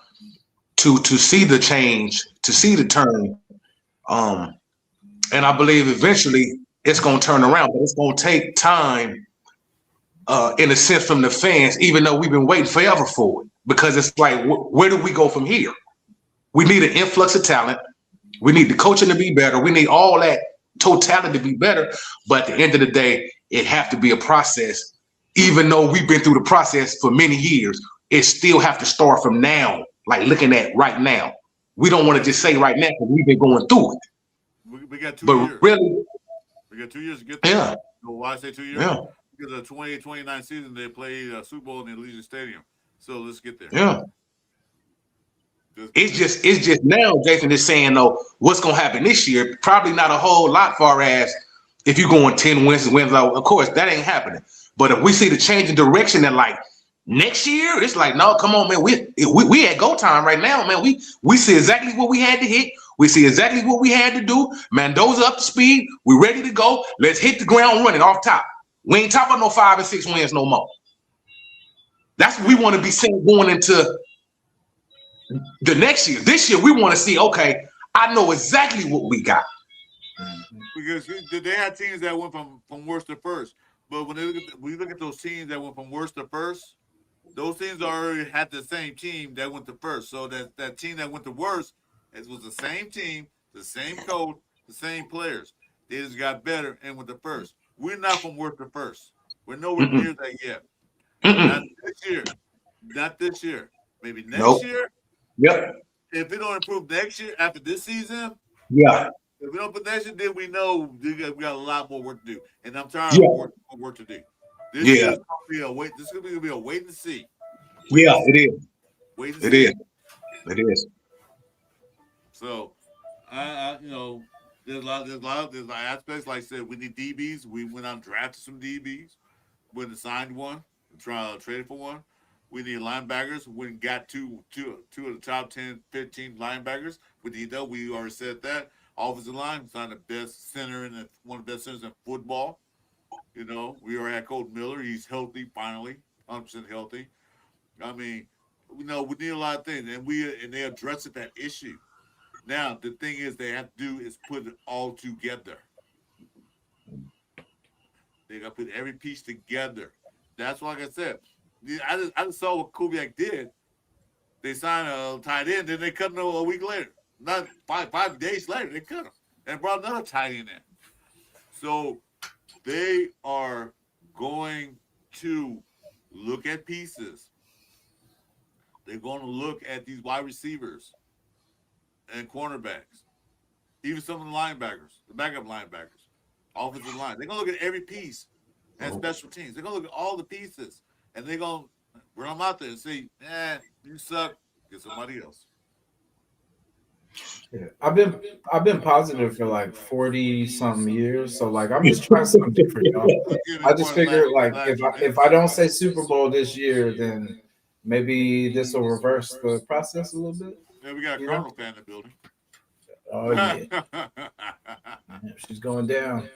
to see the change, to see the turn. And I believe eventually it's going to turn around, but it's going to take time, in a sense, from the fans, even though we've been waiting forever for it, because it's like, where do we go from here? We need an influx of talent. We need the coaching to be better. We need all that totality to be better. But at the end of the day, it have to be a process. Even though we've been through the process for many years, it still have to start from now, like looking at right now. We don't want to just say right now because we've been going through it. We got 2 But years. really, We got 2 years to get there. yeah. So why I say 2 years? Yeah. Because the 28-29 season, they played Super Bowl in the Allegiant Stadium. So let's get there. Yeah. It's just now, Jason is saying, though, what's going to happen this year? Probably not a whole lot far as if you're going 10 wins. Of course, that ain't happening. But if we see the change in direction that, like, next year, it's like, no, come on, man. We at go time right now, man. We see exactly what we had to hit. We see exactly what we had to do. Mendoza up to speed. We ready to go. Let's hit the ground running off top. We ain't talking about no 5 and 6 wins no more. That's what we want to be seeing going into the next year. This year, we want to see, okay, I know exactly what we got. Because they had teams that went from worst to first. But when we look at those teams that went from worst to first, those teams already had the same team that went to first. So that team that went to worst, it was the same team, the same coach, the same players. They just got better and went to first. We're not from worst to first. We're nowhere near that yet. Not this year. Not this year. Maybe next year. Yep. If we don't improve next year after this season, yeah. If we don't put that shit, then we know we got a lot more work to do. And I'm tired of work to do. This is gonna be a wait. This is gonna be a wait and see. It is. Wait and see. It is. So, I there's a lot of aspects. Like I said, we need DBs. We went out and drafted some DBs. Went and signed one. Traded for one. We need linebackers. We got two of the top 10, 15 linebackers. We need that. We already said that. Offensive line, signed the best center one of the best centers in football. You know, we already had Colt Miller. He's healthy, finally, 100% healthy. I mean, we need a lot of things, and they addressed that issue. Now, the thing is, they have to do is put it all together. They got to put every piece together. That's why, like I said, I just saw what Kubiak did. They signed a tight end, then they cut him a week later. Not five days later, they cut him and brought another tight end in. So they are going to look at pieces. They're going to look at these wide receivers and cornerbacks, even some of the linebackers, the backup linebackers, offensive line. They're going to look at every piece and special teams. They're going to look at all the pieces, and they're going to run them out there and say, you suck, get somebody else. Yeah. I've been positive for like 40 something years, so like I'm just trying something different, y'all. I just figured like if I don't say Super Bowl this year, then maybe this will reverse the process a little bit. Yeah, we got a Cardinal fan in the building. Oh yeah, she's going down.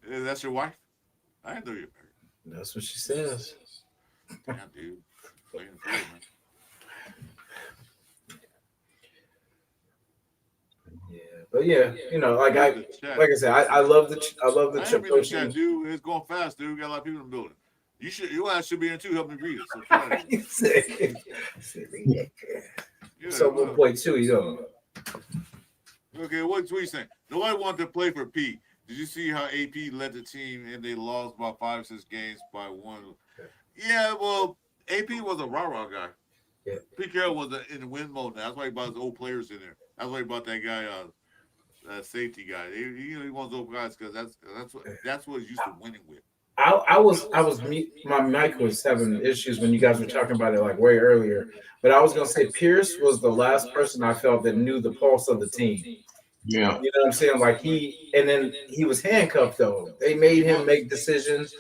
That's your wife? I didn't know you were married. That's what she says. Damn, dude. Playing the field, man. But yeah, like I said, I love the chat, dude. It's going fast, dude. We got a lot of people in the building. Your ass should be in too. Help me read it. So 1.2, you know. Okay, what you saying? Nobody wanted to play for Pete. Did you see how AP led the team and they lost by 5-6 games by one? Yeah, well, AP was a rah-rah guy. Yeah. Pete Carroll was in win mode now. That's why he brought his old players in there. That's why he brought that guy, safety guy. He wants those guys because that's what he's used to winning with. My mic was having issues when you guys were talking about it like way earlier. But I was gonna say Pierce was the last person I felt that knew the pulse of the team. Yeah. You know what I'm saying? Like he was handcuffed though. They made him make decisions.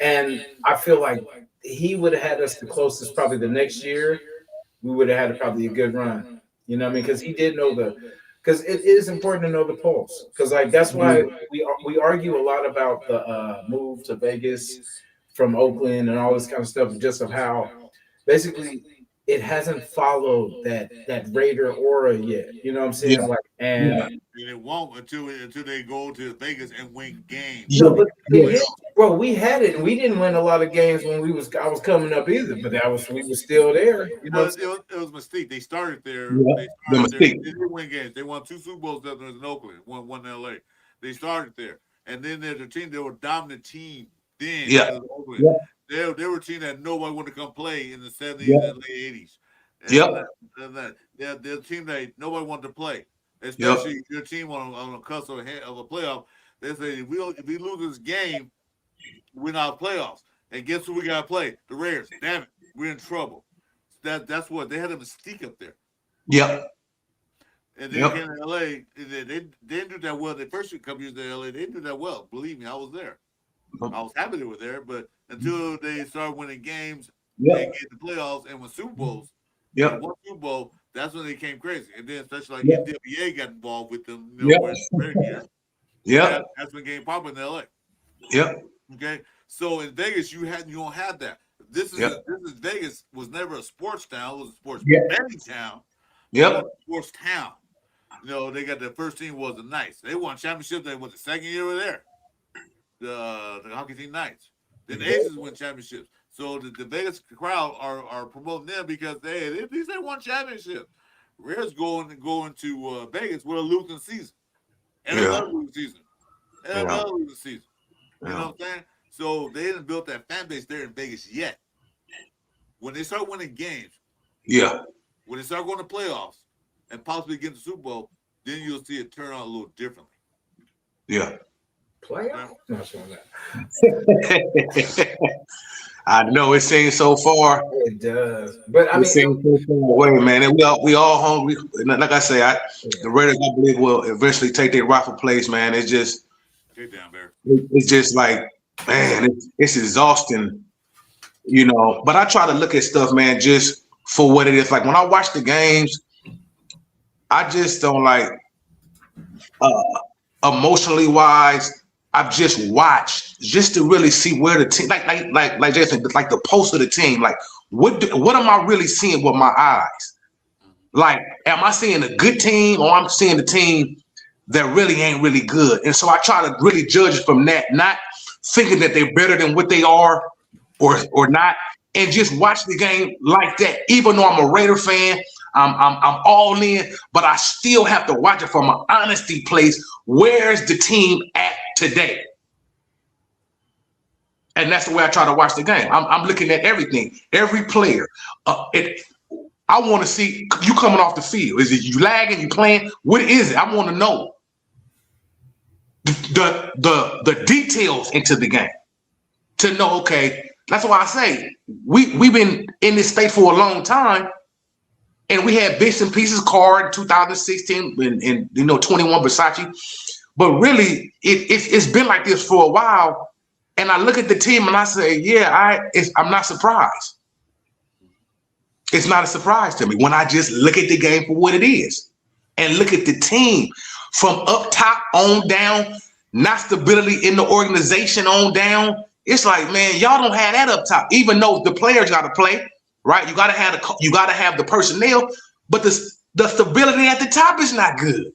And I feel like he would have had us the closest probably the next year. We would have had probably a good run. You know what I mean? Because he did know because it is important to know the pulse. Because like that's why we argue a lot about the move to Vegas from Oakland and all this kind of stuff, just of how basically it hasn't followed that Raider aura yet. You know what I'm saying? Yeah. Like, and And it won't until they go to Vegas and win games. no, but bro, we had it, and we didn't win a lot of games when I was coming up either. But we were still there. You know, It was Mystique. They started there. Yeah, They the Mystique. They didn't win games. They won 2 Super Bowls that was in Oakland, one in LA. They started there, and then they're the team. They were a dominant team then. Yeah. In Oakland. Yeah. They were a team that nobody wanted to come play in the 70s Yeah. and late 80s. Yep. They're a team that nobody wanted to play, especially your team on a cusp of a playoff. They say if we lose this game, we're not playoffs. And guess who we got to play? The Raiders. Damn it, we're in trouble. That's what they had a mystique up there. Yep. And then came to LA. They didn't do that well. The first couple years in LA, they didn't do that well. Believe me, I was there. I was happy they were there, but until they started winning games and get the playoffs and win Super Bowls, one Super Bowl, that's when they came crazy. And then especially like NWA got involved with them, that's when game popular in LA. Yep. Okay. So in Vegas, you don't have that. This is Vegas was never a sports town, it was a sports betting town. Yep. Sports town. You know, they got the first team was the Knights. They won championship. They was the second year we were there. The hockey team Knights. Then the Aces win championships. So the Vegas crowd are promoting them because they won championships. Raiders going to Vegas with a losing season. And another losing season. And another losing season. You know what I'm saying? So they haven't built that fan base there in Vegas yet. When they start winning games, when they start going to playoffs and possibly get the Super Bowl, then you'll see it turn out a little differently. Yeah. Playoff? I know it seems so far. It does, but I mean, it seems so far away, man. And we all hungry. Like I say, the Raiders, I believe, will eventually take their rightful place, man. It's just, it's just like, man, it's exhausting, you know. But I try to look at stuff, man, just for what it is. Like when I watch the games, I just don't like, emotionally wise. I've just watched just to really see where the team, like Jason, like the pulse of the team. Like what am I really seeing with my eyes? Like, am I seeing a good team or I'm seeing the team that really ain't really good? And so I try to really judge it from that, not thinking that they're better than what they are or not, and just watch the game like that. Even though I'm a Raider fan, I'm all in, but I still have to watch it from an honesty place. Where's the team at today? And that's the way I try to watch the game. I'm looking at everything, every player. I want to see you coming off the field. Is it you lagging? You playing? What is it? I want to know the details into the game to know. Okay, that's why I say we've been in this state for a long time. And we had bits and pieces, Card 2016 and 21 Versace. But really, it's been like this for a while. And I look at the team and I say, I'm not surprised. It's not a surprise to me when I just look at the game for what it is and look at the team from up top on down, not stability in the organization on down. It's like, man, y'all don't have that up top, even though the players got to play. Right, you gotta have the personnel, but the stability at the top is not good.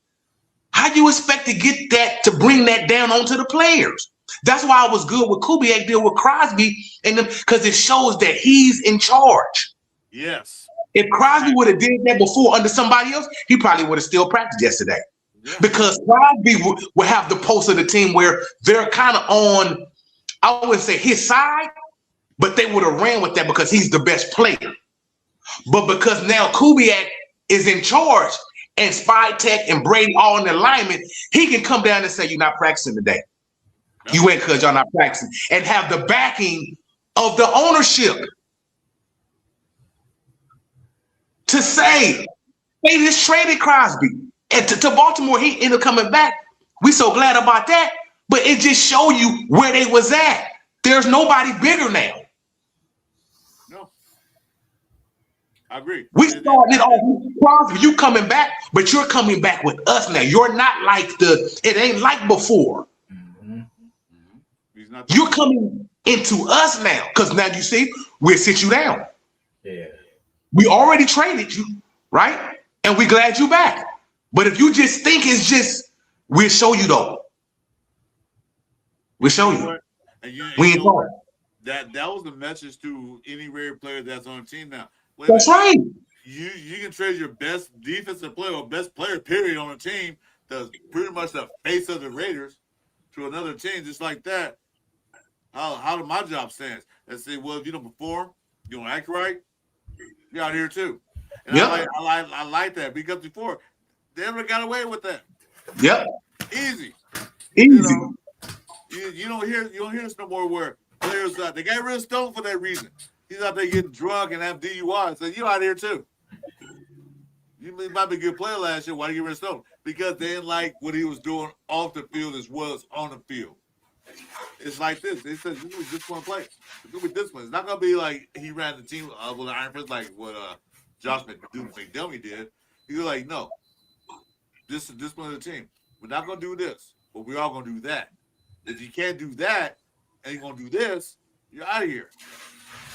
How do you expect to get that to bring that down onto the players? That's why I was good with Kubiak deal with Crosby and them, because it shows that he's in charge. Yes. If Crosby would have did that before under somebody else, he probably would have still practiced yesterday. Yeah. Because Crosby would have the pulse of the team where they're kind of on, I wouldn't say his side, but they would have ran with that because he's the best player. But because now Kubiak is in charge and Spytek and Brady all in alignment, he can come down and say, you're not practicing today. You ain't because y'all not practicing. And have the backing of the ownership to say, they just traded Crosby. And to Baltimore, he ended up coming back. We so glad about that. But it just show you where they was at. There's nobody bigger now. I agree. We started it off. Crosby, you coming back, but you're coming back with us now. You're not like it ain't like before. He's not You're coming into us now, because now you see, we'll sit you down. Yeah. We already traded you, right? And we glad you back. But if you just think it's just, we'll show you though. We'll show you. And We ain't talking. That was the message to any Raider player that's on the team now. That's right. You can trade your best defensive player or best player, period, on the team that's pretty much the face of the Raiders to another team just like that. How do my job stands? And say, well, if you don't perform, you don't act right, you're out here too. And yep. I like that because before they never got away with that. Yep. Easy. Easy. You don't hear this no more where players they got rid of Stone for that reason. He's out there getting drunk and have DUI. So you out here too. You might be a good player last year. Why do you get rid of Stone? Because they didn't like what he was doing off the field as well as on the field. It's like this. They said this was just one play. It's gonna be this one. It's not gonna be like he ran the team with the Iron Fist like what Josh McDummy did. He was like, no, this is this one of the team. We're not gonna do this, but we're all gonna do that. If you can't do that and you're gonna do this, you're out of here.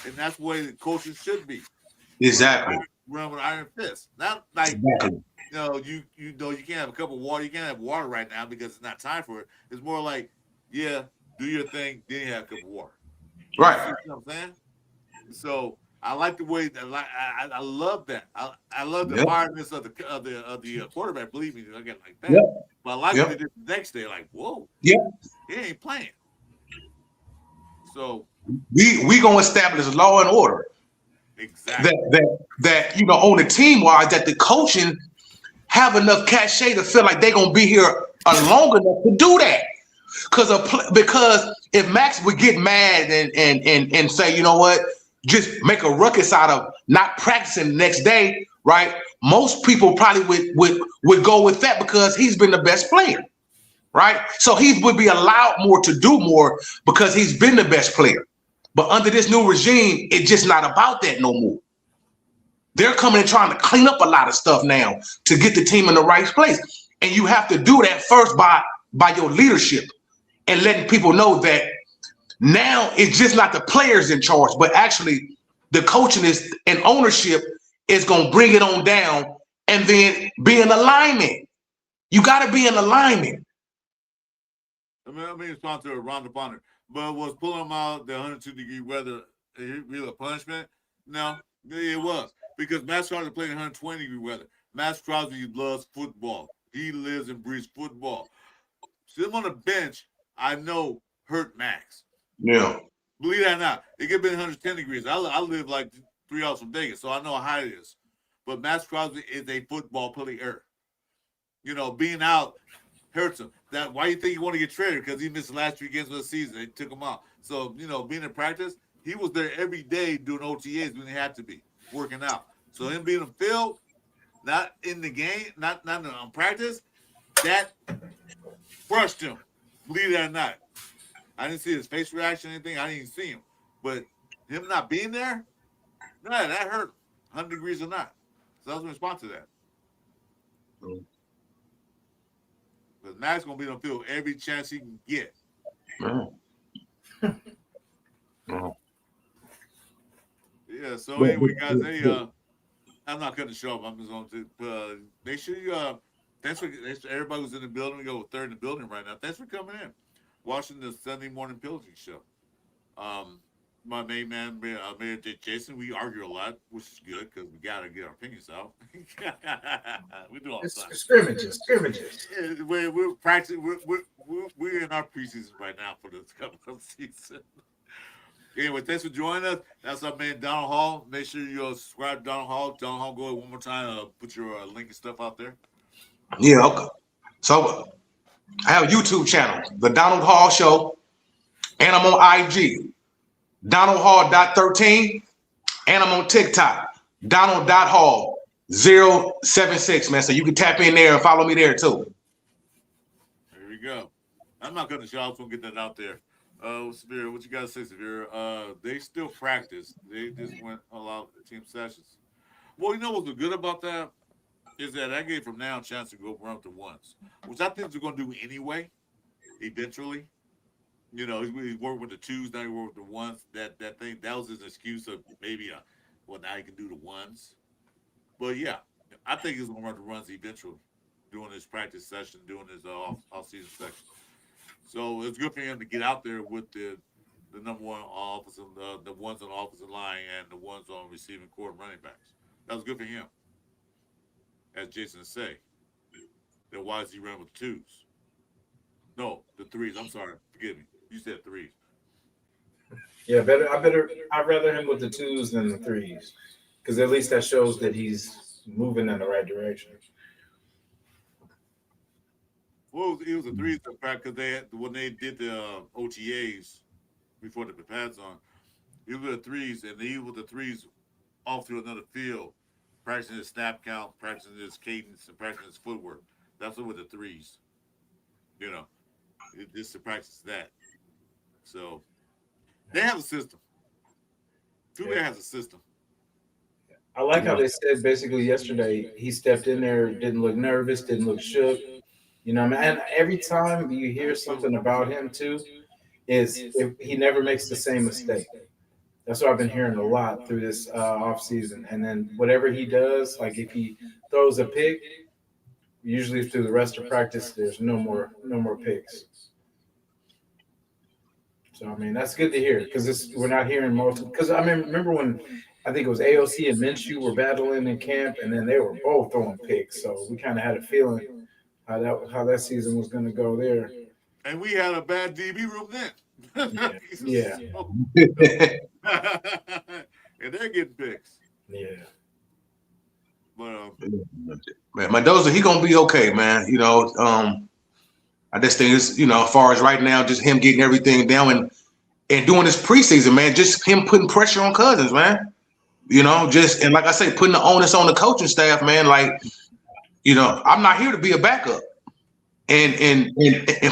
And that's the way the coaches should be. Exactly. Run with Iron Fist. Not like exactly. You know you can't have a cup of water. You can't have water right now because it's not time for it. It's more like, yeah, do your thing, then you have a cup of water. Right. You know what I'm saying? So I like the way that I love that. I love the fireness of the quarterback. Believe me, I get like that. Yep. But I like what they did the next day. Like, whoa, he ain't playing. So we gonna establish law and order. Exactly. That on the team wise, that the coaching have enough cachet to feel like they're gonna be here long enough to do that. Because if Maxx would get mad and say, you know what, just make a ruckus out of not practicing the next day, right? Most people probably would go with that because he's been the best player, right? So he would be allowed more to do more because he's been the best player. But under this new regime, it's just not about that no more. They're coming and trying to clean up a lot of stuff now to get the team in the right place. And you have to do that first by your leadership and letting people know that now it's just not the players in charge, but actually the coaching is and ownership is going to bring it on down and then be in alignment. You got to be in alignment. I mean, respond to Rhonda Bonner, but was pulling them out the 102-degree weather really a punishment? No, it was because Maxx Crosby played in 120-degree weather. Maxx Crosby loves football. He lives and breathes football. See him on the bench, I know hurt Maxx. Yeah. Believe that or not, it could be 110 degrees. I live like 3 hours from Vegas, so I know how hot it is. But Maxx Crosby is a football player. Being out hurts him. Why do you think he want to get traded? Because he missed the last 3 games of the season. They took him out. So, being in practice, he was there every day doing OTAs when he had to be, working out. So him being in the field, not in the game, not on practice, that crushed him. Believe that or not. I didn't see his face reaction or anything. I didn't even see him. But him not being there, that hurt him, 100 degrees or not. So that was in response to that. Because Maxx going to be on the field every chance he can get. Yeah, so anyway, guys, I'm not cutting the show off. I'm just going to make sure you thanks for everybody who's in the building. We go third in the building right now. Thanks for coming in, watching the Sunday morning Pillaging show. My main man, Mayor Jason, we argue a lot, which is good because we got to get our opinions out. We do all the time. Scrimmages. Yeah, we're practicing. We're in our preseason right now for this couple of season. Anyway, thanks for joining us. That's our man Donald Hall. Make sure you subscribe to Donald Hall. Donald Hall, go ahead one more time. Put your link and stuff out there. Yeah, okay. So I have a YouTube channel, The Donald Hall Show, and I'm on IG, DonaldHall.13, and I'm on TikTok, Donald.Hall076, man. So you can tap in there and follow me there too. There we go. I'm not going to show. I was going to get that out there. Severe, what you got to say, Severe? They still practice. They just went all out team sessions. Well, you know what's good about that is that gave from now a chance to go run to ones, which I think they're going to do anyway, eventually. You know, he's working with the twos, now he working with the ones. That thing, that was his excuse of maybe, well, now he can do the ones. But yeah, I think he's going to run the runs eventually, doing his practice session, doing his off-season section. So it's good for him to get out there with the number one offensive, the ones on the offensive line and the ones on receiving core and running backs. That was good for him. As Jason say, then why is he running with the twos? No, the threes. I'm sorry, forgive me. You said threes. Yeah, I'd rather him with the twos than the threes, because at least that shows that he's moving in the right direction. Well, it was a threes because when they did the OTAs before the pads on, it was the threes, and he with the threes off to another field, practicing his snap count, practicing his cadence, and practicing his footwork. That's what with the threes. You know, just to practice that. So they have a system. Tulare has a system. I like how they said basically yesterday he stepped in there, didn't look nervous, didn't look shook. You know, and every time you hear something about him too, is if he never makes the same mistake. That's what I've been hearing a lot through this off season. And then whatever he does, like if he throws a pick, usually through the rest of practice, there's no more picks. So I mean that's good to hear because we're not hearing multiple. Because I mean, remember when I think it was AOC and Minshew were battling in camp, and then they were both throwing picks. So we kind of had a feeling how that season was going to go there. And we had a bad DB room then. Yeah. And they're getting picks. Yeah. But man, Mendoza, he gonna be okay, man. You know, I just think it's, you know, as far as right now, just him getting everything down and doing this preseason, man, just him putting pressure on Cousins, man. You know, and like I say, putting the onus on the coaching staff, man. Like, you know, I'm not here to be a backup. And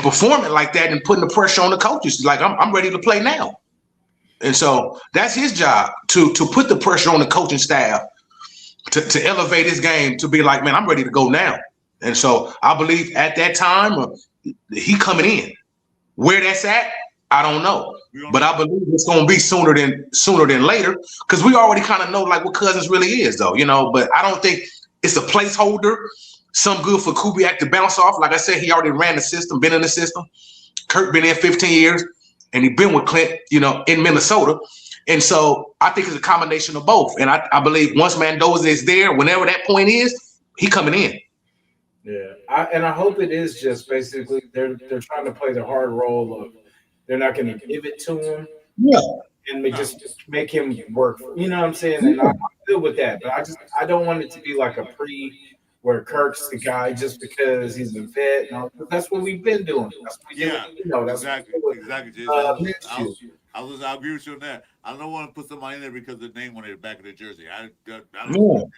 performing like that and putting the pressure on the coaches, like I'm ready to play now. And so that's his job to put the pressure on the coaching staff to elevate his game to be like, man, I'm ready to go now. And so I believe at that time he coming in. Where that's at, I don't know. But I believe it's going to be sooner than later because we already kind of know like what Cousins really is, though, you know. But I don't think it's a placeholder. Some good for Kubiak to bounce off. Like I said, he already ran the system, been in the system. Kirk been in 15 years, and he been with Clint, you know, in Minnesota. And so I think it's a combination of both. And I believe once Mendoza is there, whenever that point is, he coming in. Yeah, I hope it is just basically they're trying to play the hard role of they're not going to give it to him. Yeah. And they just make him work. You know what I'm saying? And I'm good with that. But I don't want it to be like a where Kirk's the guy just because he's a vet. That's what we've been doing. That's what that's exactly, Jason. I agree with you on that. I don't want to put somebody in there because the name on the back of their jersey. I don't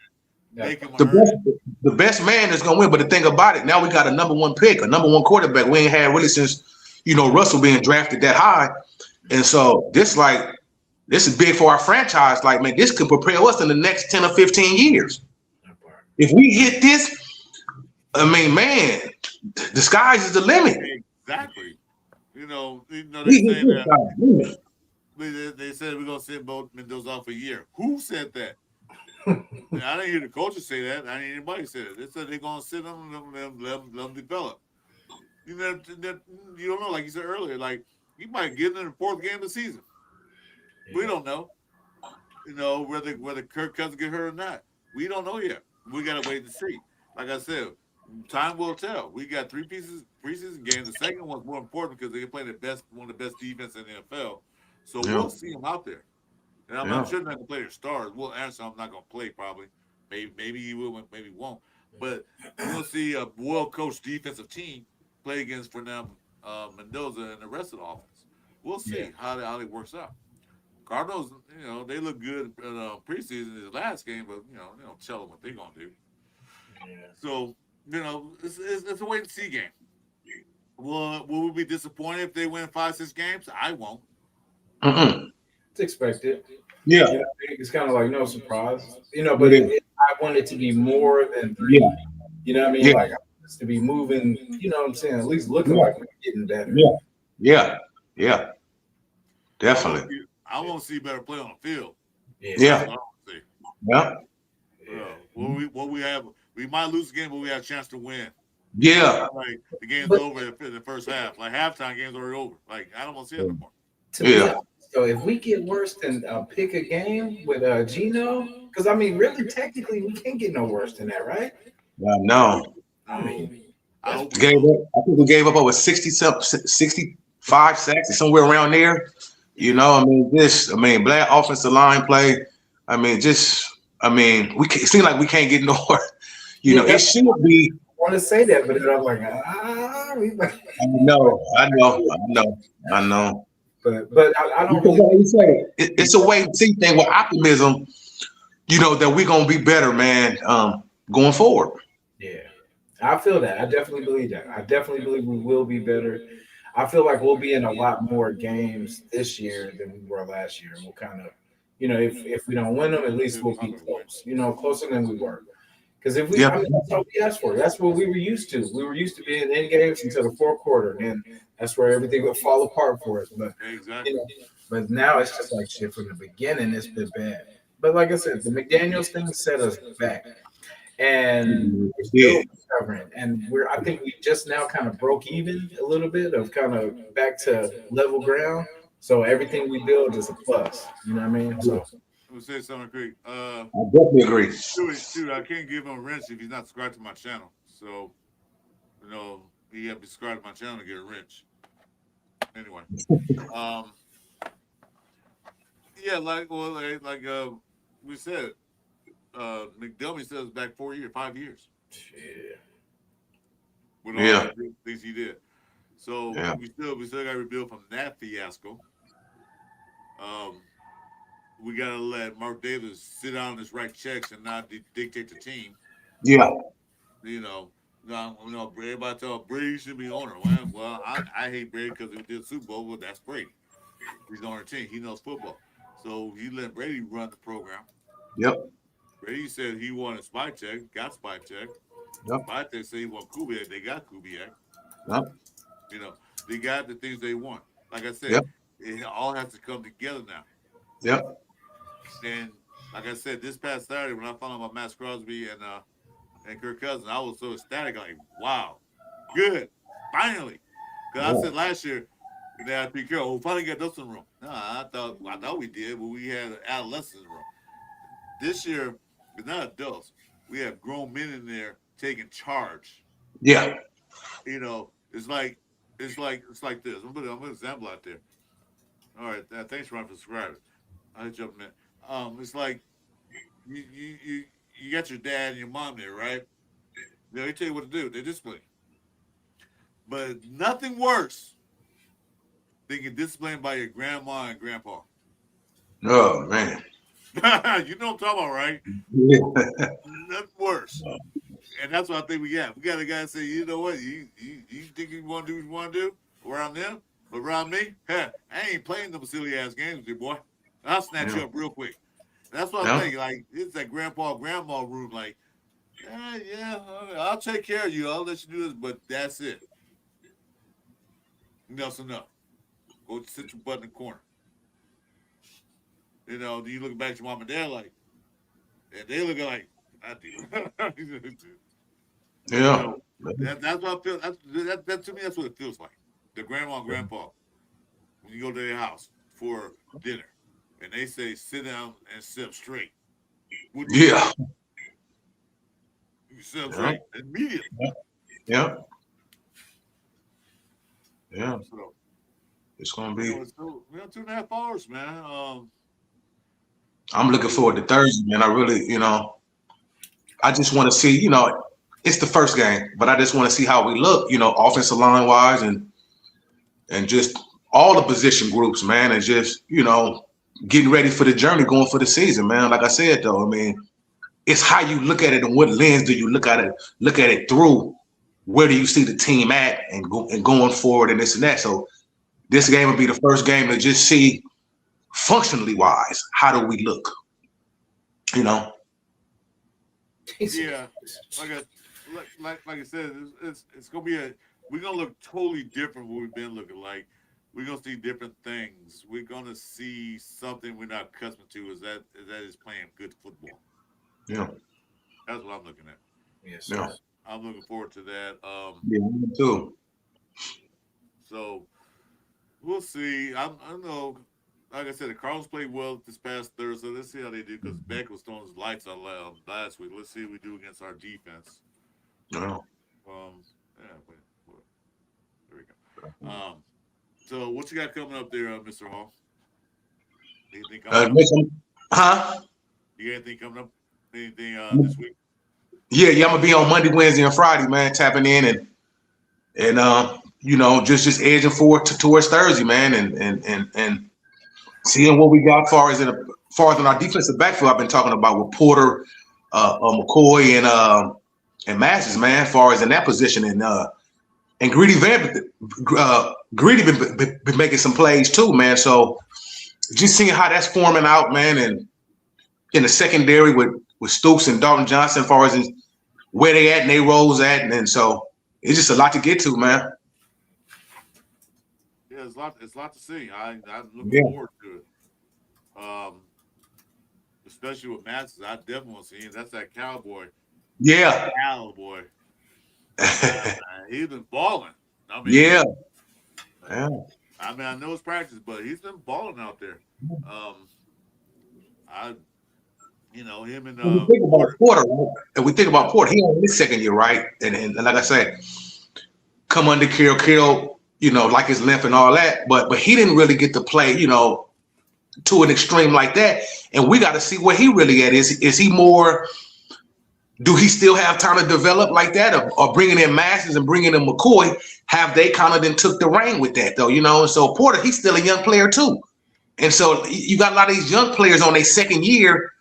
the best man is gonna win. But the thing about it, now we got a number one pick, a number one quarterback. We ain't had really since, you know, Russell being drafted that high. And so this is big for our franchise. Like, man, this could prepare us in the next 10 or 15 years. If we hit this, I mean, man, the sky's is the limit. Exactly. They said we're gonna send both Mendoza off a year. Who said that? I didn't hear the coaches say that. I didn't hear anybody say that. They said they're gonna sit them and let them develop. You know, you don't know, like you said earlier, like you might get in the fourth game of the season. We don't know. You know, whether Kirk Cousins get hurt or not. We don't know yet. We gotta wait to see. Like I said, time will tell. We got 3 preseason games. The second one's more important because they play one of the best defense in the NFL. So we'll see them out there. And I'm not sure they're not gonna play their stars. We'll answer. I'm not gonna play probably. Maybe he will, maybe he won't. But we'll see a well-coached defensive team play against Fernando Mendoza and the rest of the offense. We'll see how it works out. Cardinals, you know, they look good in preseason in the last game, but you know, they don't tell them what they're gonna do. Yeah. So, you know, it's a wait and see game. Will we be disappointed if they win 5-6 games? I won't. It's expected. Yeah. You know, it's kind of like no surprise. You know, but I want it to be more than 3. Yeah. You know what I mean? Yeah. Like I want us to be moving. You know what I'm saying? At least looking Yeah. like we're getting better. Yeah. Yeah. Yeah. Definitely. I want to see better play on the field. Yeah. Yeah. That's what I want to see. Yeah. What we have, we might lose the game, but we have a chance to win. Yeah. Like the game's over in the first half. Like halftime, game's already over. Like I don't want to see it anymore. Yeah. So if we get worse than pick a game with Gino, because I mean, really, technically, we can't get no worse than that, right? No. I mean, I hope I think we gave up over 65 sacks, somewhere around there. You know, I mean, black offensive line play. I mean, it seems like we can't get nowhere. You know, it should be. I want to say that, but then I'm like, I know. But I don't Because really. like you say, it's a wait and see thing with optimism. You know that we're gonna be better, man, going forward. Yeah, I feel that. I definitely believe that. I definitely believe we will be better. I feel like we'll be in a lot more games this year than we were last year. We'll kind of, you know, if we don't win them, at least we'll be close. You know, closer than we were. Because if we, I mean, that's what we asked for. That's what we were used to. We were used to being in games until the fourth quarter, and that's where everything would fall apart for us. But exactly. You know, but now it's just like shit from the beginning. It's been bad. But like I said, the McDaniels thing set us back, and we're still recovering. And I think we just now kind of broke even a little bit of kind of back to level ground. So everything we build is a plus. You know what I mean? So. I'm gonna say something quick. I definitely agree. Dude, I can't give him a wrench if he's not subscribed to my channel. So, you know, he have to subscribe to my channel to get a wrench. Anyway, yeah, like we said, McDermott says back 5 years. Yeah. With all the things he did. So we still got to rebuild from that fiasco. We got to let Mark Davis sit down and just write checks and not dictate the team. Yeah. You know, everybody tell Brady should be owner. Well, I hate Brady because he did Super Bowl, but that's Brady. He's on our team. He knows football. So he let Brady run the program. Yep. Brady said he wanted spy check, got spy check. Yep. Spy check said he wanted Kubiak, they got Kubiak. Yep. You know, they got the things they want. Like I said, it all has to come together now. Yep. And like I said, this past Saturday when I found out about Maxx Crosby and Kirk Cousins, I was so ecstatic, like, wow, good, finally. Because I said last year, they had to be careful. We finally got adults in the room. No, I thought we did, but we had adolescents in the room. This year, it's not adults. We have grown men in there taking charge. Yeah. You know, it's like this. I'm put an example out there. All right, thanks, Ron, for subscribing. I'll jump in. It's like you got your dad and your mom there, right? They tell you what to do. They discipline. But nothing worse than get disciplined by your grandma and grandpa. Oh man. You know what I'm talking about, right? Yeah. Nothing worse. And that's what I think we got. We got a guy say, you know what? You think you want to do what you want to do around them? But around me, I ain't playing them silly ass games with you, boy. I'll snatch you up real quick. That's what I think. Like, it's that grandpa, grandma room. Like, I'll take care of you. I'll let you do this, but that's it. Enough's enough. Go sit your butt in the corner. You know, then you look back at your mom and dad like, and they look like, I do. Yeah. That's what I feel. That to me, that's what it feels like. The grandma and grandpa, when you go to their house for dinner, and they say, sit down and sit up straight. You sit up straight immediately. Yeah. So, it's going to be. We have 2.5 hours, man. I'm looking forward to Thursday, man. I really, I just want to see, it's the first game, but I just want to see how we look, offensive line wise and just all the position groups, man, and just, getting ready for the journey, going for the season, man. Like I said, though, I mean, it's how you look at it and what lens do you look at it through. Where do you see the team at and going forward and this and that. So this game will be the first game to just see functionally wise, how do we look? You know? Yeah, like I said, it's gonna be we're gonna look totally different what we've been looking like. We're gonna see different things. We're gonna see something we're not accustomed to. Is that is playing good football. Yeah. That's what I'm looking at. Yes, Yeah. I'm looking forward to that. Yeah, me too. So we'll see. I know. Like I said, the Cardinals played well this past Thursday. Let's see how they do because Beck was throwing his lights out last week. Let's see what we do against our defense. Yeah. Yeah, there we go. So what you got coming up there, Mr. Hall? Anything coming up? Huh? You got anything coming up? Anything this week? Yeah, I'm gonna be on Monday, Wednesday, and Friday, man, tapping in and you know, just edging forward towards Thursday, man, and seeing what we got as far as in our defensive backfield. I've been talking about with Porter, McCoy, and Maxx, man, as far as in that position, and Greedy been making some plays too, man. So just seeing how that's forming out, man, and in the secondary with Stoops and Dalton Johnson, as far as in where they at and they roles at, and so it's just a lot to get to, man. Yeah, it's a lot to see. I'm looking forward to it. Especially with Maxx, I definitely want to see him. That's that cowboy. Yeah. Cowboy. He's been balling. I mean, Yeah. I mean, I know it's practice, but he's been balling out there. Him and we think about Porter, and we think about Porter. He on his second year, right? And like I said, come under Kirk, you know, like his length and all that, but he didn't really get to play, you know, to an extreme like that. And we got to see where he really at. Is he more? Do he still have time to develop like that, or bringing in Maxx and bringing in McCoy? Have they kind of then took the reign with that though, you know? And so Porter, he's still a young player too, and so you got a lot of these young players on their second year.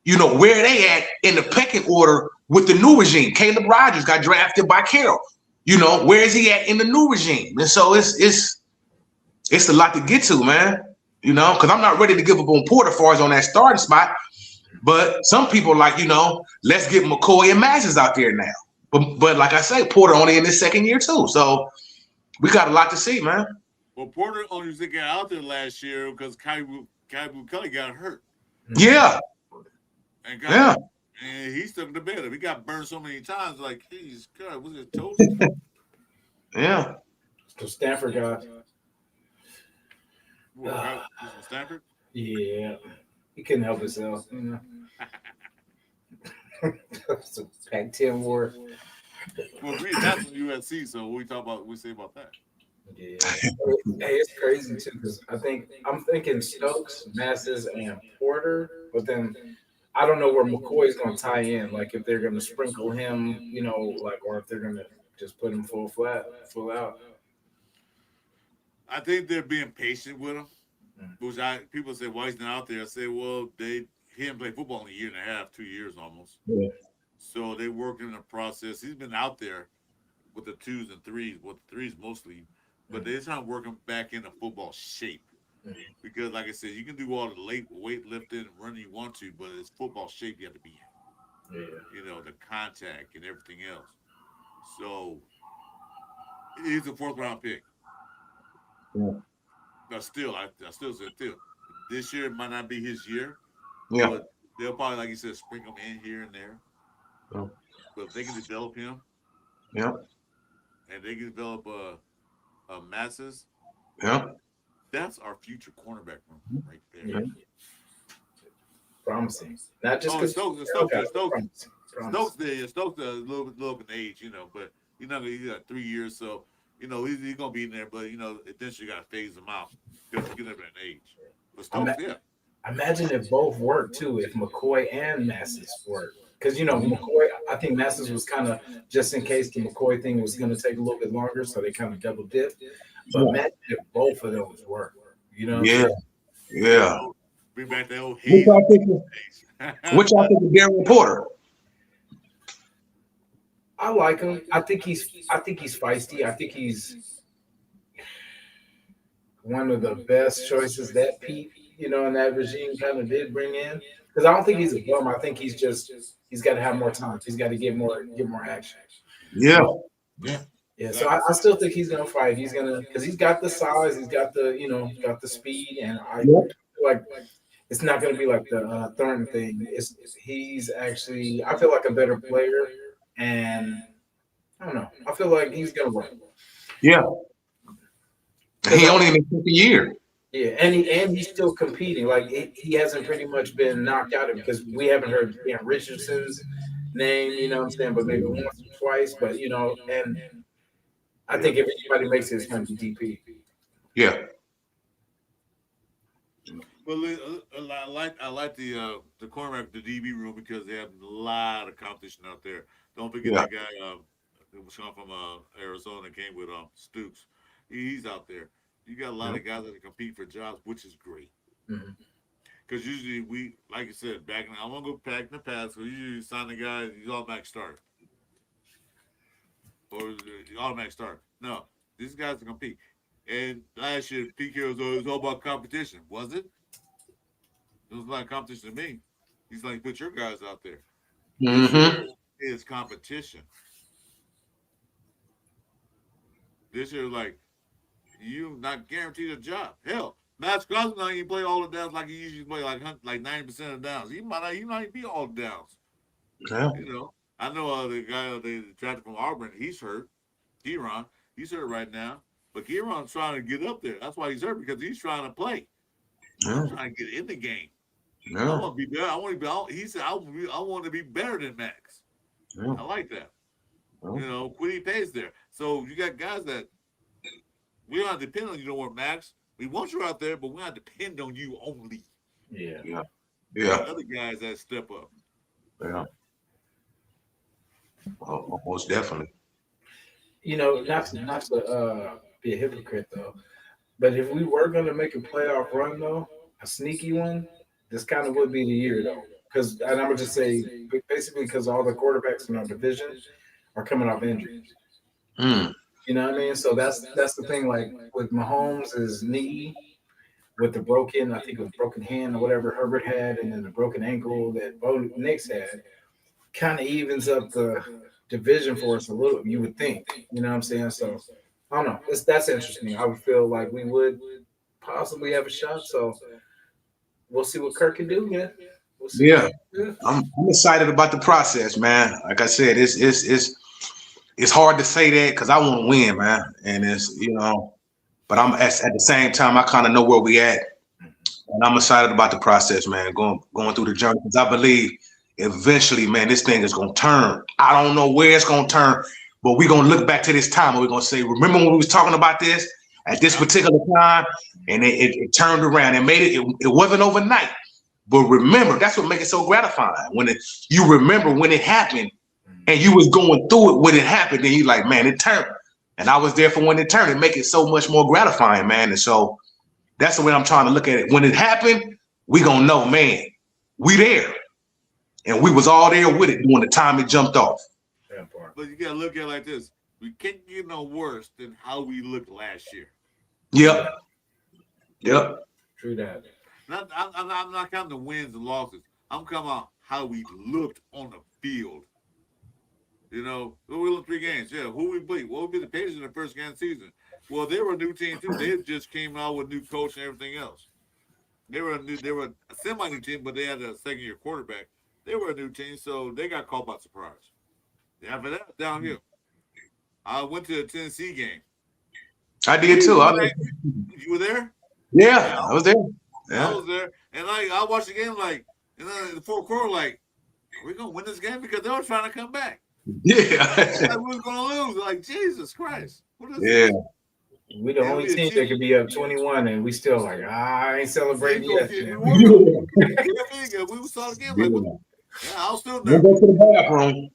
You know, where they at in the pecking order with the new regime. Caleb Rogers got drafted by Carroll. You know, where is he at in the new regime? And so it's a lot to get to, man. You know, because I'm not ready to give up on Porter as far as on that starting spot. But some people like, you know, let's get McCoy and Maxx out there now. But like I say, Porter only in his second year too. So we got a lot to see, man. Well, Porter only was getting out there last year because Kai Kelly got hurt. Yeah. And he stuck the bed. He got burned so many times. Like, Jesus God, was it toast? Yeah. The Stanford guy. Stanford? Yeah. He couldn't help himself, you know. It's a Pac-10 war. Well, that's from USC, so what we say about that? Yeah. Hey, it's crazy too, because I'm thinking Stokes, Maxx, and Porter, but then I don't know where McCoy's going to tie in. Like if they're going to sprinkle him, you know, like, or if they're going to just put him full out. I think they're being patient with him, which people say, why he's not out there? I say, well, he didn't play football in a year and a half, 2 years almost. Yeah. So they worked in the process. He's been out there with the 2s and 3s, with the 3s mostly, but they're trying to work him back into football shape. Because, like I said, you can do all the late weightlifting and running you want to, but it's football shape you have to be in. Yeah. You know, the contact and everything else. So, he's a 4th-round pick. Yeah. But still, I still say, this year might not be his year. Yeah. But they'll probably, like you said, sprinkle him in here and there. Yeah. But if they can develop him. Yeah. And they can develop Maxx. Yeah. That's our future cornerback room right there. Yeah. Promising. Not just because Stokes there. Stokes a little bit of age, you know, but he's got 3 years, so you know he's gonna be in there. But you know, eventually you gotta phase him out because he's getting up in age. But Stokes, Imagine if both work too. If McCoy and Maxx work, because you know McCoy, I think Maxx was kind of just in case the McCoy thing was going to take a little bit longer, so they kind of double dipped. But imagine if both of those work, you know? Yeah. Bring back that old Hayes. What y'all think of Darren Porter? I like him. I think he's feisty. I think he's one of the best choices that Pete and that regime kind of did bring in. Because I don't think he's a bum. I think he's got to have more time. He's got to get more action. Yeah. Yeah, so I still think he's gonna fight. He's gonna because he's got the size, he's got the got the speed, and I feel like it's not gonna be like the Thornton thing. He's actually I feel like a better player, and I don't know. I feel like he's gonna work. Yeah. He only in his 50th year. Yeah, and he's still competing. Like he hasn't pretty much been knocked out because we haven't heard Richardson's name. You know what I'm saying? But maybe once or twice. But and I think if anybody makes it, it's going to be DP. Yeah. Well, I like the cornerback, the DB room because they have a lot of competition out there. Don't forget that guy who was coming from Arizona, came with Stoops. He's out there. You got a lot of guys that can compete for jobs, which is great. Because usually we, like you said, I want to go back in the past. So usually sign the guy, he's automatic start. Or the automatic start. No, these guys can compete. And last year, PK was all about competition. Was it? It was like competition to me. He's like, put your guys out there. It's competition. This year, like, you not guaranteed a job. Hell, Maxx Crosby not even play all the downs like he usually play, like 90% of the downs. He might not even be all the downs. Yeah. I know the guy they drafted from Auburn, he's hurt. Kieran, he's hurt right now. But Kieran's trying to get up there. That's why he's hurt, because he's trying to play. He's trying to get in the game. I want to be better. He said, I want to be better than Maxx. I like that. Quiddy pays there. So you got guys that we don't have to depend on you no more, Maxx. We want you out there, but we don't have to depend on you only. Yeah. Other guys that step up. Yeah. Well, most definitely. Not to be a hypocrite though, but if we were going to make a playoff run though, a sneaky one, this kind of would be the year though. And I'm gonna just say basically because all the quarterbacks in our division are coming off injuries. You know what I mean? So that's the thing. Like with Mahomes' his knee, with the broken hand or whatever Herbert had, and then the broken ankle that Bo Nix had, kind of evens up the division for us a little. You would think, you know what I'm saying? So I don't know. That's interesting. I would feel like we would possibly have a shot. So we'll see what Kirk can do, man. We'll see. Yeah. I'm excited about the process, man. Like I said, it's hard to say that because I want to win, man. And it's but I'm at the same time I kind of know where we at, and I'm excited about the process, man. Going through the journey because I believe eventually, man, this thing is gonna turn. I don't know where it's gonna turn, but we're gonna look back to this time and we're gonna say, remember when we was talking about this at this particular time, and it turned around and made it wasn't overnight. But remember, that's what makes it so gratifying. When you remember when it happened and you was going through it when it happened, and you like, man, it turned. And I was there for when it turned. It make it so much more gratifying, man. And so that's the way I'm trying to look at it. When it happened, we gonna know, man, we there. And we was all there with it during the time it jumped off. But you gotta look at it like this. We can't get no worse than how we looked last year. Yep. True that. I'm not counting the wins and losses. I'm counting on how we looked on the field. We won 3 games. Yeah, who we beat? What would be the Patriots in the first game of the season? Well, they were a new team too. They just came out with a new coach and everything else. They were a semi-new team, but they had a second-year quarterback. They were a new team, so they got caught by surprise. After that, downhill. I went to the Tennessee game. I did too. You were there? Yeah, I was there. Yeah. I was there, and I watched the game in the fourth quarter, are we gonna win this game? Because they were trying to come back. Yeah. We was gonna lose. Jesus Christ. What is this? We the only team that could be up 21, and we still I ain't celebrating yet. We saw the game I was still nervous. We'll go to the bathroom.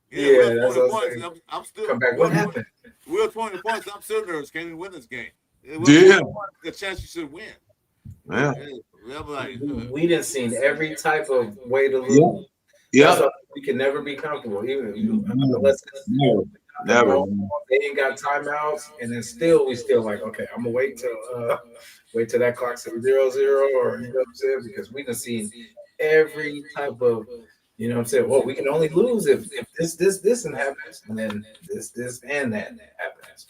Yeah, that's what I'm saying. I'm still. Come back. What happened? We were 20 points. I'm still nervous. Can we win this game? Yeah. The chance you should win. Yeah. We didn't see every type of way to lose. Yeah. We can never be comfortable, even never. They ain't got timeouts, and then we still like, okay, I'm gonna wait till wait till that clock's at 0-0, or you know what I'm saying? Because we done seen every type of, you know what I'm saying? Well, we can only lose if this and happens, and then this and that happens.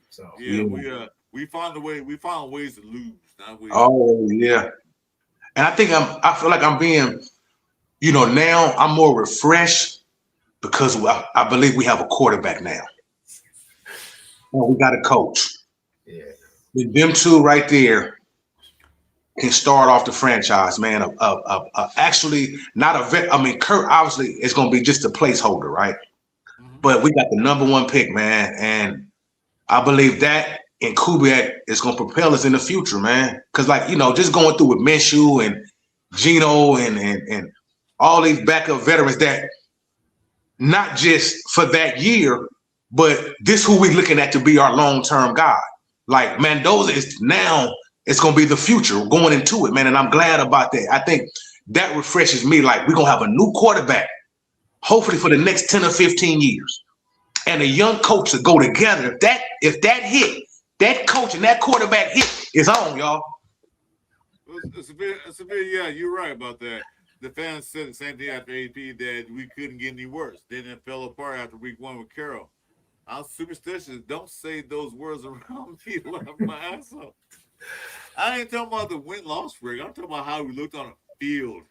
So Yeah, we found ways to lose. Not ways. Oh yeah, and I feel like I'm being, now I'm more refreshed because I believe we have a quarterback now. And we got a coach. yeah, With them two right there can start off the franchise, man. Actually, not a vet. I mean, Kirk obviously is going to be just a placeholder, right? Mhm. But we got the number one pick, man, and I believe that and Kubiak is going to propel us in the future, man. Because, just going through with Minshew and Geno and all these backup veterans that not just for that year, but this who we looking at to be our long-term guy. Like Mendoza is now, it's going to be the future going into it, man. And I'm glad about that. I think that refreshes me. Like, we're going to have a new quarterback, hopefully for the next 10 or 15 years. And a young coach to go together. If that hit, that coach and that quarterback hit is on, y'all. It's a bit. Yeah, you're right about that. The fans said the same thing after AP that we couldn't get any worse. Then it fell apart after week 1 with Carroll. I'm superstitious. Don't say those words around me. Laugh my ass off. I ain't talking about the win-loss rig. I'm talking about how we looked on the field.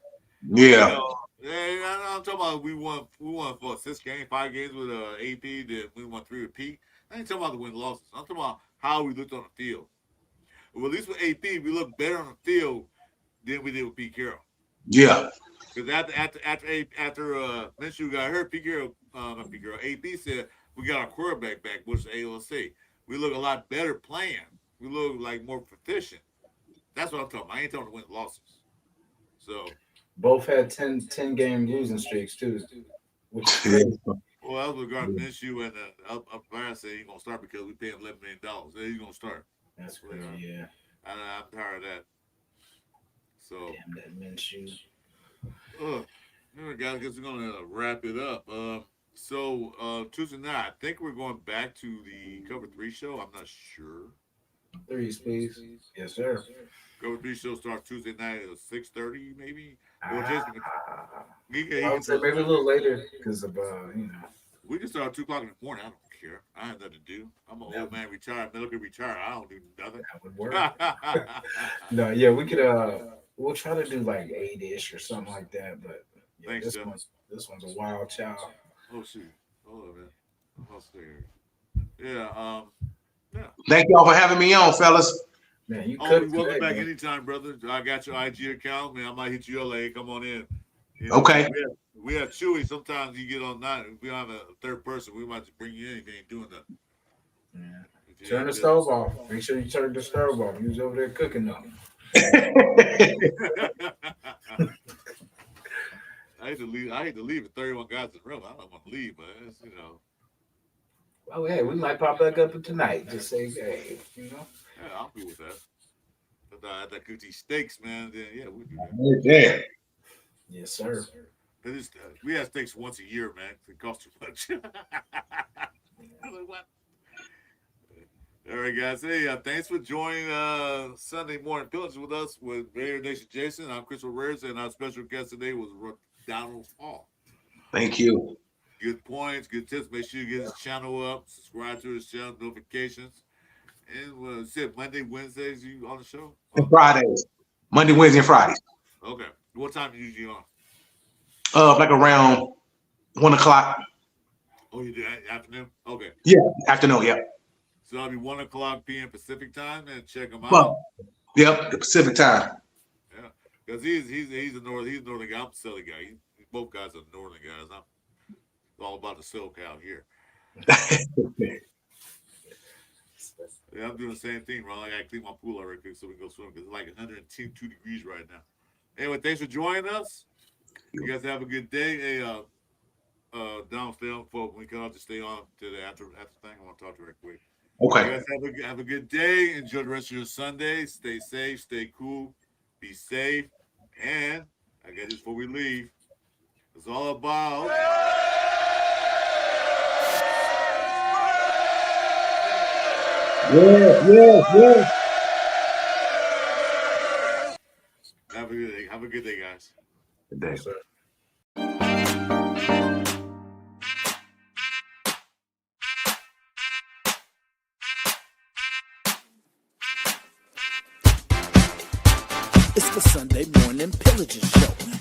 Yeah. I'm talking about we won for 5 games with AP. Then we won 3 with Pete. I ain't talking about the win-losses. I'm talking about how we looked on the field. Well, at least with AP, we looked better on the field than we did with Pete Carroll. Yeah. Because after Minshew got hurt, AP said we got our quarterback back, which is AOC. We look a lot better playing. We look like more proficient. That's what I'm talking about. I ain't talking about win losses. So both had 10 game losing streaks too. Which is crazy. Well, that was regarding Minshew, and Byron said he's gonna start because we paid him $11 million. So he's gonna start. That's crazy, yeah. I'm tired of that. So damn that Minshew. All right, guys, I guess we're gonna wrap it up. So Tuesday night, I think we're going back to the Cover 3 show. I'm not sure. Threes, please. Yes, sir. Cover 3 show starts Tuesday night at 6:30, maybe. Or just I would say maybe a little later because of we can start at 2:00 in the morning. I don't care. I have nothing to do. I'm an old man retired, medical retired. I don't do nothing. That would work. No, yeah, we could we'll try to do like 8-ish or something like that, but yeah, Thanks, this Jeff. one's a wild child. Oh shoot. Hold on, man. I'll stay here. Yeah, yeah. Thank y'all for having me on, fellas. Man, you Oh, could you're welcome back anytime, brother. I got your IG account, man. I might hit you up. Hey, come on in. Okay. We have Chewy. Sometimes you get on night. If we don't have a third person, we might just bring you in if you ain't doing that. Yeah. Turn the stove off. Make sure you turn the stove off. He was over there cooking them. I hate to leave at 31 guys in a row. I don't want to leave, but it's, Oh, hey, we might pop back up tonight. Just say, hey, Yeah, I'm cool with that. But I that cook these steaks, man. Then yeah, we do that. Yeah. yes, sir. We have steaks once a year, man. It costs too much. I'm like, what? All right, guys. Hey, thanks for joining Sunday Morning Pillaging with us with RNJ Jason. I'm Chris4Raiders, and our special guest today was Donald Hall. Thank you. Good points, good tips. Make sure you get his channel up, subscribe to his channel, notifications. And said Monday, Wednesdays, you on the show? And Fridays. Monday, Wednesday, and Fridays. Okay. What time are you usually on? Like around 1 o'clock. Oh, you do afternoon? Okay. Yeah, afternoon, yeah. So that'll be 1 o'clock p.m. Pacific time, and check him out. Well, yep, the Pacific time. Yeah, because he's a northern guy. I'm a southern guy. Both guys are northern guys. I'm all about the SoCal here. Yeah, I'm doing the same thing, bro. I gotta clean my pool already quick so we can go swim because it's like 102 degrees right now. Anyway, thanks for joining us. You guys have a good day. Hey, Donald, stay on, folks. We can all just stay on to the after thing. I want to talk to you right quick. Okay. You guys have a good day. Enjoy the rest of your Sunday. Stay safe. Stay cool. Be safe. And I guess just before we leave, it's all about. Yeah. Have a good day, guys. Good day. Yes, sir. It's the Sunday morning Pillaging show.